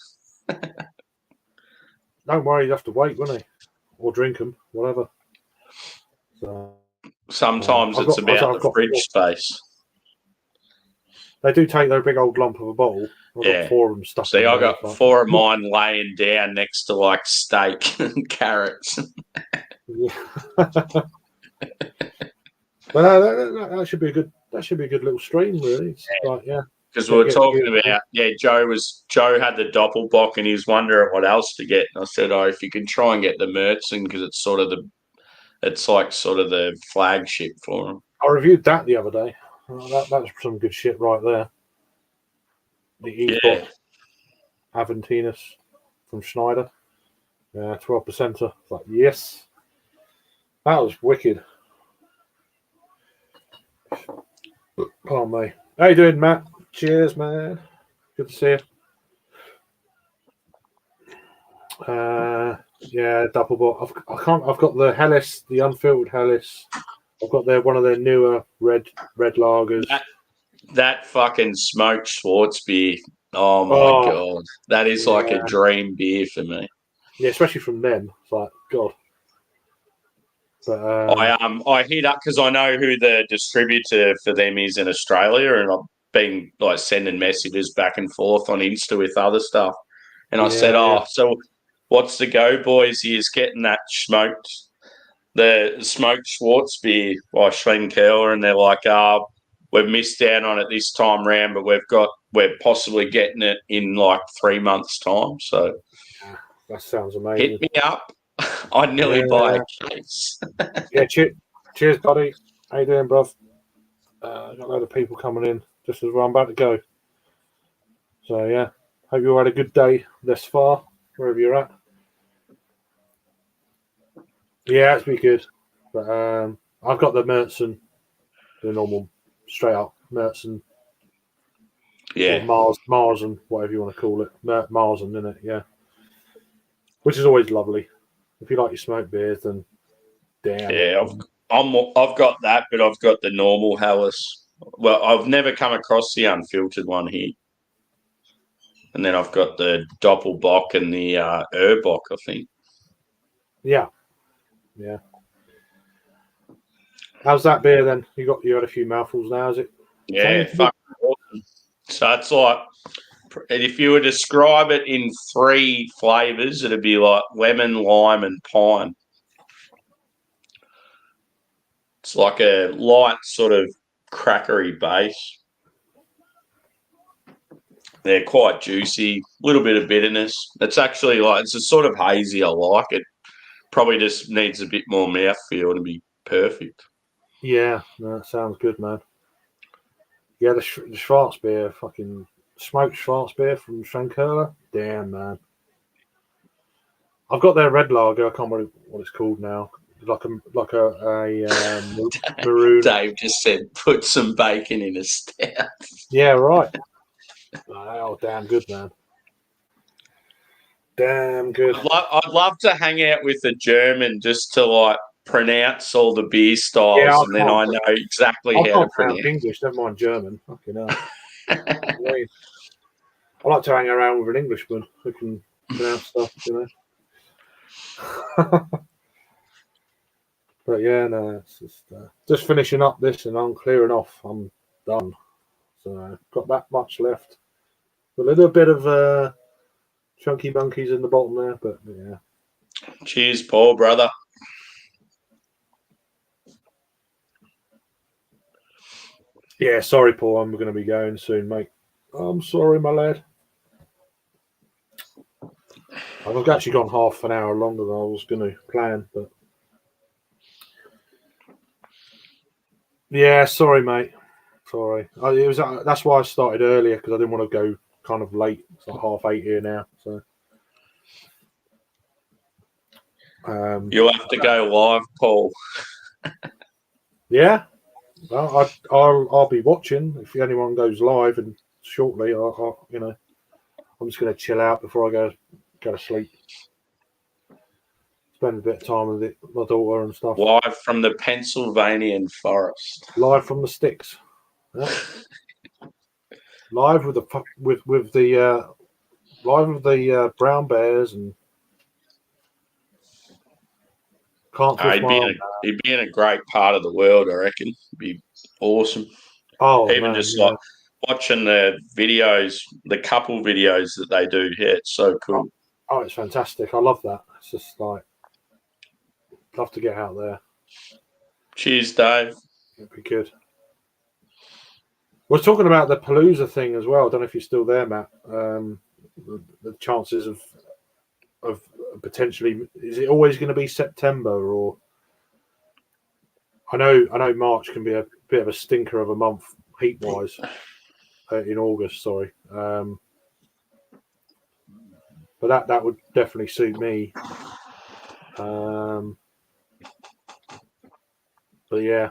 Don't worry, you'd have to wait, wouldn't he? Or drink them, whatever. So sometimes it's about the fridge space. They do take their big old lump of a bottle. I've got 4 of them stuck. See, I got 4 of mine laying down next to like steak and carrots. Yeah. But that should be a good. That should be a good little stream, really. Because we were talking about, Joe had the Doppelbock and he was wondering what else to get. And I said, if you can try and get the Märzen, because it's sort of the flagship for them. I reviewed that the other day. That's some good shit right there. The E-Bot Aventinus from Schneider. 12%. Like, yes. That was wicked. Pardon me. How you doing, Matt? Cheers, man. Good to see you. Doppelbock. I've got the Helles, the unfiltered Helles. I've got one of their newer red lagers. That fucking smoked Schwarz beer. Oh my god, that is like a dream beer for me. Yeah, especially from them. It's like God. But I hit up because I know who the distributor for them is in Australia, and I've been like sending messages back and forth on Insta with other stuff. And I said, so what's the go, boys? He's getting that the smoked Schwarz beer by Schlenkerla, and they're like, we've missed out on it this time round, but we're possibly getting it in like 3 months' time. So that sounds amazing. Hit me up. I'd nearly buy a case. Cheers, buddy. How you doing, bruv? Got a load of people coming in just as I'm about to go. So hope you all had a good day thus far, wherever you're at. Yeah, it's been good. But I've got the Märzen, the normal straight up Märzen. Yeah. Marzen, whatever you want to call it. Marzen, isn't it? Yeah. Which is always lovely. If you like your smoked beers, then damn. Yeah, I've got that, but I've got the normal Helles. Well, I've never come across the unfiltered one here. And then I've got the Doppelbock and the Urbock, I think. Yeah. How's that beer then? You had a few mouthfuls now, is it? Yeah, fucking awesome. So it's like, if you were to describe it in 3 flavours, it'd be like lemon, lime, and pine. It's like a light sort of crackery base. They're quite juicy, a little bit of bitterness. It's actually it's a sort of hazy. I like it. Probably just needs a bit more mouthfeel to be perfect. Yeah, that sounds good, man. Yeah, the Schwarzbier, fucking smoked Schwarzbier from Schlenkerla. Damn, man. I've got their red lager. I can't remember what it's called now. Like a maroon. Dave just said, put some bacon in a stout. Yeah, right. Oh, damn good, man. Damn good. I'd love to hang out with a German just to pronounce all the beer styles, and then I know exactly how to pronounce English. Never mind German. Fucking hell. I like to hang around with an Englishman who can pronounce stuff, But it's just finishing up this, and I'm clearing off. I'm done. So got that much left. A little bit of chunky monkeys in the bottom there, but yeah. Cheers, Paul, brother. Yeah, sorry, Paul. I'm going to be going soon, mate. I'm sorry, my lad. I've actually gone half an hour longer than I was going to plan, but yeah, sorry, mate. Sorry. That's why I started earlier, because I didn't want to go kind of late. It's like 8:30 here now, so. You'll have to go live, Paul. Yeah. Well, I'll be watching if anyone goes live, and shortly, I'm just going to chill out before I go to sleep. spend a bit of time with my daughter and stuff. Live from the Pennsylvanian forest. Live from the sticks. Yeah. Live with the brown bears and can't twist my arm. He'd be in a great part of the world, I reckon. It'd be awesome. Oh, even man, just yeah. like watching the videos, the couple videos that they do. Yeah, it's so cool. Oh, it's fantastic. I love that. It's just like, love to get out there. Cheers, Dave. It'd be good. We're talking about the Palooza thing as well. I don't know if you're still there, Matt. The chances of potentially, is it always going to be September, or I know March can be a bit of a stinker of a month heat wise in August. Sorry, but that would definitely suit me. But yeah,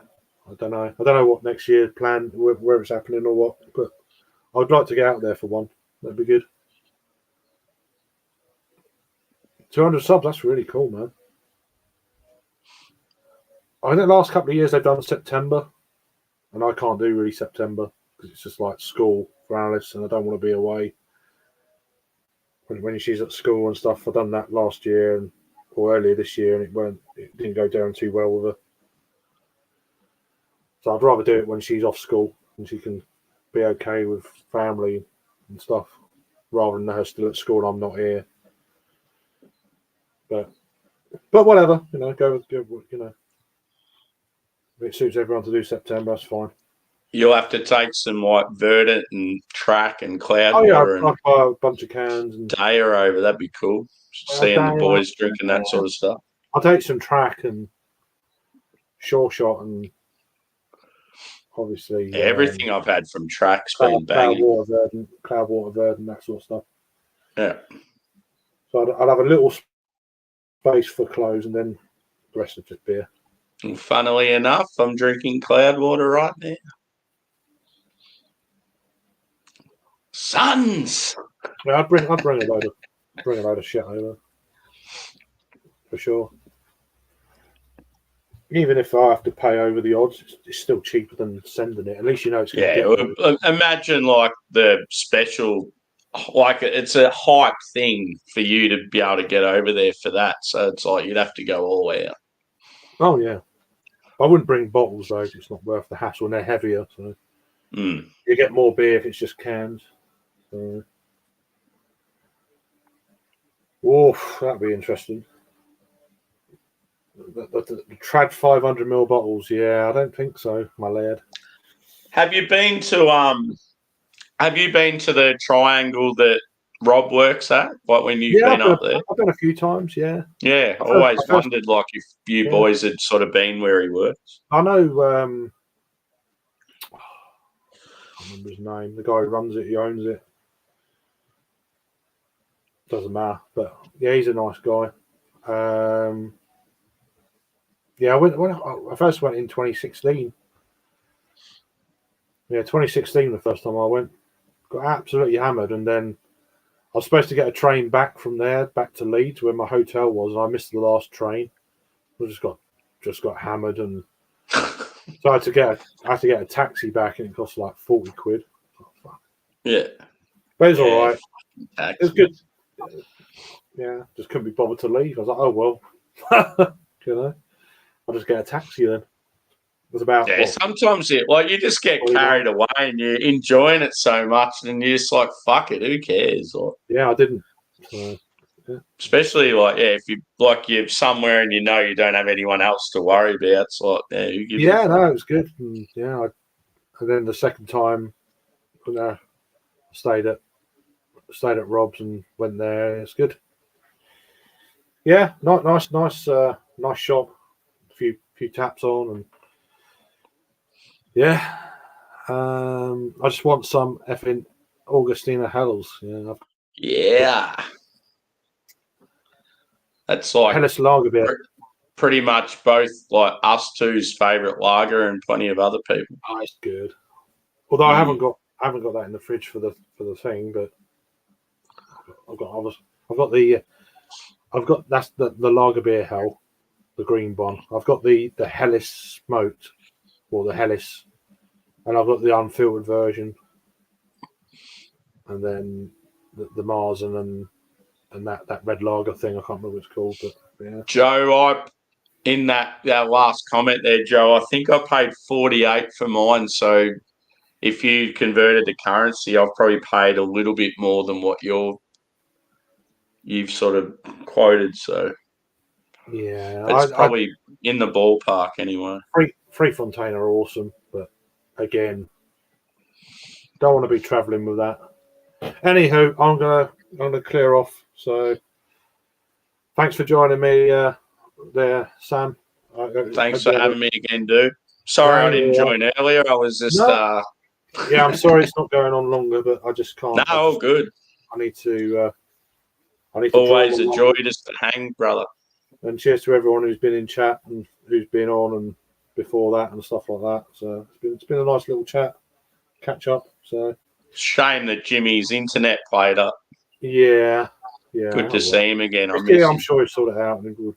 I don't know what next year planned, where it's happening or what. But I'd like to get out there for one. That'd be good. 200 subs, that's really cool, man. I think the last couple of years they've done September, and I can't do really September because it's just like school for Alice, and I don't want to be away when she's at school and stuff. I've done that last year or earlier this year, and it didn't go down too well with her. So I'd rather do it when she's off school and she can be okay with family and stuff, rather than her still at school and I'm not here. But whatever, go with if it suits everyone to do September, that's fine. You'll have to take some like Verdant and Track and Cloud Water and I'll buy a bunch of cans and Daya over. That'd be cool. Seeing the boys drinking that sort of stuff. I'll take some Track and Sure Shot and obviously everything I've had from Track's been banging. Cloud Water Verdant, that sort of stuff. Yeah. So I'll have a little space for clothes and then the rest of just beer. And funnily enough, I'm drinking Cloudwater right now. Sons. Yeah, I'd bring a load of shit over for sure. Even if I have to pay over the odds, it's still cheaper than sending it. At least you know it's going to get. Imagine like the special, like it's a hype thing for you to be able to get over there for that. So it's like you'd have to go all the way out. Oh yeah, I wouldn't bring bottles though. It's not worth the hassle, and they're heavier, so you get more beer if it's just cans. So. Oof, that'd be interesting. The trad 500ml bottles, yeah, I don't think so, my lad. Have you been to the triangle that Rob works at? Like when you've been up there? I've been a few times, yeah. Yeah, I always wondered like if you boys had sort of been where he works. I know I can't remember his name. The guy who runs it, he owns it. Doesn't matter. But yeah, he's a nice guy. Yeah, I first went in 2016. Yeah, 2016 the first time I went. Got absolutely hammered, and then I was supposed to get a train back from there, back to Leeds, where my hotel was, and I missed the last train. I just got hammered, and so I had to get a taxi back, and it cost like 40 quid. Yeah. But it's all right. It was good. Yeah, just couldn't be bothered to leave. I was like, oh, well. I'll just get a taxi then. It was about sometimes you just get carried away and you're enjoying it so much, and you're just like, fuck it, who cares? Yeah, I didn't. So, yeah. Especially if you're somewhere and you don't have anyone else to worry about. It's like, who gives a fuck? No, it was good. And, and then the second time, I stayed at Rob's and went there. It's good. Yeah, nice shop. Few taps on, and yeah, I just want some effing Augustina Hells. Yeah, that's like Helles lager beer. Pretty much both like us two's favourite lager, and plenty of other people. Oh, it's good. Although I haven't got that in the fridge for the thing, but I've got the I've got that's the lager beer hell, the green one. I've got the Hellas smoked, or the Hellas, and I've got the unfiltered version, and then the Marzen and that red lager thing. I can't remember what it's called, but yeah. Joe, in that last comment there, Joe, I think I paid 48 for mine. So if you converted the currency, I've probably paid a little bit more than what you've sort of quoted. So yeah, it's probably in the ballpark anyway. Free Fontaine are awesome, but again, don't want to be travelling with that. Anywho, I'm gonna clear off. So thanks for joining me there, Sam. Thanks for having me again, dude. Sorry I didn't join earlier. I was just yeah, I'm sorry it's not going on longer, but I just can't. No, all good. I need to always a joy just to hang, brother. And cheers to everyone who's been in chat and who's been on and before that and stuff like that. So it's been a nice little chat, catch up. So shame that Jimmy's internet played up. Yeah. Good to see him again. I'm sure he'll sort it out and we'll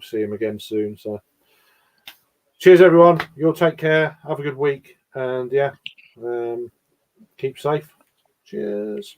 see him again soon. So cheers, everyone. You'll take care. Have a good week. And keep safe. Cheers.